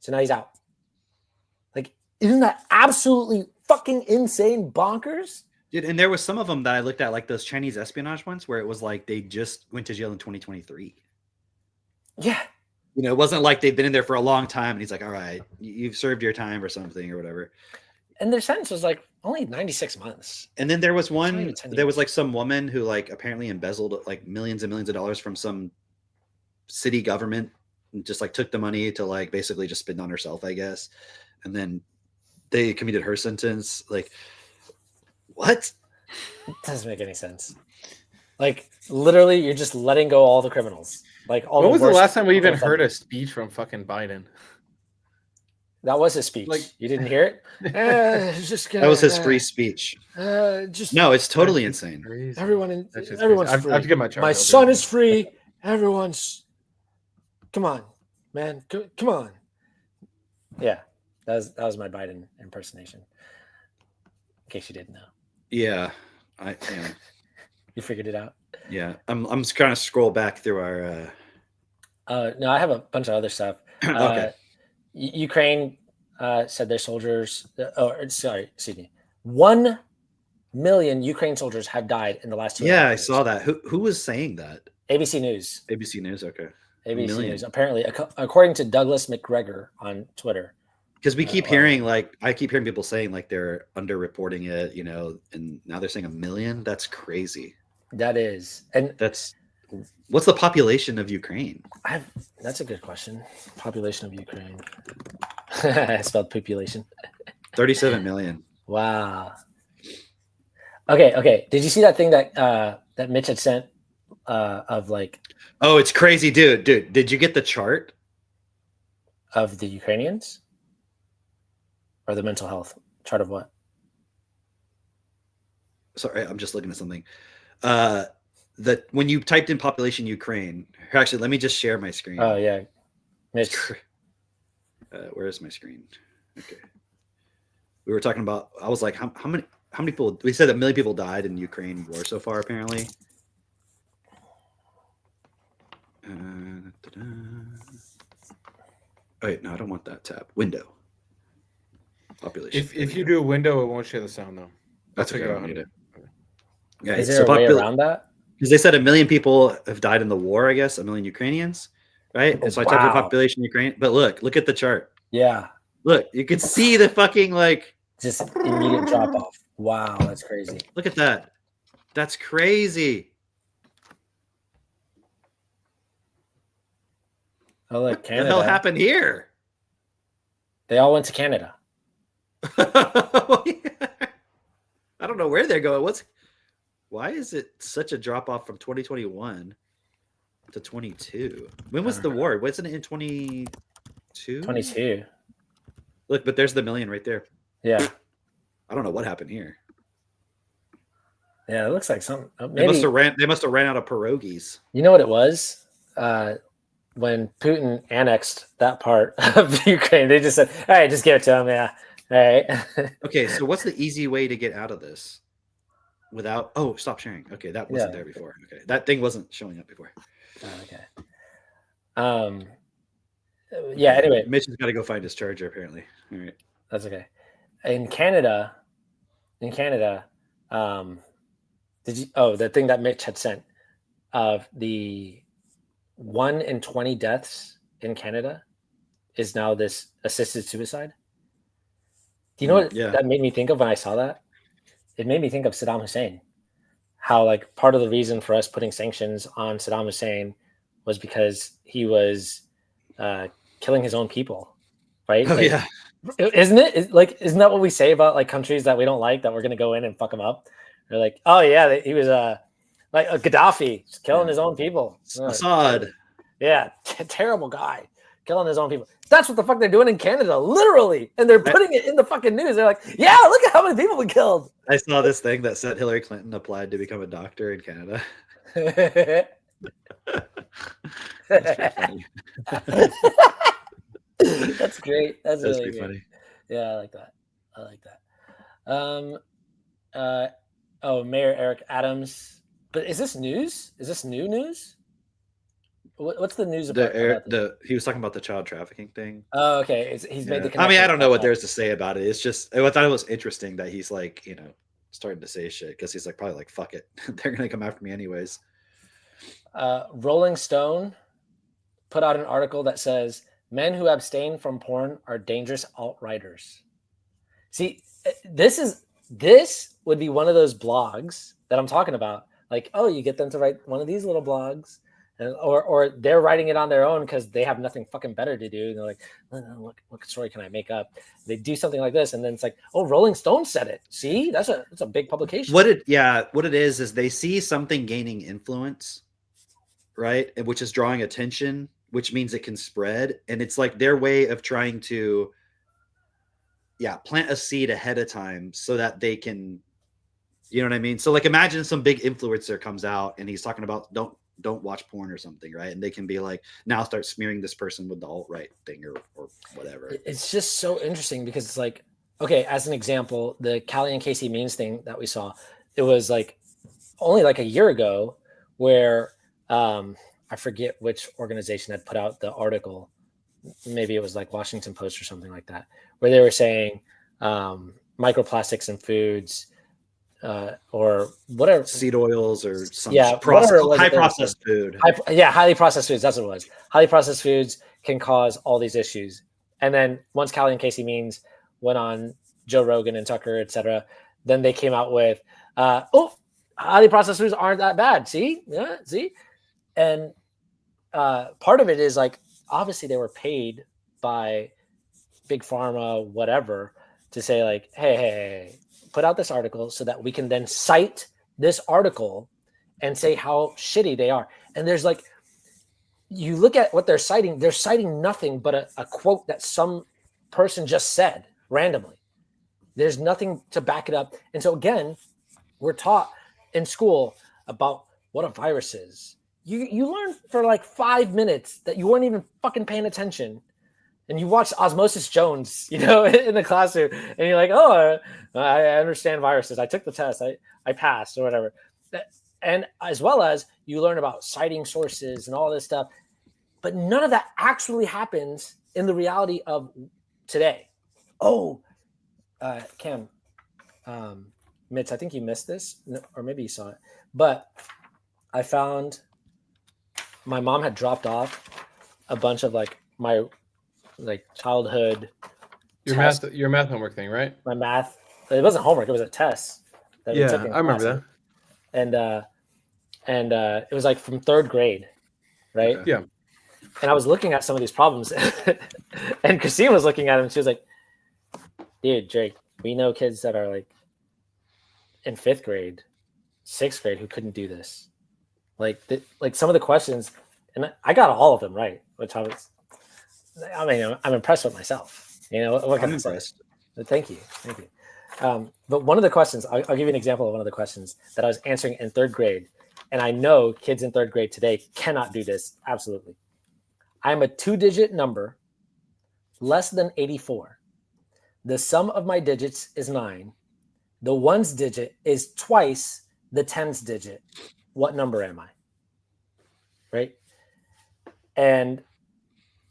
So now he's out. Like Isn't that absolutely fucking insane bonkers? Dude, and there was some of them that I looked at, like those Chinese espionage ones, where it was like they just went to jail in 2023. Yeah. You know, it wasn't like they've been in there for a long time, and he's like, "All right, you've served your time or something or whatever." And their sentence was like only 96 months. And then there was not one. even 10 There was years. like some woman who like apparently embezzled like millions and millions of dollars from some city government, and just like took the money to like basically just spend on herself, I guess. And then they commuted her sentence. Like, what? It doesn't make any sense. Like literally, you're just letting go all the criminals. Like all. When was the worst last time we even people heard a speech from fucking Biden? That was his speech. Like- You didn't hear it? Just That was his free speech. Just No, it's totally That's insane. crazy. everyone. That's just Everyone's crazy. free. I have to get my charger. My I'll be son right is free. Everyone's. Come on, man. Come on. Yeah, that was my Biden impersonation. In case you didn't know, Yeah, you figured it out. yeah. I'm just kind of scroll back through our. No, I have a bunch of other stuff. Okay. Ukraine said their soldiers. Excuse me. 1 million Ukraine soldiers have died in the last 2 Yeah, I years. saw that. Who was saying that? ABC News. ABC News. Okay. ABC million. News. Apparently, according to Douglas McGregor on Twitter. Because we keep Wow. hearing I keep hearing people saying like they're underreporting it, you know, and now they're saying 1 million. That's crazy. That is, and What's the population of Ukraine? that's a good question. Population of Ukraine. I spelled population. 37 million. Wow. Okay. Did you see that thing that that Mitch had sent of like Oh, it's crazy, dude. Did you get the chart? of the Ukrainians or the mental health chart of what? Sorry, I'm just looking at something. That when you typed in population Ukraine, actually, let me just share my screen. Oh yeah, Mitch. Where is my screen? Okay. We were talking about. I was like, how many people? We said 1 million people died in Ukraine war so far, apparently. Oh, wait, no, I don't want that tab. Window. Population. If you do a window, it won't share the sound though. That's okay. figure I out don't how need to- it. Yeah, Is there a way around that? Because they said 1 million people have died in the war. I guess 1 million Ukrainians, right? And so I typed in Wow. population Ukraine. But look at the chart. Yeah, Look, you can see the fucking like. just immediate drop off. Wow, that's crazy. Look at that. That's crazy. Oh look, What Canada. the hell happened here? They all went to Canada. I don't know where they're going. Why is it such a drop off from 2021 to 22? When was the war? Wasn't it in 22? 22. Look, but there's the million right there. Yeah, I don't know what happened here. yeah. It looks like some. They Maybe must have ran out of pierogies. you know what it was. When Putin annexed that part of Ukraine, they just said, "All right, just give it to him." Yeah, all right. Okay, so what's the easy way to get out of this without? Oh, stop sharing. Okay, that wasn't there before. Okay, that thing wasn't showing up before. Oh, okay. Yeah. Anyway, Mitch has got to go find his charger. Apparently, all right. that's okay. In Canada, did you? Oh, the thing that Mitch had sent of the 1 in 20 deaths in Canada is now this assisted suicide. Do you know what Yeah. that made me think of when I saw that? It made me think of Saddam Hussein. How like part of the reason for us putting sanctions on Saddam Hussein was because he was killing his own people, right? Oh Like, yeah. isn't it? Isn't that what we say about like countries that we don't like that we're going to go in and fuck them up? They're like, oh yeah, he was like a Gaddafi, just killing his own people. Assad. Yeah, terrible guy, killing his own people. That's what the fuck they're doing in Canada, literally, and they're putting it in the fucking news. They're like, yeah, look at how many people we killed. I saw this thing that said Hillary Clinton applied to become a doctor in Canada. That's pretty funny. That's great. That's That's really pretty good. funny. Yeah, I like that. Oh, Mayor Eric Adams. But is this news? Is this new news? What's the news The about? air, this? he was talking about the child trafficking thing. Oh, okay. He's made the Yeah. I mean, connection I don't know with what that. there's to say about it. It's just I thought it was interesting that he's like, starting to say shit because he's like probably like, fuck it, they're gonna come after me anyways. Rolling Stone put out an article that says men who abstain from porn are dangerous alt-righters. See, this would be one of those blogs that I'm talking about. Like, oh, you get them to write one of these little blogs, or they're writing it on their own because they have nothing fucking better to do. And they're like, oh, what story can I make up? They do something like this, and then it's like, oh, Rolling Stone said it. See, that's a big publication. What it is they see something gaining influence, right? Which is drawing attention, which means it can spread. And it's like their way of trying to, plant a seed ahead of time so that they can, you know what I mean? So like, imagine some big influencer comes out and he's talking about don't watch porn or something, right? And they can be like, now start smearing this person with the alt-right thing or whatever. It's just so interesting because it's like, okay, as an example, the Callie and Casey Means thing that we saw, it was like only like a year ago where I forget which organization had put out the article. Maybe it was like Washington Post or something like that, where they were saying microplastics in foods or whatever, seed oils or some high processed food. Highly processed foods. That's what it was. Highly processed foods can cause all these issues. And then once Callie and Casey Means went on Joe Rogan and Tucker, etc., then they came out with, highly processed foods aren't that bad. See? Yeah, see? And part of it is like, obviously they were paid by big pharma, whatever, to say like, hey, put out this article so that we can then cite this article and say how shitty they are. And there's like, you look at what they're citing nothing but a quote that some person just said randomly. There's nothing to back it up. And so again, we're taught in school about what a virus is. You learn for like 5 minutes that you weren't even fucking paying attention. And you watch Osmosis Jones, in the classroom, and you're like, oh, I understand viruses. I took the test. I passed or whatever. And as well as you learn about citing sources and all this stuff. But none of that actually happens in the reality of today. Oh, Cam, Mitch, I think you missed this, or maybe you saw it. But I found my mom had dropped off a bunch of like my childhood your math homework thing, right? My math, it wasn't homework, it was a test that we took in I remember class. And it was like from 3rd grade, right? Okay. Yeah. And I was looking at some of these problems and Christine was looking at them and she was like, dude, Drake, we know kids that are like in 5th grade, 6th grade who couldn't do this. Like some of the questions, and I got all of them right, which I'm impressed with myself. What can I say? Thank you. But one of the questions, I'll give you an example of one of the questions that I was answering in 3rd grade, and I know kids in 3rd grade today cannot do this. Absolutely. I am a 2-digit number, less than 84. The sum of my digits is 9. The ones digit is twice the tens digit. What number am I? Right? And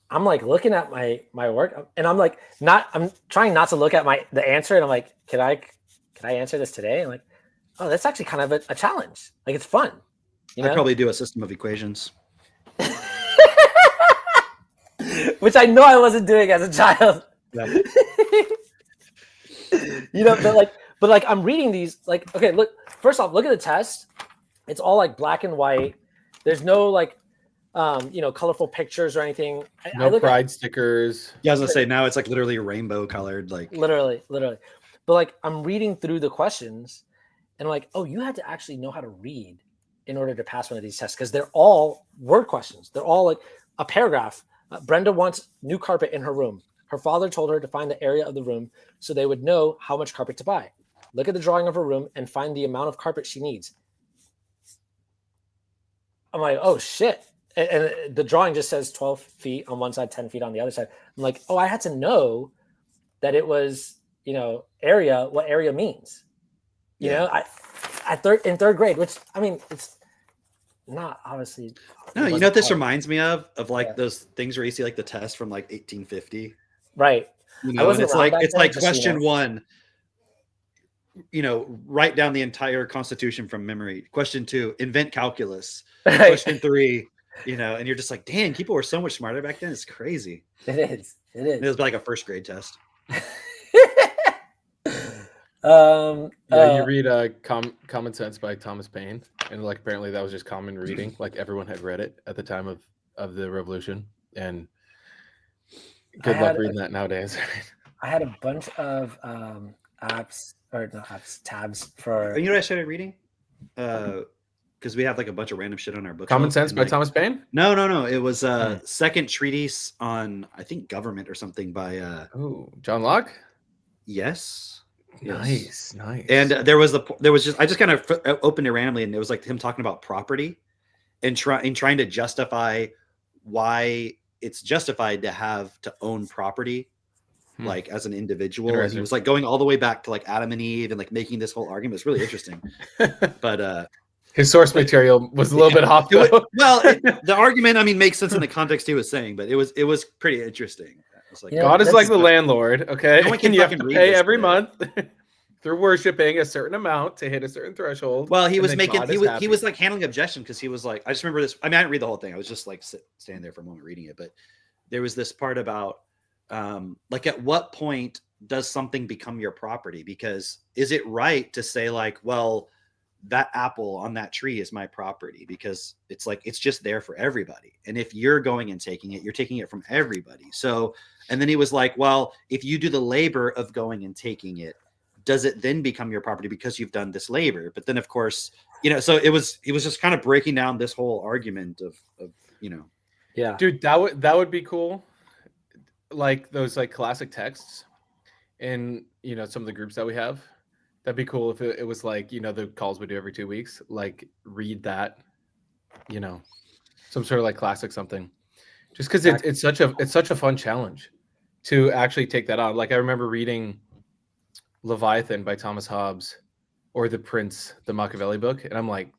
I'm like looking at my work, and I'm trying not to look at the answer, and I'm like, can I answer this today? I'm like, oh, that's actually kind of a challenge. Like, it's fun. I'd probably do a system of equations. Which I know I wasn't doing as a child. Yeah. But I'm reading these, like, okay, look, first off, look at the test. It's all like black and white. There's no colorful pictures or anything. No pride stickers. Yeah, I was gonna say, now it's like literally rainbow colored, like literally. But like, I'm reading through the questions and I'm like, oh, you had to actually know how to read in order to pass one of these tests, because they're all word questions. They're all like a paragraph. Brenda wants new carpet in her room. Her father told her to find the area of the room so they would know how much carpet to buy. Look at the drawing of her room and find the amount of carpet she needs. I'm like, oh shit. And the drawing just says 12 feet on one side, 10 feet on the other side. I'm like, oh, I had to know that it was, area, what area means. In 3rd grade, which, I mean, not obviously. No, you wasn't know what this hard. reminds me of? Of like Yeah. those things where you see like the test from like 1850. Right. You I know, and wasn't it's around like back it's then, like just so you question know. 1. You know, write down the entire Constitution from memory. Question 2, invent calculus. Right. Question 3, you know, and you're just like, dang, people were so much smarter back then. It's crazy. It is. It It is. was like a first grade test. Yeah, you read Common Sense by Thomas Paine, and like apparently that was just common reading. Like everyone had read it at the time of the revolution, and good luck had reading that nowadays. I had a bunch of apps or not apps, tabs for You know what I started reading? Because we have like a bunch of random shit on our bookshelf. Common Sense and, by like, Thomas Paine. No. It was second treatise on I think government or something by Oh, John Locke. yes. Nice. And there was just I just kind of opened it randomly, and it was like him talking about property and trying to justify why it's justified to own property, like as an individual. And he Interesting. was like going all the way back to like Adam and Eve and like making this whole argument. It's really interesting. But his source material was a little bit off. Though. The argument, I mean, makes sense in the context he was saying, but it was pretty interesting. It's like, Yeah, God is that's- like the landlord, okay? No one can And you have fucking to read pay this every shit. month through worshiping a certain amount to hit a certain threshold. Well, he and was then making God he is was happy. like handling objection because he was like, I just remember this. I mean, I didn't read the whole thing. I was just like standing there for a moment reading it, but there was this part about like at what point does something become your property? Because is it right to say like, well, that apple on that tree is my property because it's like it's just there for everybody, and if you're going and taking it, you're taking it from everybody. So, and then he was like, well, if you do the labor of going and taking it, does it then become your property because you've done this labor? But then of course, you know, so he was just kind of breaking down this whole argument of you know, yeah. Dude, that would be cool. Like those like classic texts in, you know, some of the groups that we have. That'd be cool if it was like, you know, the calls we do every 2 weeks, like read that, you know, some sort of like classic something. Just because it's such a fun challenge to actually take that on. Like I remember reading Leviathan by Thomas Hobbes or The Prince, the Machiavelli book, and I'm like,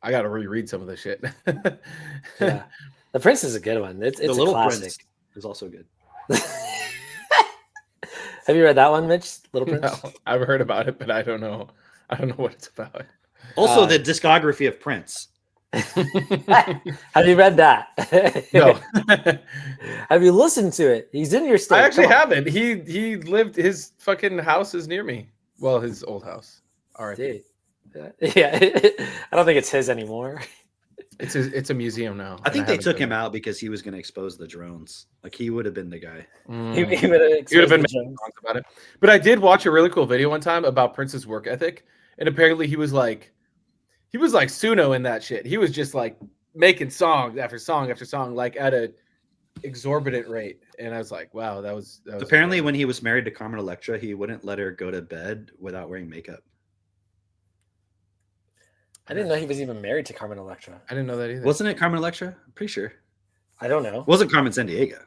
I gotta reread some of this shit. Yeah. The Prince is a good one. It's the a Little classic. Prince is also good. Have you read that one, Mitch? Little Prince? No, I've heard about it, but I don't know what it's about. Also, the discography of Prince. Have you read that? No. Have you listened to it? He's in your state. I actually Come on. haven't. He lived, his fucking house is near me. Well, his old house. All right. Dude. Yeah. I don't think it's his anymore. It's a museum now. I think they haven't took been him there. out because he was going to expose the drones. Like he would have been the guy. He Mm. would have He would have been making songs about it. But I did watch a really cool video one time about Prince's work ethic, and apparently he was like Suno in that shit. He was just like making songs after song after song, like at a exorbitant rate. And I was like, wow, that was Apparently, when he was married to Carmen Electra, he wouldn't let her go to bed without wearing makeup. I didn't know he was even married to Carmen Electra. I didn't know that either. Wasn't it Carmen Electra? I'm pretty sure. I don't know. It wasn't Carmen Sandiego.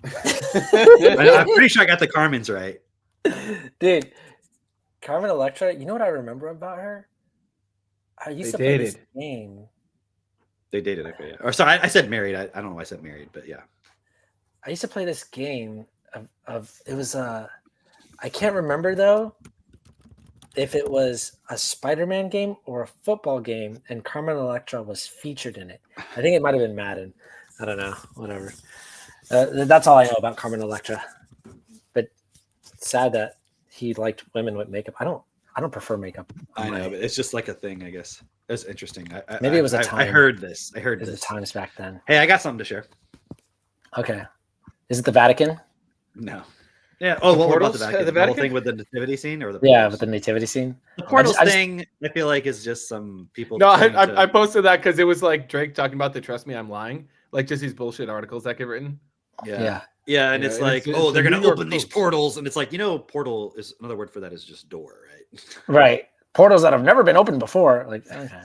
I'm pretty sure I got the Carmen's right. Dude, Carmen Electra, you know what I remember about her? I used They to play this dated. game. They dated. Okay. Or sorry, I said married. I don't know why I said married, but yeah. I used to play this game of it was I can't remember though if it was a Spider-Man game or a football game, and Carmen Electra was featured in it. I think it might have been Madden. I don't know. Whatever. That's all I know about Carmen Electra. But it's sad that he liked women with makeup. I don't prefer makeup. I know, but it's just like a thing, I guess. It's interesting. Maybe it was a I time. heard this. I heard There's the this. times back then. Hey, I got something to share. Okay. Is it the Vatican? No. Yeah. Oh, The what about portals? the Vatican? The The whole Vatican? thing with the nativity scene, or the Yeah, portals? with the nativity scene. The portals I just- thing, I feel like is just some people. No, trying I to- posted that because it was like Drake talking about the "Trust Me, I'm Lying," like just these bullshit articles that get written. Yeah. Yeah, and You it's know, and like, it's oh, the they're gonna New York open these Post. portals, and it's like, portal is another word for that is just door, right? Right. Portals that have never been opened before. Like, okay.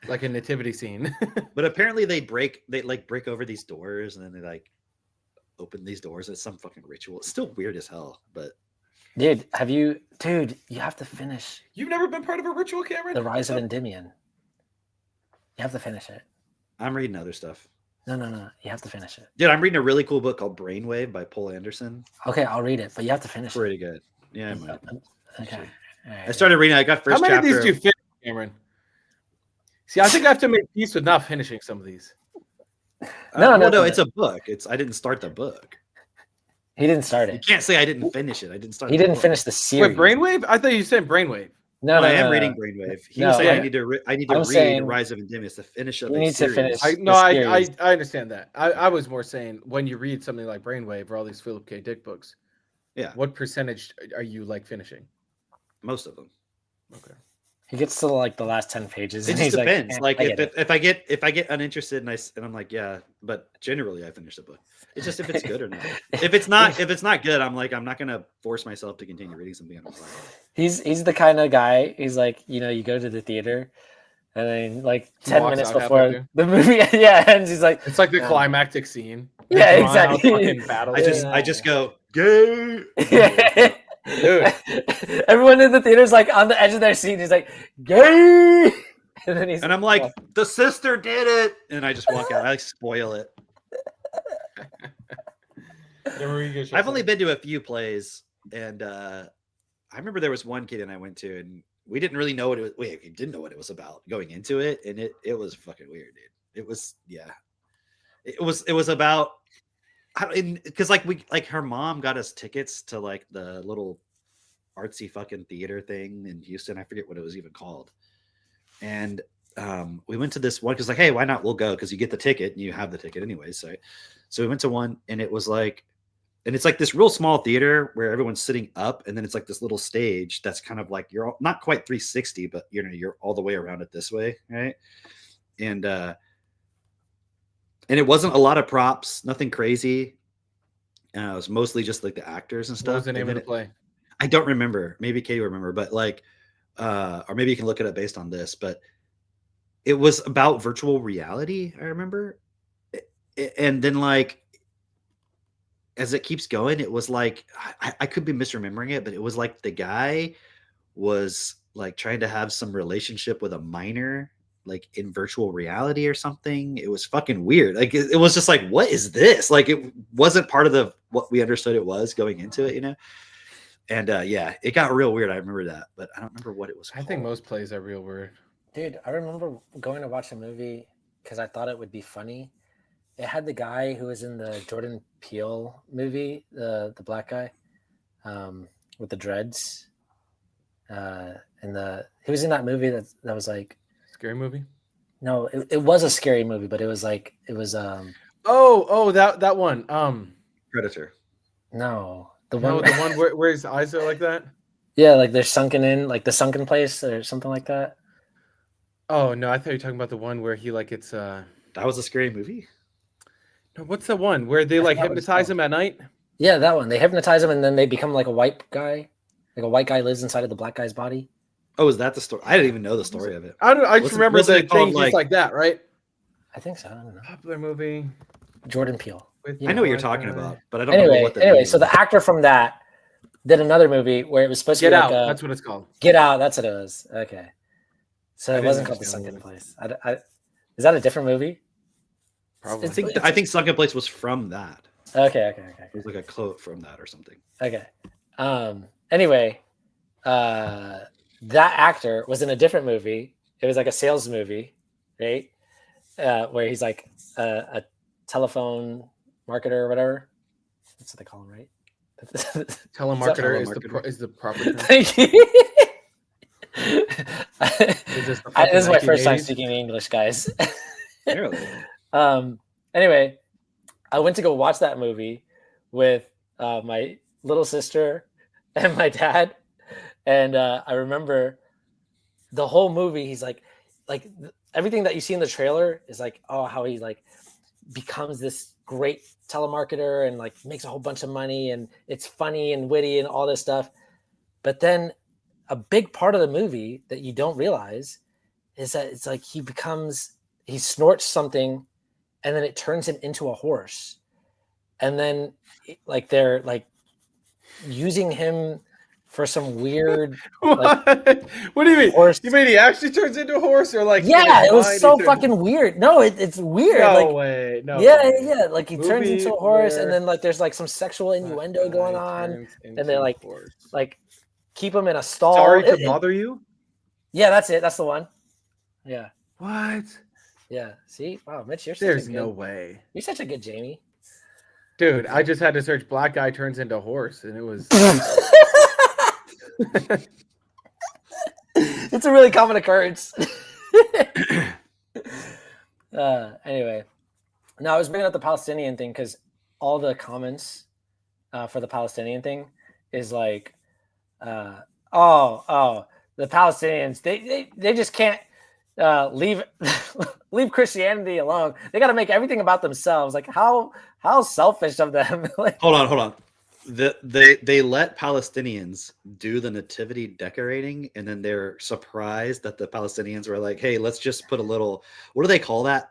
Like a nativity scene. But apparently they break over these doors, and then they like open these doors. It's some fucking ritual. It's still weird as hell, but Dude, you have to finish You've never been part of a ritual, Cameron? The Rise of Endymion. You have to finish it. I'm reading other stuff. No. You have to finish it. Dude, I'm reading a really cool book called Brainwave by Paul Anderson. Okay, I'll read it, but you have to finish Pretty good. Yeah, I it. might. Okay. All right. I started reading. I got How first many chapter. of these do you finish, Cameron? See, I think I have to make peace with not finishing some of these. No, it's a book. I didn't start the book. He didn't start You it. can't say I didn't finish it. I didn't start. He the didn't book. finish the series. Wait, Brainwave? I thought you said Brainwave. No, I am reading Brainwave. He was No, saying I yeah. need to. I need I'm to read saying Rise of Endymius to finish up. you a need to series. finish- I series. understand that. I was more saying when you read something like Brainwave or all these Philip K. Dick books, Yeah, what percentage are you like finishing? most of them. Okay. He gets to like the last 10 pages. It and just he's depends. Like, Like, I get it. if I get uninterested and I'm like, yeah, but generally I finish the book. It's just if it's good or not. If it's not good, I'm like, I'm not gonna force myself to continue reading something I don't like. He's the kind of guy. He's like, you go to the theater, and then like He 10 walks minutes out halfway before through. the movie, yeah, and he's like, It's like the Yeah. climactic scene. The Yeah, drawn out exactly. fucking battle I scene. just go, gay. Dude. Everyone in the theater's like on the edge of their seat. He's like, gay, and then he's And I'm like, the sister did it, and I just walk out. I spoil it. I've only been to a few plays, and I remember there was one kid and I went to, and we didn't really know what it was. We didn't know what it was about going into it, and it was fucking weird, dude. It was it was about because like her mom got us tickets to like the little artsy fucking theater thing in Houston. I forget what it was even called, and we went to this one because like, hey, why not? We'll go because you get the ticket and you have the ticket anyway. So we went to one, and it was like. And it's like this real small theater where everyone's sitting up, and then it's like this little stage that's kind of like you're not quite 360, but you're all the way around it this way, right? And it wasn't a lot of props, nothing crazy. It was mostly just like the actors and stuff. What was the name of the And play? I don't remember. Maybe Katie will remember, but like, or maybe you can look it up based on this. But it was about virtual reality. I remember, and then like. As it keeps going, it was like I could be misremembering it, but it was like the guy was like trying to have some relationship with a minor, like in virtual reality or something. It was fucking weird. Like it was just like, what is this? Like it wasn't part of what we understood it was going into it, And yeah, it got real weird. I remember that, but I don't remember what it was I called. think most plays are real weird. dude, I remember going to watch a movie because I thought it would be funny. It had the guy who was in the Jordan Peele movie, the black guy, with the dreads. He was in that movie that was like, Scary movie? no, it was a scary movie, but it was that one. Predator. no, The one where his eyes are like that? yeah, like they're sunken in, like the sunken place or something like that. Oh no, I thought you were talking about the one where he like it's That was a scary movie. no, what's the one where they like forgot what it's hypnotize called. him at night? Yeah, that one. They hypnotize him and then they become like a white guy. Like a white guy lives inside of the black guy's body. Oh, is that the story? I didn't even know the story of it. I just Wasn't- remember wasn't the it called, thing just like that, right? I think so. I don't know. Popular movie. Jordan Peele. With I know what you're black talking guy. about, but I don't know what the Anyway, movie so the was. actor from that did another movie where it was supposed to Get be Out. like That's what it's called. Get Out. That's what it was. Okay. So I it didn't wasn't called The understand Sunken the Place. Is that a different movie? Probably. I think Sunken Place was from that. Okay. It was like a quote from that or something. Okay. Anyway, that actor was in a different movie. It was like a sales movie, right? Where he's like a telephone marketer or whatever. That's what they call him, right? Telemarketer Telemarketer. is the proper term. Thank you. this the This is my fucking first time 1980s? speaking English, guys. Really? Anyway, I went to go watch that movie with my little sister and my dad, and I remember the whole movie. He's like everything that you see in the trailer is like, oh, how he like becomes this great telemarketer and like makes a whole bunch of money, and it's funny and witty and all this stuff. But then a big part of the movie that you don't realize is that it's like he snorts something and then it turns him into a horse. And then like they're like using him for some weird. What? What do you mean? Horse. You mean he actually turns into a horse, or like? in Yeah, his it was mind, he so turns- fucking weird. No, it's weird. No like, way. No. yeah, way. yeah. Like he turns Movie into a horse, and where then like there's like some sexual innuendo Black going guy on, turns and they're into like, horse. keep him in a stall. Sorry to It- bother you. yeah, that's it. That's the one. Yeah, What? yeah. See, wow, Mitch, you're There's such a no good, way, you're such a good Jamie. dude. I just had to search "black guy turns into horse," and it was. It's a really common occurrence. Anyway, no, I was bringing up the Palestinian thing because all the comments for the Palestinian thing is like, the Palestinians they just can't leave leave Christianity alone. They got to make everything about themselves. Like how selfish of them. Like, Hold on. They let Palestinians do the nativity decorating, and then they're surprised that the Palestinians were like, "Hey, let's just put a little, what do they call that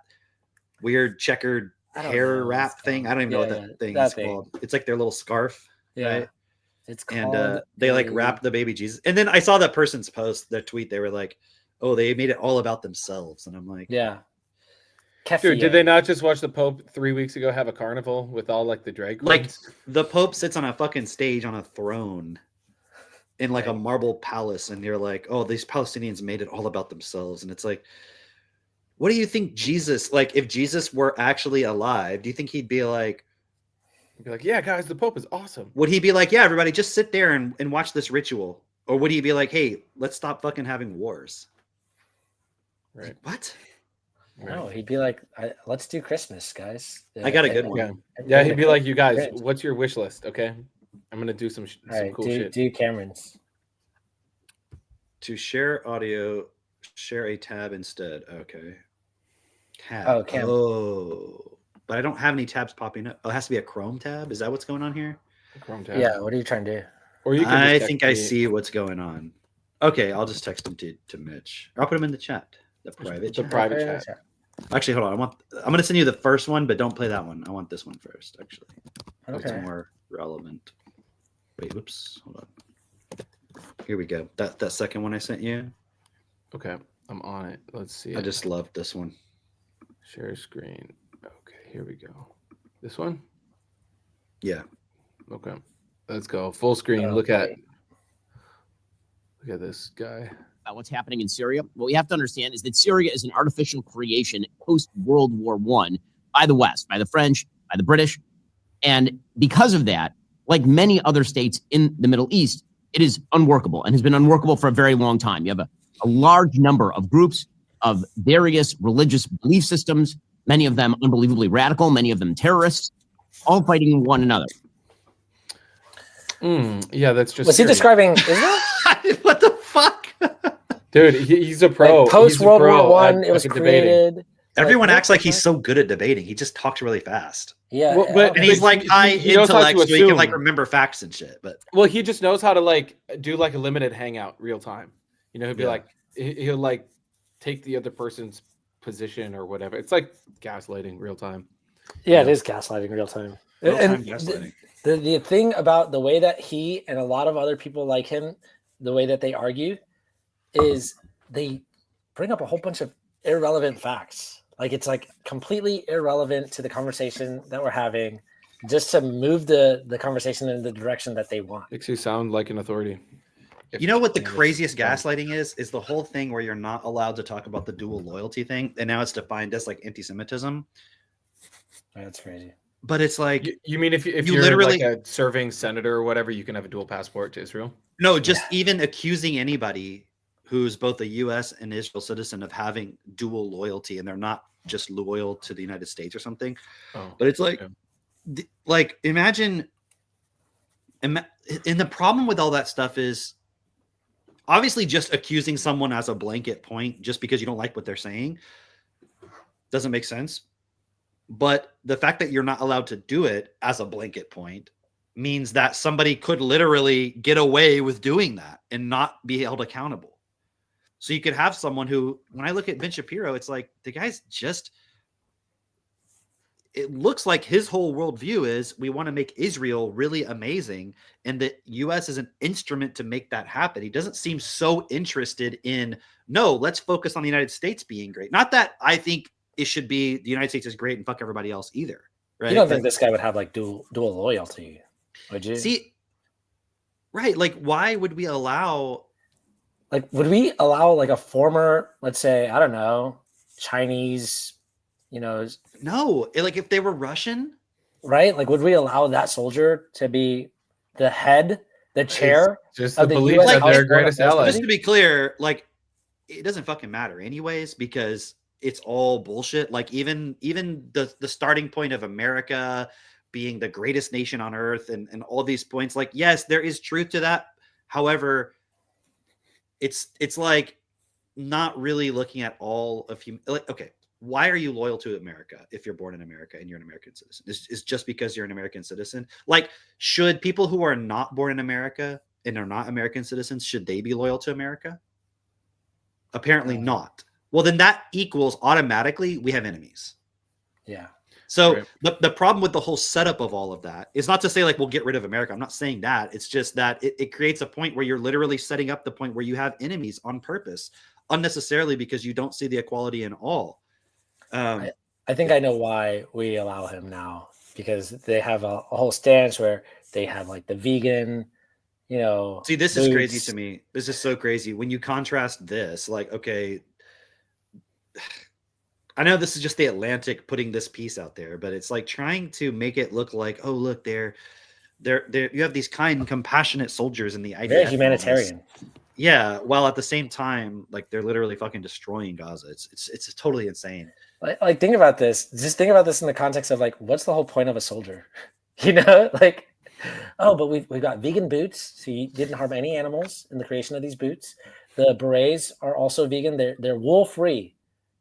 weird checkered I don't know hair what wrap it's thing? called. I don't even know Yeah, what that thing that is thing. called. It's like their little scarf, yeah, right? it's called. And they like a- wrap the baby Jesus. And then I saw that person's post, their tweet. They were like, "Oh, they made it all about themselves," and I'm like, Yeah. Dude, did Kefir. they not just watch the Pope 3 weeks ago have a carnival with all like the drag Like, queens? the Pope sits on a fucking stage on a throne in like a Right. marble palace, and you're like, "Oh, these Palestinians made it all about themselves." And it's like, what do you think Jesus, like, if Jesus were actually alive, do you think he'd be like, You'd be like, yeah, guys, the Pope is awesome. would he be like, "Yeah, everybody just sit there and watch this ritual," or would he be like, "Hey, let's stop fucking having wars"? Right. Like, what? No, he'd be like, let's do Christmas, guys. I got a good And- one. Yeah. and Yeah, bring he'd the be like, you guys, Great. what's your wish list? Okay. I'm gonna do some All right, cool do, shit. do Cameron's. To share audio, share a tab instead. Okay. Tab. Oh, Cam. Oh, but I don't have any tabs popping up. Oh, it has to be a Chrome tab. Is that what's going on here? Chrome tab. Yeah, what are you trying to do? Or you can I just think text I me. see what's going on. Okay, I'll just text him to Mitch. I'll put him in the chat. The private the chat. private Okay, chat. Actually, hold on. I'm gonna send you the first one, but don't play that one. I want this one first, actually. That's Okay. more relevant. Wait, whoops. Hold on. Here we go. That second one I sent you. Okay, I'm on it. Let's see. I it. just love this one. Share screen. Okay, here we go. This one? Yeah. Okay. Let's go. Full screen. Oh, Look at this guy. About what's happening in Syria. What we have to understand is that Syria is an artificial creation post World War I by the West, by the French, by the British. And because of that, like many other states in the Middle East, it is unworkable and has been unworkable for a very long time. You have a large number of groups of various religious belief systems, many of them unbelievably radical, many of them terrorists, all fighting one another. Yeah, that's just. Was he Syria. describing Israel? What the fuck? Dude, he's a pro. Like post He's a World pro War at One, it was fucking debating. created. Everyone what acts like the he's fuck? so good at debating. He just talks really fast. Yeah, Well, but- And he's But like he- high he knows how to intellect, so he can like assume. remember facts and shit. But Well, he just knows how to like do like a limited hangout real time. You know, he'll be Yeah. like, he'll like take the other person's position or whatever. It's like gaslighting real time. yeah, it is gaslighting real time. real-time And gaslighting. the thing about the way that he and a lot of other people like him, the way that they argue, is they bring up a whole bunch of irrelevant facts. Like it's like completely irrelevant to the conversation that we're having, just to move the conversation in the direction that they want. Makes you sound like an authority. You know what the And it's craziest fun. gaslighting is the whole thing where you're not allowed to talk about the dual loyalty thing, and now it's defined as like anti-Semitism. That's crazy. But it's like You mean if You you're literally- like a serving senator or whatever, you can have a dual passport to Israel? no, just even accusing anybody who's both a U.S. and Israel citizen of having dual loyalty, and they're not just loyal to the United States or something. Oh, But it's like, okay. like imagine, and the problem with all that stuff is obviously just accusing someone as a blanket point just because you don't like what they're saying doesn't make sense. But the fact that you're not allowed to do it as a blanket point means that somebody could literally get away with doing that and not be held accountable. So you could have someone who, when I look at Ben Shapiro, it's like the guy's just, it looks like his whole worldview is we want to make Israel really amazing, and the U.S. is an instrument to make that happen. He doesn't seem so interested in, no, let's focus on the United States being great. Not that I think it should be the United States is great and fuck everybody else either. Right? You don't think this guy would have like dual loyalty, would you? See, right? Like, why would we allow? Like, would we allow like a former, let's say, I don't know, Chinese, No, like if they were Russian, right? Like, would we allow that soldier to be the head, the chair? Just of the the belief US that House they're Board of greatest Representatives? ally. just to be clear, like it doesn't fucking matter anyways, because it's all bullshit. Like even the starting point of America being the greatest nation on earth and all these points, like, yes, there is truth to that. However, it's like not really looking at all of human. Like, okay, why are you loyal to America if you're born in America and you're an American citizen? Is just because you're an American citizen? Like, should people who are not born in America and are not American citizens, should they be loyal to America? Apparently not. Well, then that equals automatically we have enemies. Yeah. So Right. the problem with the whole setup of all of that is not to say like we'll get rid of America. I'm not saying that. It's just that it creates a point where you're literally setting up the point where you have enemies on purpose, unnecessarily, because you don't see the equality in all. I think I know why we allow him now, because they have a whole stance where they have like the vegan, See, this is crazy boots. to me. This is so crazy when you contrast this. Like, okay, I know this is just the Atlantic putting this piece out there, but it's like trying to make it look like, oh, look, they're you have these kind, compassionate soldiers in the IDF. Very and all this. humanitarian. Yeah, while at the same time, like they're literally fucking destroying Gaza. It's totally insane. Like think about this. Just think about this in the context of like, what's the whole point of a soldier? Like, oh, but we've got vegan boots, so you didn't harm any animals in the creation of these boots. The berets are also vegan. They're wool free.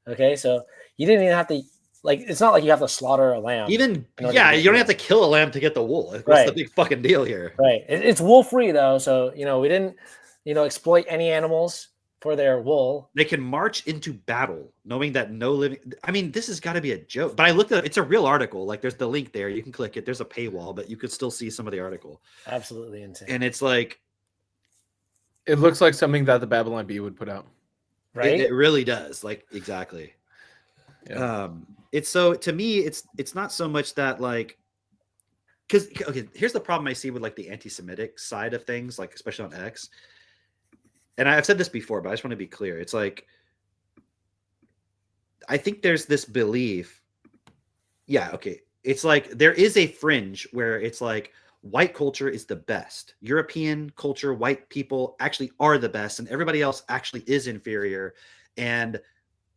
Okay, so you didn't even have to it's not like you have to slaughter a lamb. Even in order to yeah, get you don't wool. have to kill a lamb to get the wool. What's Right. the big fucking deal here? Right. It's wool free though, so we didn't exploit any animals for their wool. They can march into battle knowing that no living. I mean, this has got to be a joke. But I looked at it's a real article. Like, there's the link there. You can click it. There's a paywall, but you could still see some of the article. Absolutely insane. And it's like, It looks like something that the Babylon Bee would put out. Right? it really does. Like, exactly. Yeah. It's so, to me, it's not so much that like, because okay, here's the problem I see with like the anti-Semitic side of things, like especially on X. And I've said this before, but I just want to be clear. It's like, I think there's this belief. Yeah, okay. It's like there is a fringe where it's like white culture is the best. European culture, white people actually are the best, and everybody else actually is inferior. And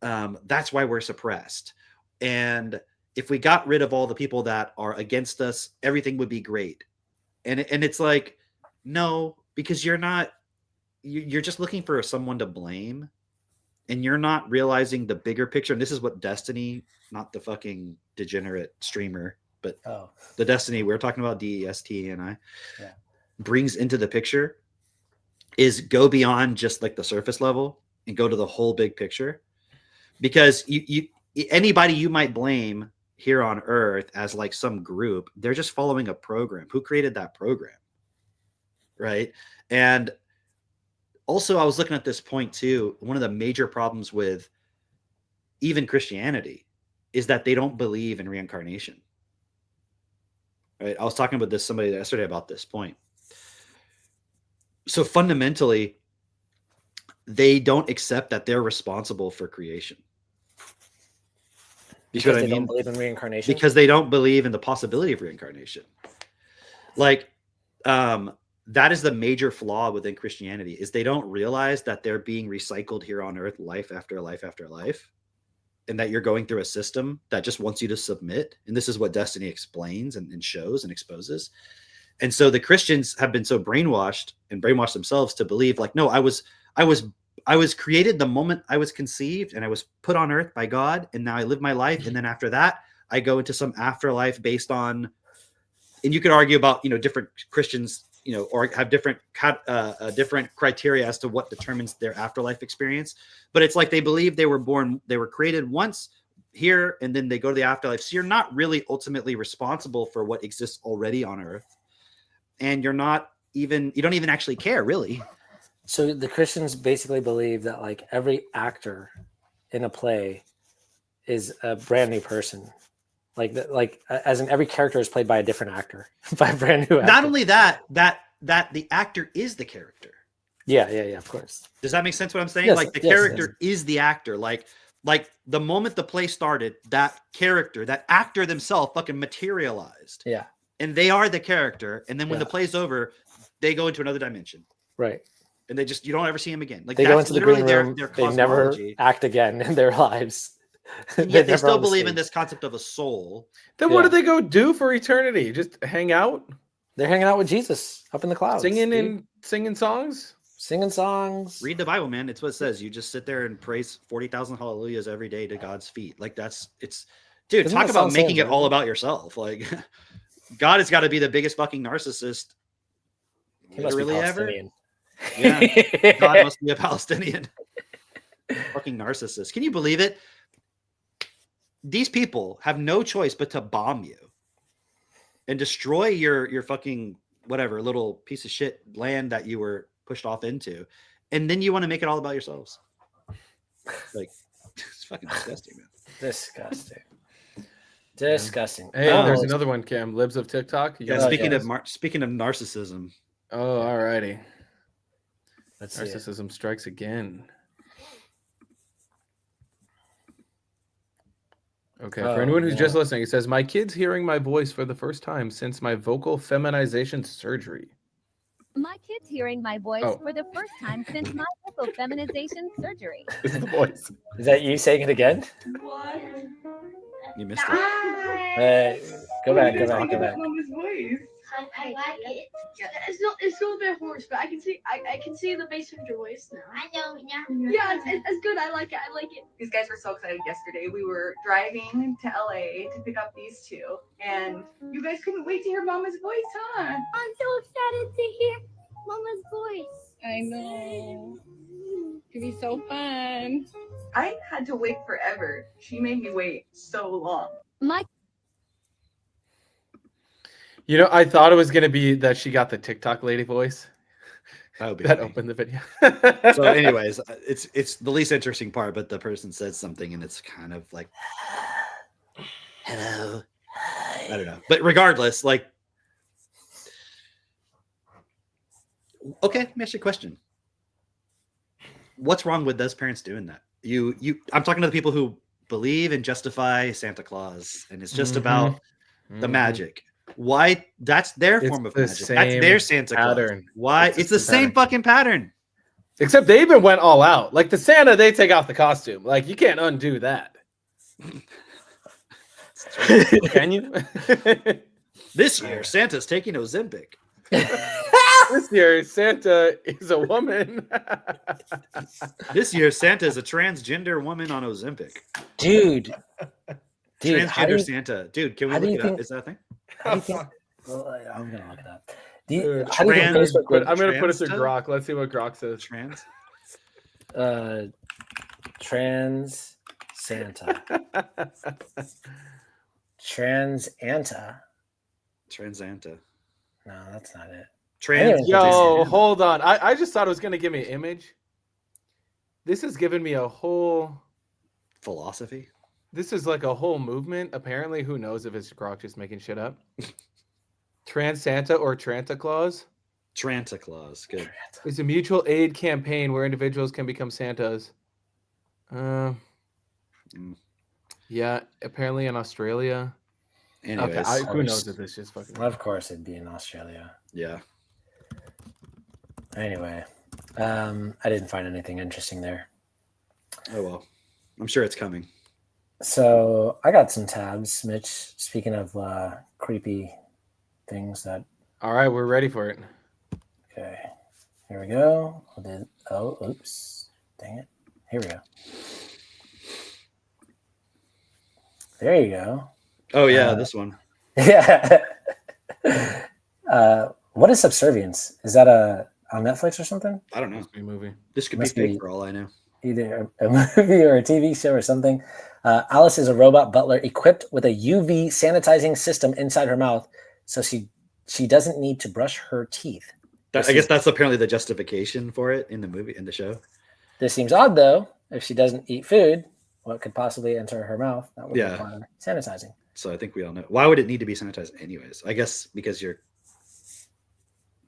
that's why we're suppressed. And if we got rid of all the people that are against us, everything would be great. And it's like, no, because you're just looking for someone to blame, and you're not realizing the bigger picture. And this is what Destiny, not the fucking degenerate streamer, but the Destiny we're talking about, DESTANI, brings into the picture is go beyond just like the surface level and go to the whole big picture. Because you anybody you might blame here on Earth as like some group, they're just following a program. Who created that program? Right. And also, I was looking at this point too. One of the major problems with even Christianity is that they don't believe in reincarnation. Right. I was talking with somebody yesterday about this point. So fundamentally, they don't accept that they're responsible for creation. You see what I They mean? don't believe in reincarnation. Because they don't believe in the possibility of reincarnation. Like, that is the major flaw within Christianity, is they don't realize that they're being recycled here on earth life after life after life, and that you're going through a system that just wants you to submit. And this is what Destiny explains and shows and exposes. And so the Christians have been so brainwashed themselves to believe like, no, I was created the moment I was conceived, and I was put on earth by God, and now I live my life. And then after that, I go into some afterlife based on, and you could argue about, different Christians, or have different criteria as to what determines their afterlife experience. But it's like they believe they were created once here and then they go to the afterlife. So you're not really ultimately responsible for what exists already on Earth. And you don't even actually care, really. So the Christians basically believe that like every actor in a play is a brand new person. As in every character is played by a different actor, by a brand new actor. Not only that the actor is the character. Yeah, of course. Does that make sense what I'm saying? Yes, Like the yes, character is the actor. Like the moment the play started, that character, that actor themselves fucking materialized. Yeah. And they are the character. And then when Yeah. the play's over, they go into another dimension. Right. And you don't ever see him again. Like They go into the green room. their They never cosmology. act again in their lives. And yet they never still on the believe in stage. this concept of a soul. Then what Yeah. do they go do for eternity? Just hang out, They're hanging out with Jesus up in the clouds, singing dude. and singing songs? Singing songs. Read the Bible, man. It's what it says. You just sit there and praise 40,000 hallelujahs every day to God's feet. Like dude, Doesn't talk that about sound making it all enjoyable? about yourself. Like God has got to be the biggest fucking narcissist He must be literally ever. Palestinian. Yeah. God must be a Palestinian fucking narcissist. Can you believe it? These people have no choice but to bomb you and destroy your fucking whatever little piece of shit land that you were pushed off into. And then you want to make it all about yourselves. Like, it's fucking disgusting, man. Disgusting. Disgusting. Hey, Oh, there's another one, Cam. Libs of TikTok. You Yeah, guys- speaking of narcissism. Oh, alrighty. Let's see it. Narcissism strikes again. Okay, Oh, for anyone who's yeah. just listening, it says, my kid's hearing my voice for the first time since my vocal feminization surgery. My kid's hearing my voice Oh. for the first time since my vocal feminization surgery. This is the voice. Is that you saying it again? You missed it. Go back. I like it. It's still a bit hoarse, but I can see the bass of your voice now. I know. Yeah, it's good. I like it. These guys were so excited yesterday. We were driving to LA to pick up these two, and you guys couldn't wait to hear Mama's voice, huh? I'm so excited to hear Mama's voice. I know. It'd be so fun. I had to wait forever. She made me wait so long. My You know, I thought it was going to be that she got the TikTok lady voice That would be that funny. opened the video. So anyways, it's the least interesting part, but the person says something and it's kind of like hello. I don't know. But regardless, like okay, let me ask you a question. What's wrong with those parents doing that? I'm talking to the people who believe and justify Santa Claus, and it's just about the magic. Why? That's their It's form of the magic. That's same their Santa Claus. pattern. Why? It's It's the the same pattern. fucking pattern. Except they even went all out. Like the Santa, they take off the costume. Like you can't undo that. Can you? This year, Santa's taking Ozempic. This year, Santa is a woman. This year, Santa is a transgender woman on Ozempic. Dude, how do Transgender you- Santa. Dude, can we how do look you it up? think- Is that a thing? how do you think- well, I'm gonna look it up. How do you think Trans- Facebook would I'm gonna put it through Trans- Grok. Let's see what Grok says. Trans? trans Santa trans Anta? Transanta. No, that's not it. Trans. Yo, hold on. I just thought it was gonna give me an image. This has given me a whole philosophy. This is like a whole movement. Apparently, who knows if it's Grok just making shit up? Trans Santa or Tranta Claus Tranta Claus. Good. is a mutual aid campaign where individuals can become Santas. Yeah, apparently in Australia. Anyways, Okay, who knows if this is fucking. Of course, it'd be in Australia. Yeah. Anyway, I didn't find anything interesting there. Oh well, I'm sure it's coming. So I got some tabs, Mitch. Speaking of creepy things that. All right, we're ready for it. Okay, here we go. Oh, oops, dang it. Here we go. There you go. Oh yeah, this one. Yeah. What is Subservience? Is that on Netflix or something? I don't know. Must be a movie. This could Must be fake be- for all I know. Either a movie or a TV show or something. Alice is a robot butler equipped with a UV sanitizing system inside her mouth, so she doesn't need to brush her teeth. I guess that's apparently the justification for it in the show. This seems odd, though. If she doesn't eat food, what could possibly enter her mouth? That would require sanitizing. So I think we all know. Why would it need to be sanitized anyways? I guess because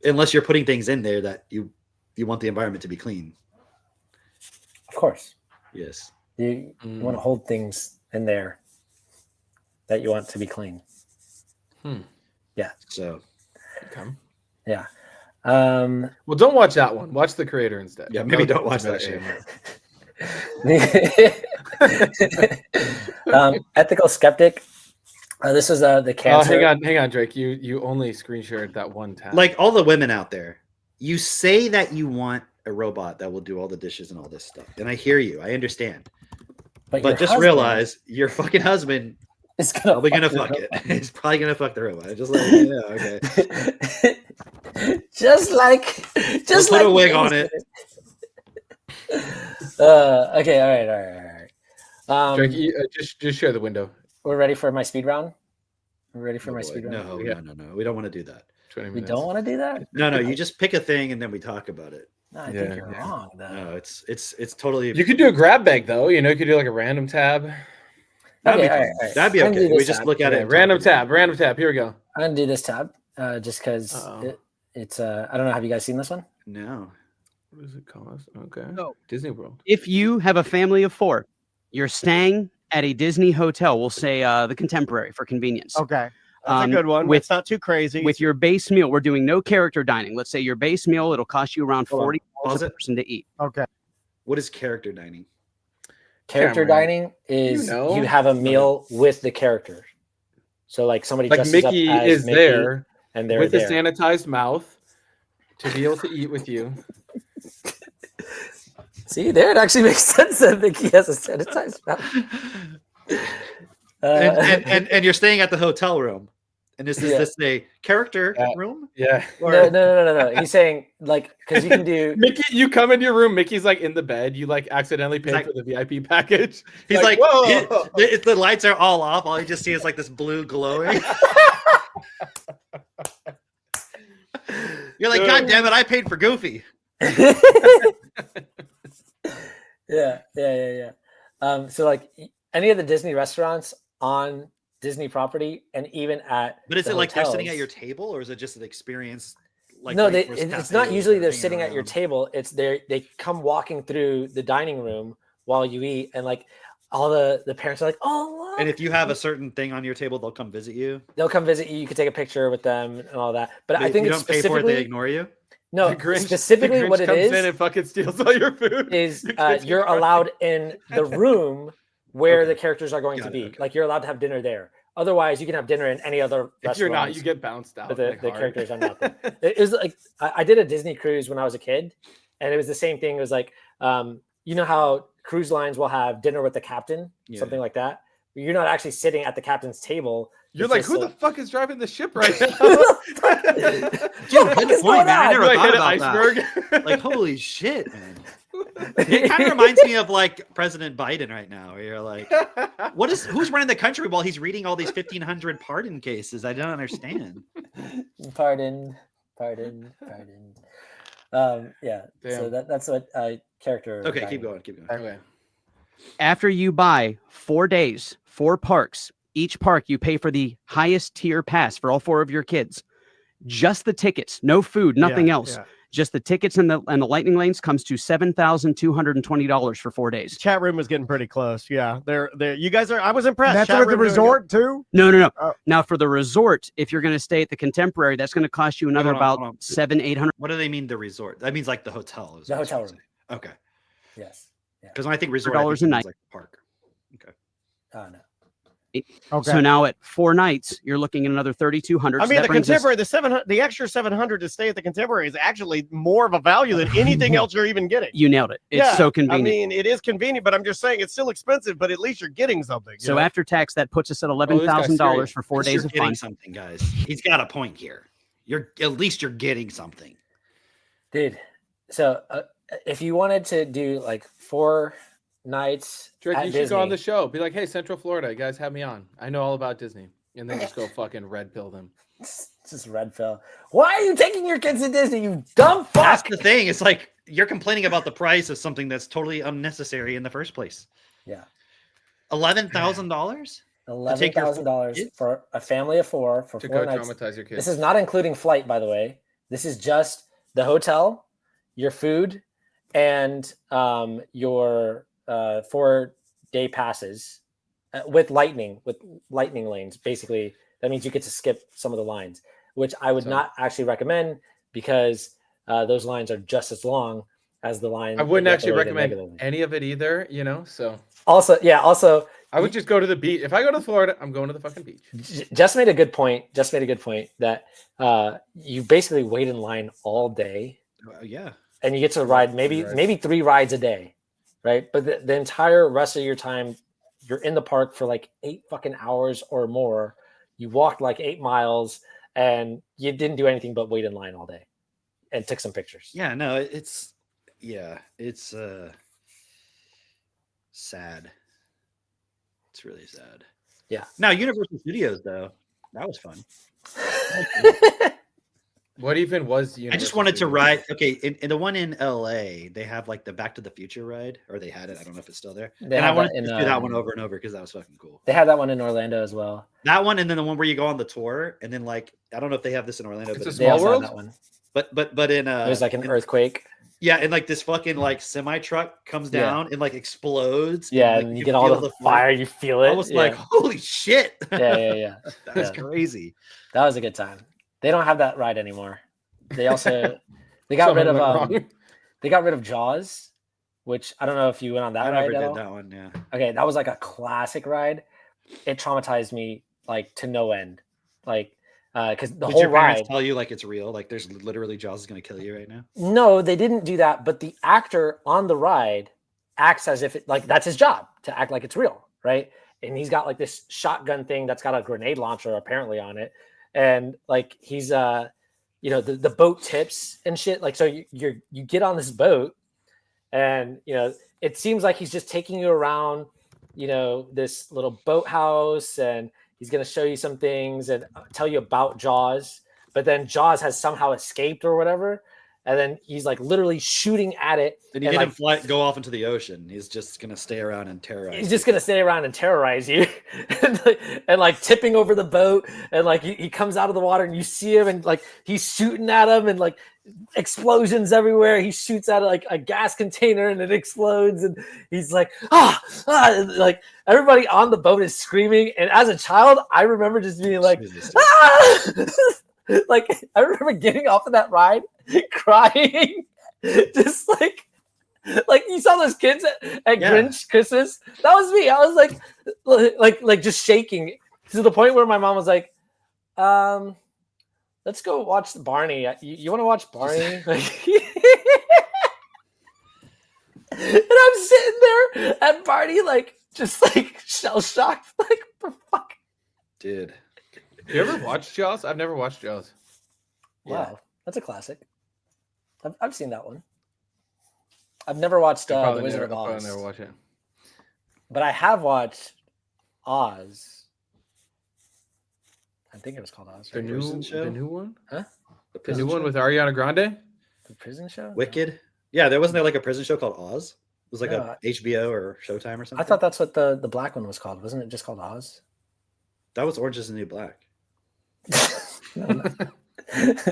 unless you're putting things in there that you want the environment to be clean. Of course. Yes. You want to hold things in there that you want to be clean. Yeah. So. Okay. Yeah. Well, don't watch that one. Watch The Creator instead. Yeah, maybe don't watch that show. Ethical skeptic. This was the cancer. Hang on, Drake. You only screen shared that one tab. Like all the women out there, you say that you want a robot that will do all the dishes and all this stuff, and I hear you. I understand. But just realize your fucking husband is probably gonna fuck it. He's probably gonna fuck the robot. Just let you know, okay. just like put a wig on it. Okay, all right. Drake, just share the window. We're ready for my speed round. We're ready for my speed round. No. We don't want to do that. 20 We minutes. don't want to do that. No. You just pick a thing and then we talk about it. No, I think you're wrong. Though. No, it's totally. You could do a grab bag though. You could do like a random tab. That'd be, all right. That'd be okay. We just look at it. Random tab. Here we go. I'm gonna do this tab just because it's. I don't know. Have you guys seen this one? No. What does it cost? Okay. No. Disney World. If you have a family of 4, you're staying at a Disney hotel. We'll say the Contemporary for convenience. Okay. That's a good one. It's not too crazy. With your base meal, we're doing no character dining. Let's say your base meal, it'll cost you around $40 a person to eat. Okay. What is character dining? Character dining is you have a meal with the character. So like somebody Like dresses Mickey up as is Mickey, there and they're with there. a sanitized mouth to be able to eat with you. See, there it actually makes sense that Mickey has a sanitized mouth. And you're staying at the hotel room. And is this a character room? Yeah. No. He's saying like because you can do Mickey. You come in your room. Mickey's like in the bed. You like accidentally pay for the VIP package. He's like, whoa. The lights are all off. All you just see is like this blue glowing. You're like, God damn it! I paid for Goofy. Yeah. So like any of the Disney restaurants on Disney property, and even at But is the it like hotels, they're sitting at your table, or is it just an experience? Like no, Rainforest it's Cafe not usually they're hanging sitting at your around? table. It's they come walking through the dining room while you eat, and like all the parents are like, oh, look. And if you have a certain thing on your table, they'll come visit you. They'll come visit you. You can take a picture with them and all that. But I think you it's don't pay for it; specifically they ignore you. no, The Grinch, specifically the Grinch what it comes is in and fucking steals all your food. is Your kids you're get allowed in the room where the characters are going to be. Like you're allowed to have dinner there. Otherwise, you can have dinner in any other If you're not, restaurants, you get bounced out. but the like, hard. characters are not there. It was like I did a Disney cruise when I was a kid, and it was the same thing. It was like you know how cruise lines will have dinner with the captain, something like that. But you're not actually sitting at the captain's table. You're It's like, just who the fuck is driving the ship right now? Dude, good point, man. I never Like, thought hit an about iceberg. that. Like, holy shit, man. It kind of reminds me of like President Biden right now, where you're like, who's running the country while he's reading all these 1,500 pardon cases? I don't understand. Pardon. Yeah. So Damn. that's what character. Okay, dining. keep going. Okay. After you buy 4 days, 4 parks, each park you pay for the highest tier pass for all 4 of your kids. Just the tickets, no food, nothing else. yeah. Just the tickets and the lightning lanes comes to $7,220 for 4 days. Chat room was getting pretty close. Yeah, they're you guys are. I was impressed. That's Chat with the room doing resort too. No. Oh. Now for the resort, if you're going to stay at the Contemporary, that's going to cost you another Hold on, about hold on. $700-800. What do they mean the resort? That means like the hotel. The hotel room. Okay. Yes. Yeah. Because when I think resort, I $100 think a it means night. like park. Okay. Oh no. Okay. So now at 4 nights, you're looking at another $3,200. I So mean, that the brings us- Contemporary, the 700, the extra 700 to stay at the Contemporary is actually more of a value than anything else you're even getting. You nailed it. It's Yeah, so convenient. I mean, it is convenient, but I'm just saying it's still expensive. But at least you're getting something. you So know? after tax, that puts us at Oh, this guy's $11,000 serious. for 4 At least days you're of getting fun. something, guys. He's got a point here. At least you're getting something. Dude, so if you wanted to do like 4 nights Drake, at you should Disney. go on the show. Be like, hey, Central Florida, you guys have me on. I know all about Disney. And then just go fucking red pill them. It's just red pill. Why are you taking your kids to Disney, you dumb fuck? That's the thing. It's like you're complaining about the price of something that's totally unnecessary in the first place. Yeah. $11,000? $11,000 for a family of four for To 4 go nights. traumatize your kids. This is not including flight, by the way. This is just the hotel, your food, and your 4-day passes with lightning lanes. Basically, that means you get to skip some of the lines, which I would not actually recommend because those lines are just as long as the line. I wouldn't that actually you have to wait in recommend regular lane. any of it either, you know? So Also, I would just go to the beach. If I go to Florida, I'm going to the fucking beach. Just made a good point that you basically wait in line all day. Yeah. And you get to ride maybe 3 rides a day, right? But the entire rest of your time, you're in the park for like 8 fucking hours or more. You walked like 8 miles and you didn't do anything but wait in line all day and took some pictures. Yeah, no, it's sad. It's really sad. Yeah. Now, Universal Studios, though, that was fun. What even was I just wanted to ride. Okay, in the one in LA, they have like the Back to the Future ride, or they had it. I don't know if it's still there. They And I have wanted that to in, do that one over and over because that was fucking cool. They had that one in Orlando as well. That one, and then the one where you go on the tour, and then like I don't know if they have this in Orlando, It's but a Small World? That one. But in There's like an in- earthquake. Yeah, and like this fucking like semi truck comes Yeah. down and like explodes. Yeah, like, and you get all feel the fire. fire, you feel it. I was yeah. like, holy shit. yeah. That's Yeah. crazy. That was a good time. They don't have that ride anymore. They also they got rid Something of went wrong. they got rid of Jaws, which I don't know if you went on that I ride never at did all. that one. Yeah. Okay, that was like a classic ride. It traumatized me like to no end. Like because the Did whole your parents ride. tell you like it's real? Like there's literally Jaws is gonna kill you right now. No, they didn't do that, but the actor on the ride acts as if it like that's his job to act like it's real, right? And he's got like this shotgun thing that's got a grenade launcher apparently on it. And like he's you know, the boat tips and shit. Like so you get on this boat and you know, it seems like he's just taking you around, you know, this little boathouse and he's going to show you some things and tell you about Jaws, but then Jaws has somehow escaped or whatever. And then he's like literally shooting at it. Then you and, get like, him go off into the ocean. He's just gonna stay around and terrorize. he's just gonna stay around and terrorize you, and like tipping over the boat, and like he comes out of the water and you see him, and like he's shooting at him, and like explosions everywhere. He shoots at like a gas container and it explodes, and he's like and, like everybody on the boat is screaming. And as a child, I remember just being like, like I remember getting off of that ride, crying, just like you saw those kids at Yeah. Grinch Christmas. That was me. I was like just shaking to the point where my mom was like, let's go watch Barney. You want to watch Barney? Like, and I'm sitting there at Barney, like just like shell shocked, like the fuck. Dude. You ever watched Jaws? I've never watched Jaws. Wow, that's a classic. I've seen that one. I've never watched The Wizard of I'll Oz, never watch it. but I have watched Oz. I think it was called Oz. The right? new one? Huh? The new one with Ariana Grande? The prison show? Wicked. Yeah, there wasn't there like a prison show called Oz. It was like No, a HBO or Showtime or something. I thought that's what the black one was called. Wasn't it just called Oz? that was Orange is the New Black.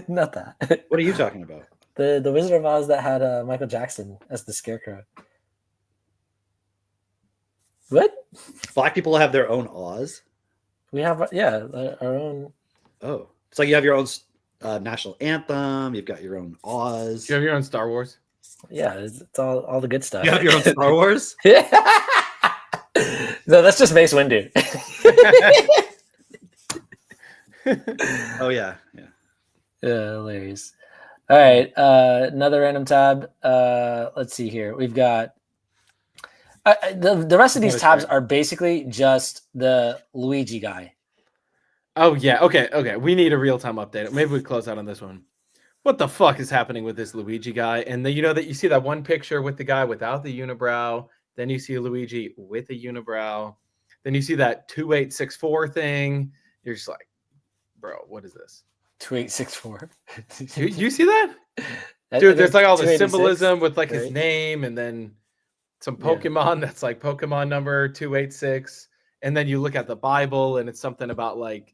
Not that. What are you talking about? The Wizard of Oz that had Michael Jackson as the Scarecrow. What? Black people have their own Oz. We have our own. Oh, it's like you have your own national anthem. You've got your own Oz. Do you have your own Star Wars? Yeah, it's all the good stuff. You have your own Star Wars. No, that's just Mace Windu. Oh yeah. Hilarious. All right, another random tab. Let's see here. We've got the rest of these tabs are basically just the Luigi guy. Oh yeah, okay. We need a real-time update. Maybe we close out on this one. What the fuck is happening with this Luigi guy? And then you know that you see that one picture with the guy without the unibrow Then you see Luigi with a unibrow. Then you see that 2864 thing. You're just like, bro, what is this? 2864. You see that? Dude, there's like all the symbolism with like his name and then some Pokemon that's like Pokemon number 286. And then you look at the Bible and it's something about like,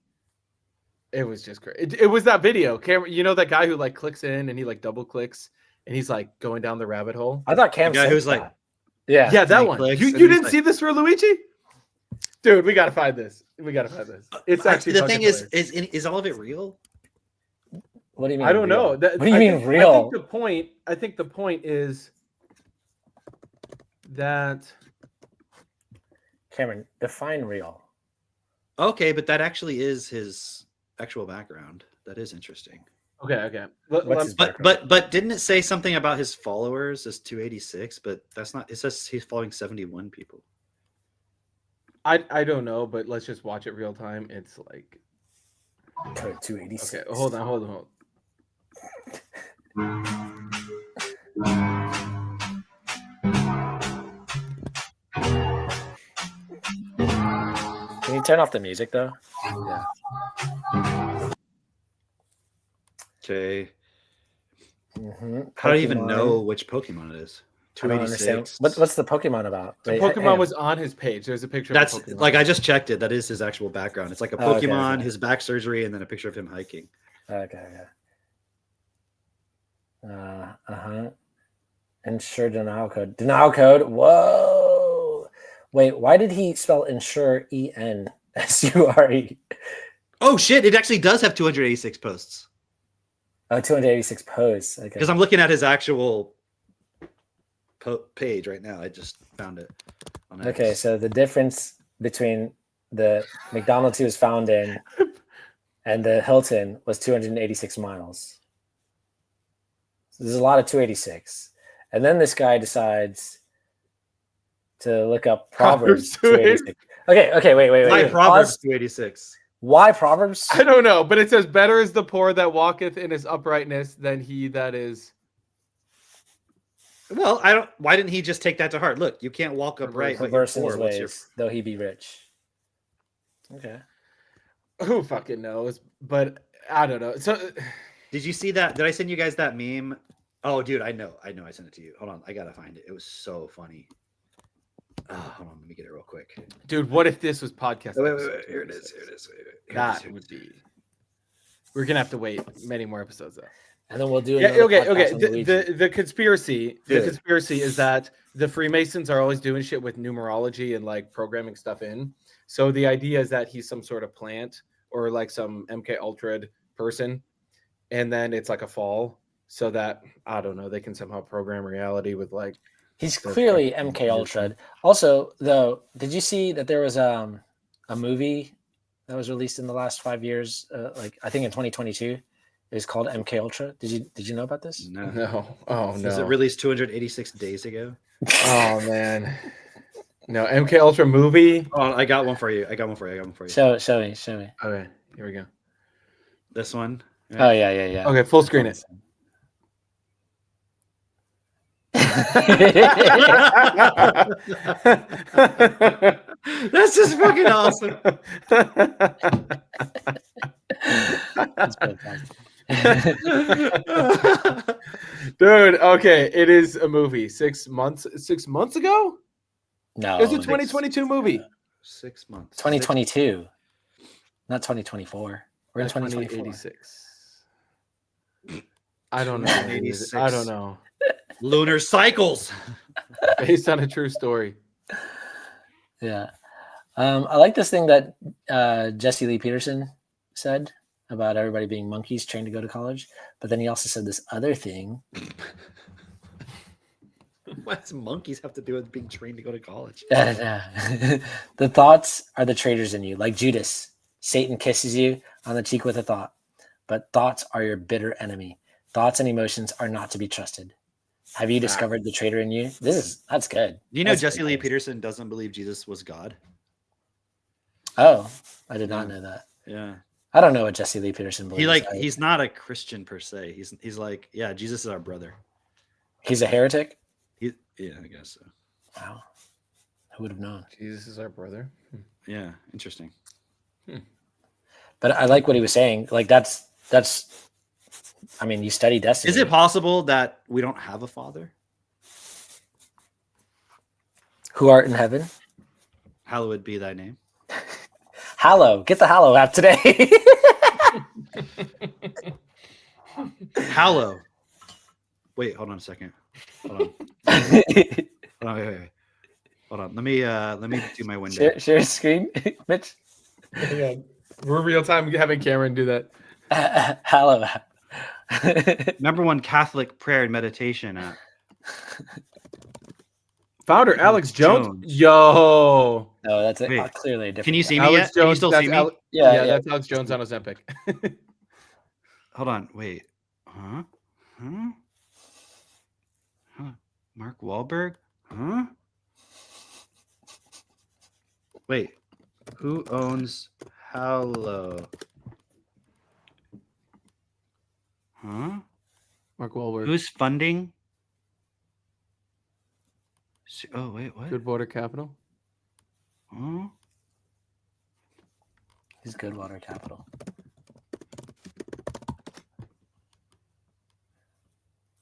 it was just great. It was that video. You know that guy who like clicks in and he like double clicks and he's like going down the rabbit hole? I thought Cam The guy said who's that. like, Yeah, that one. clicks, You and didn't he's see this for Luigi? Dude, we gotta find this. We gotta find this. It's actually the thing hilarious. is all of it real? What do you mean? I don't real? know. What do you mean real? I think the point is that Cameron, define real. Okay, but that actually is his actual background. That is interesting. okay. What's his But didn't it say something about his followers as 286? But that's not. It says he's following 71 people. I don't know, but let's just watch it real time. It's like 286. okay, hold on. Can you turn off the music though? Yeah. Okay. Mm-hmm. How do you even know which Pokemon it is? I don't understand. 286. What's the Pokemon about? The Wait, Pokemon hang on. was on his page. There's a picture That's of the Pokemon. like I just checked it. That is his actual background. It's like a Oh, okay, Pokemon, okay. his back surgery, and then a picture of him hiking. Okay. Ensure denial code. Denial code. Whoa. Wait, why did he spell ensure ENSURE? Oh shit! It actually does have 286 posts. Oh, 286 posts. Okay. Because I'm looking at his actual page right now. I just found it. On X. Okay, so the difference between the McDonald's he was found in and the Hilton was 286 miles. So there's a lot of 286. And then this guy decides to look up Proverbs 286. Okay, wait. Why Proverbs Pause. 286? Why Proverbs? I don't know, but it says, "Better is the poor that walketh in his uprightness than he that is." Well, I don't. Why didn't he just take that to heart? Look, you can't walk upright. but you're Perverse in poor. his What's your- ways, though he be rich. Okay. Who fucking knows? But I don't know. So, Did you see that? Did I send you guys that meme? Oh, dude, I know. I sent it to you. Hold on, I gotta find it. It was so funny. Hold on, let me get it real quick. dude, what if this was podcast? Wait, episode here it is. 26? Here it is. That would be. We're gonna have to wait many more episodes though. And then we'll do Yeah, another okay. podcast on Luigi. The conspiracy, Yeah. the conspiracy is that the Freemasons are always doing shit with numerology and like programming stuff in. So the idea is that he's some sort of plant or like some MK Ultra person, and then it's like a fall, so that I don't know, they can somehow program reality with like. He's the clearly fucking MK Ultra. Also, though, did you see that there was a movie that was released in the last 5 years? Like I think in 2022, it was called MK Ultra. Did you know about this? No. No. Oh no. Was it released 286 days ago? Oh man. No, MK Ultra movie. Oh, I got one for you. I got one for you. Show me. Okay, here we go. This one. Oh yeah. Okay, full screen it. That's just fucking awesome. That's fantastic. Dude, okay, it is a movie. 6 months ago? No, It's a 2022 movie. 6 months. 2022, not 2024. We're in 2024. 2086. I don't know. 86. I don't know. Lunar cycles. Based on a true story. Yeah. I like this thing that Jesse Lee Peterson said about everybody being monkeys trained to go to college. But then he also said this other thing. What does monkeys have to do with being trained to go to college? The thoughts are the traitors in you. Like Judas, Satan kisses you on the cheek with a thought. But thoughts are your bitter enemy. Thoughts and emotions are not to be trusted. Have you discovered the traitor in you? That's good. You know, That's Jesse good, Lee guys. Peterson doesn't believe Jesus was God. Oh, I did not know that. Yeah. I don't know what Jesse Lee Peterson believes. He's not a Christian per se. He's like, yeah, Jesus is our brother. He's a heretic. Yeah, I guess so. Wow. Who would have known? Jesus is our brother. Yeah, interesting. But I like what he was saying. Like that's. I mean, you study destiny. Is it possible that we don't have a father? Who art in heaven? Hallowed be thy name. Hallow. Get the Hallow app today. Hallow. Wait, hold on a second. Hold on. Hold on, wait. Hold on. Let me do my window. Share a screen, Mitch. Yeah, we're real time having Cameron do that. Hallow app. Number one Catholic prayer and meditation app. Founder Alex Jones. Yo. No, that's Wait, clearly a different. Can you see me Alex yet? Can you Jones, still that's see me? Ale- Yeah, that's Alex Jones on Ozempic. Hold on. Wait. Huh? Mark Wahlberg? Huh? Wait. Who owns Hallow? Huh? Mark Wahlberg. Who's funding? Oh, wait, what? Goodwater Capital. Huh? He's Goodwater Capital.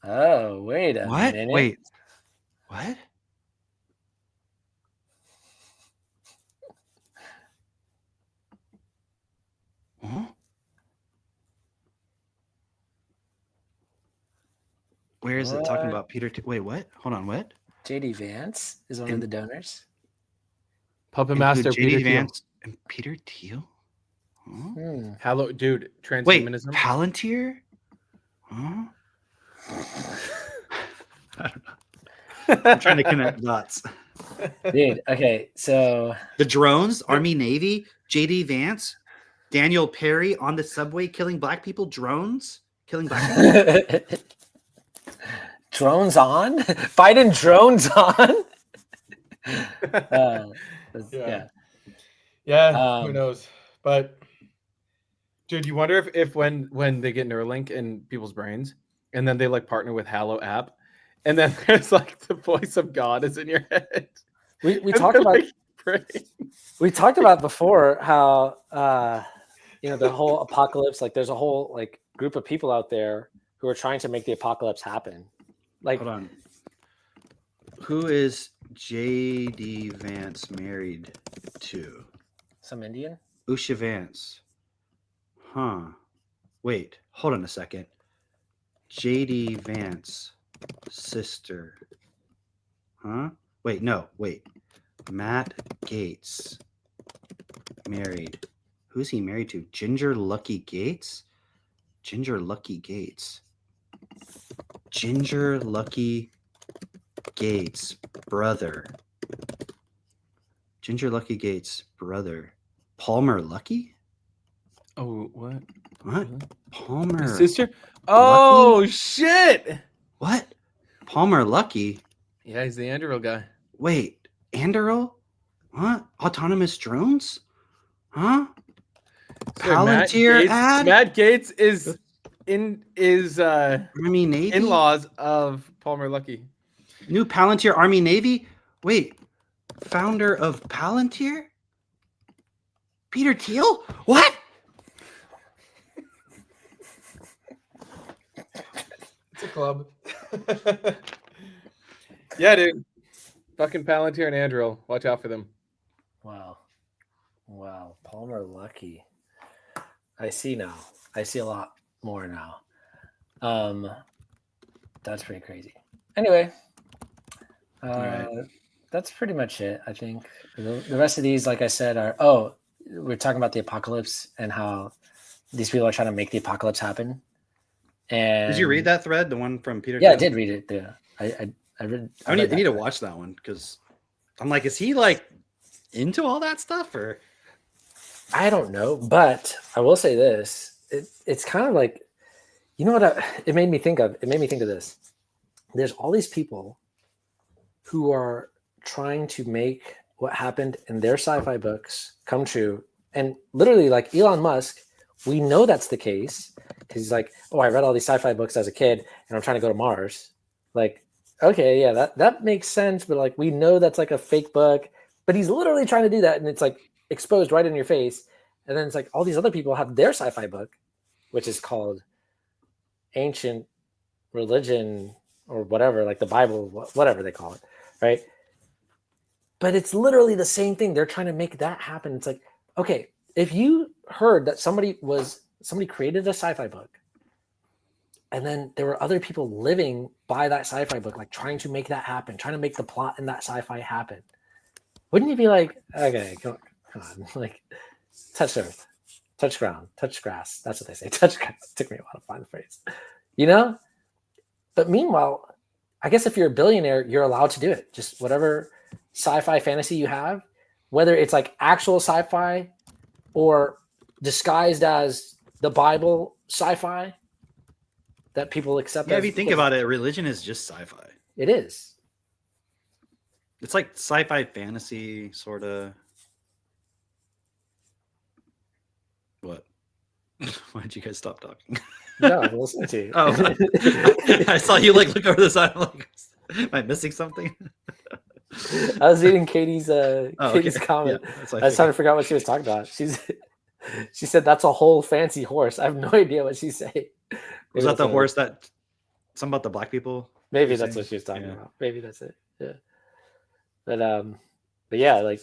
Oh, wait a What? minute. Wait. What? Huh? Where is it talking What? about Peter? Wait, what? Hold on, what? JD Vance is one of the donors. Puppet Include Master J.D. Peter Thiel. Vance and Peter Thiel? Huh? Hello, dude. Wait, Transhumanism. Palantir? Huh? I don't know. I'm trying to connect dots. Dude, okay, so The drones, Army, Navy, J.D. Vance, Daniel Perry on the subway killing black people. Drones killing black people. drones on? Biden drones on? Yeah. Yeah, who Um, knows? But dude, you wonder if when they get Neuralink in people's brains, and then they like partner with Hallow app, and then there's like the voice of God is in your head. We And talked they're, about like, praying. we talked about before how the whole apocalypse, like there's a whole like group of people out there who are trying to make the apocalypse happen. Like Hold on. Who is J.D. Vance married to? some Indian? Usha Vance. Huh. Wait, hold on a second. J.D. Vance, sister. Huh? Wait, no, wait. Matt Gates. Married. Who's he married to? Ginger Lucky Gates? Ginger Lucky Gates. Ginger Lucky Gates' brother. Ginger Lucky Gates' brother. Palmer Lucky? Oh, what? What? Palmer. His sister? Oh shit! What? Palmer Lucky? Yeah, he's the Anduril guy. Wait, Anduril? What? Autonomous drones? Huh? So Matt Palantir Gates, ad? Matt Gates is Army Navy? in-laws of Palmer Lucky. New Palantir Army Navy? Wait, founder of Palantir? Peter Thiel? What? It's a club. Yeah, dude. Fucking Palantir and Anduril. Watch out for them. Wow. Palmer Lucky. I see now. I see a lot more now. That's pretty crazy. Anyway, that's pretty much it. I think the rest of these, like I said, we're talking about the apocalypse and how these people are trying to make the apocalypse happen. And Did you read that thread? The one from Peter Yeah, I Thiel? did read it. Yeah, I read. I need to watch that one because I'm like, is he like into all that stuff or? I don't know, but I will say this: it's kind of like, you know what? It made me think of. It made me think of this. There's all these people who are trying to make what happened in their sci-fi books come true, and literally, like Elon Musk, we know that's the case because he's like, "Oh, I read all these sci-fi books as a kid, and I'm trying to go to Mars." Like, okay, yeah, that makes sense, but like we know that's like a fake book, but he's literally trying to do that, and it's like exposed right in your face. And then it's like all these other people have their sci-fi book, which is called Ancient Religion or whatever, like the Bible, whatever they call it, right? But it's literally the same thing. They're trying to make that happen. It's like, okay, if you heard that somebody created a sci-fi book, and then there were other people living by that sci-fi book, like trying to make that happen, trying to make the plot in that sci-fi happen, wouldn't you be like, okay, come on, like touch earth, touch ground, touch grass. That's what they say. Touch grass. It took me a while to find the phrase, you know? But meanwhile, I guess if you're a billionaire, you're allowed to do it. Just whatever sci-fi fantasy you have, whether it's like actual sci-fi or disguised as the Bible sci-fi that people accept. Yeah, if you think about it, religion is just sci-fi. It is. It's like sci-fi fantasy, sort of. What? Why did you guys stop talking? No, I'm listening to you. Oh, I saw you like look over the side. I'm like, am I missing something? I was reading Katie's okay. comment. Yeah, I was trying to figure out what she was talking about. She said that's a whole fancy horse. I have no idea what she's saying. Was that the horse that something about the black people? Maybe that's what she was talking about. Maybe that's it. Yeah. But yeah, like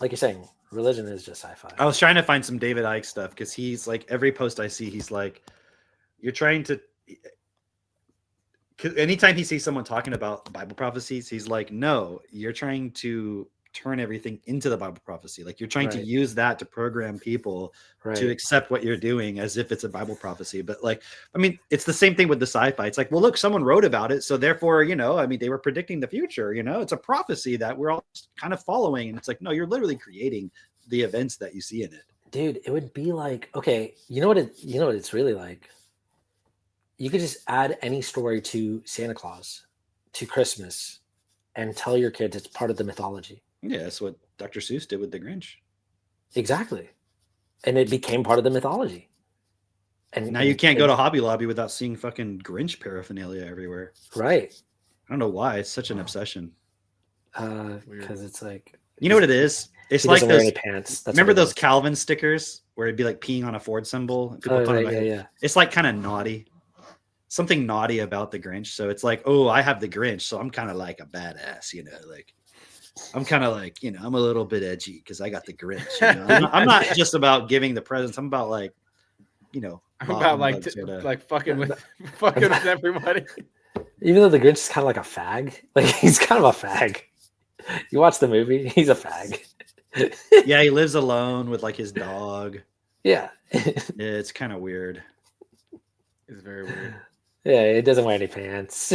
you're saying, religion is just sci-fi. I was trying to find some David Icke stuff because he's like every post I see, he's like, you're trying to. Anytime he sees someone talking about Bible prophecies, he's like, no, you're trying to turn everything into the Bible prophecy. Like you're trying to use that to program people to accept what you're doing as if it's a Bible prophecy. But like, I mean, it's the same thing with the sci-fi. It's like, well, look, someone wrote about it. So therefore, you know, I mean, they were predicting the future, you know, it's a prophecy that we're all kind of following. And it's like, no, you're literally creating the events that you see in it. Dude, it would be like, okay, you know what it's really like? You could just add any story to Santa Claus, to Christmas, and tell your kids it's part of the mythology. Yeah, that's what Dr. Seuss did with the Grinch. Exactly. And it became part of the mythology. And now you can't go to Hobby Lobby without seeing fucking Grinch paraphernalia everywhere. Right. I don't know why. It's such an obsession. Because it's like, you know what it is? It's he like doesn't wear those any pants. That's remember what it those is. Calvin stickers where it'd be like peeing on a Ford symbol? And people Oh, talk right, about yeah, it. yeah. It's like kind of naughty. Something naughty about the Grinch. So it's like, oh, I have the Grinch, so I'm kind of like a badass, you know, like I'm kind of like, you know, I'm a little bit edgy because I got the Grinch. You know? I'm not just about giving the presents. I'm about like, you know, I'm about like fucking with everybody. Even though the Grinch is kind of like a fag, like he's kind of a fag. You watch the movie, he's a fag. Yeah, he lives alone with like his dog. Yeah. It's kind of weird. It's very weird. Yeah, it doesn't wear any pants.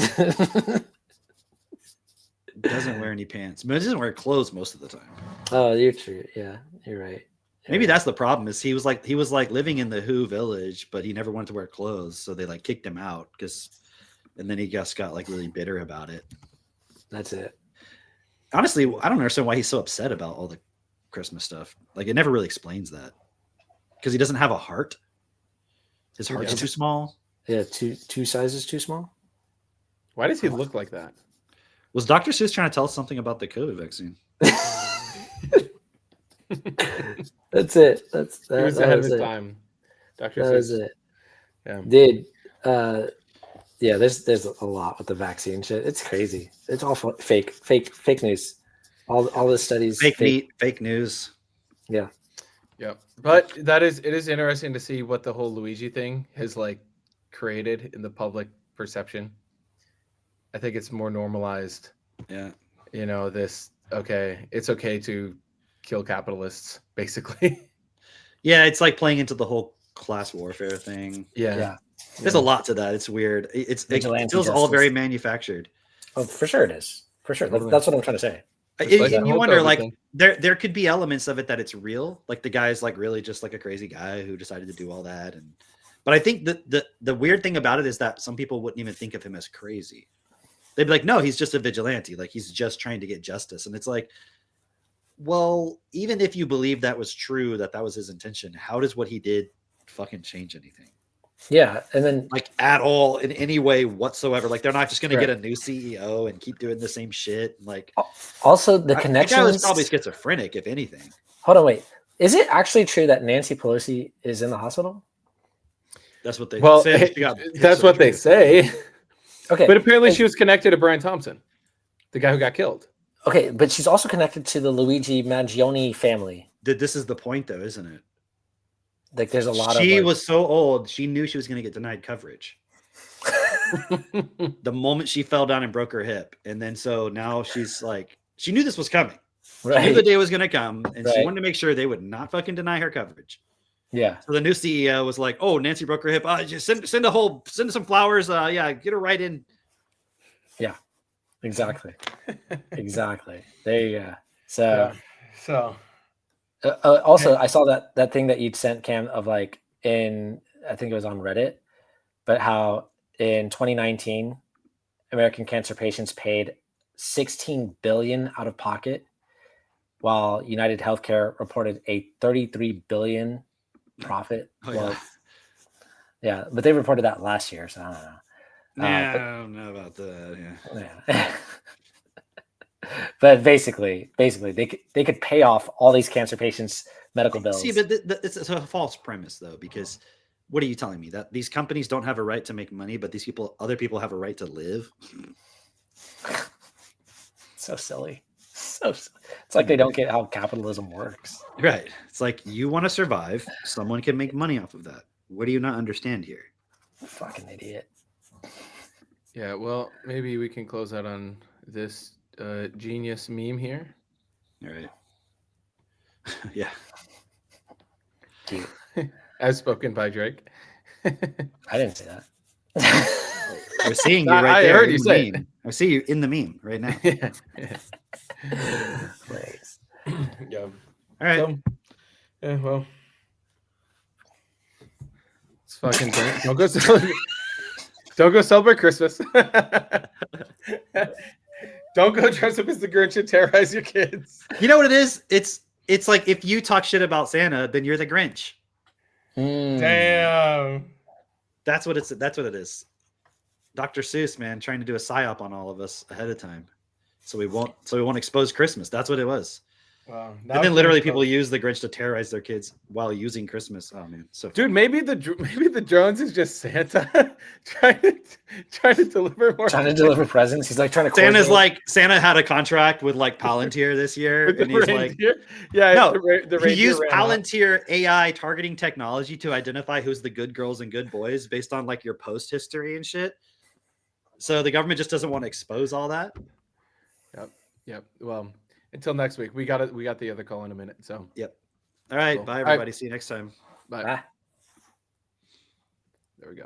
Doesn't wear any pants, but it doesn't wear clothes most of the time. Oh, you're true. Yeah, you're right. Maybe that's the problem. Is he was like living in the Who village, but he never wanted to wear clothes, so they like kicked him out and then he just got like really bitter about it. That's it. Honestly, I don't understand why he's so upset about all the Christmas stuff. Like it never really explains that because he doesn't have a heart. His heart's too small. Yeah, two sizes too small. Why does he look like that? Was Dr. Seuss trying to tell us something about the COVID vaccine? That's it. He was ahead of his time. Dr. That Seuss. was it. Yeah. Dude, yeah, there's a lot with the vaccine shit. It's crazy. It's all fake news. All the studies. Fake news. Yeah. Yeah. But it is interesting to see what the whole Luigi thing has like created in the public perception. I think it's more normalized. Yeah. You know, it's okay to kill capitalists, basically. Yeah, it's like playing into the whole class warfare thing. Yeah. There's a lot to that. It's weird. It feels all very manufactured. Oh, for sure it is. For sure. Totally. That's what I'm trying to say. And you wonder, like, there could be elements of it that it's real. Like the guy's like really just like a crazy guy who decided to do all that. But I think the weird thing about it is that some people wouldn't even think of him as crazy. They'd be like, no, he's just a vigilante. Like he's just trying to get justice. And it's like, well, even if you believe that was true, that was his intention, how does what he did fucking change anything? Yeah, and then like at all in any way whatsoever. Like they're not just going to Right. get a new CEO and keep doing the same shit. Like also the the guy connections. was probably schizophrenic, if anything. Hold on, wait. Is it actually true that Nancy Pelosi is in the hospital? That's what they Well, said. She got hip that's what they surgery. say. Okay, But apparently she was connected to Brian Thompson, the guy who got killed. okay, but she's also connected to the Luigi Mangione family. This is the point, though, isn't it? Like, there's a lot She of. Like, was so old, she knew she was going to get denied coverage. The moment she fell down and broke her hip. And then so now she's like, she knew this was coming. She knew Right. the day was going to come. And she Right. wanted to make sure they would not fucking deny her coverage. Yeah. So the new CEO was like, "Oh, Nancy broke her hip. Just send some flowers. Yeah, get her right in." Yeah. Exactly. Exactly. There you go. So. Yeah. So. Also, I saw that thing that you'd sent, Cam, of like I think it was on Reddit, but how in 2019, American cancer patients paid $16 billion out of pocket, while United Healthcare reported a $33 billion profit. Oh, Well, yeah. yeah, but they reported that last year, so I don't know. Yeah, but- I don't know about that. Yeah. Yeah. But basically, they could pay off all these cancer patients' medical bills. See, but it's a false premise, though, because what are you telling me? That these companies don't have a right to make money, but other people have a right to live? So silly. So silly. It's like they don't get how capitalism works. Right. It's like you want to survive. Someone can make money off of that. What do you not understand here? Fucking idiot. Yeah, well, maybe we can close out on this genius meme here. All right. Yeah. Cute. As spoken by Drake. I didn't say that. We're seeing you I right there. heard in you the say it. meme. I see you in the meme right now. Yeah. Please. Yeah. All right. So, yeah, well. It's fucking don't go celebrate Christmas. Don't go dress up as the Grinch and terrorize your kids. You know what it is? It's like if you talk shit about Santa, then you're the Grinch. Damn. That's what it is. Dr. Seuss, man, trying to do a psyop on all of us ahead of time. So we won't expose Christmas. That's what it was. Wow. And then literally people use the Grinch to terrorize their kids while using Christmas. Oh man. So Dude, maybe the drones is just Santa trying to deliver more. Trying to deliver presents. He's like trying to. Santa's coordinate. like Santa had a contract with like Palantir this year, With the and he's like, reindeer? Yeah, no, the he reindeer used ran out. Palantir AI targeting technology to identify who's the good girls and good boys based on like your post history and shit. So the government just doesn't want to expose all that. Yep. Well, until next week, we got the other call in a minute. So Yep. All right. Cool. Bye, All right. everybody. See you next time. bye. Bye. There we go.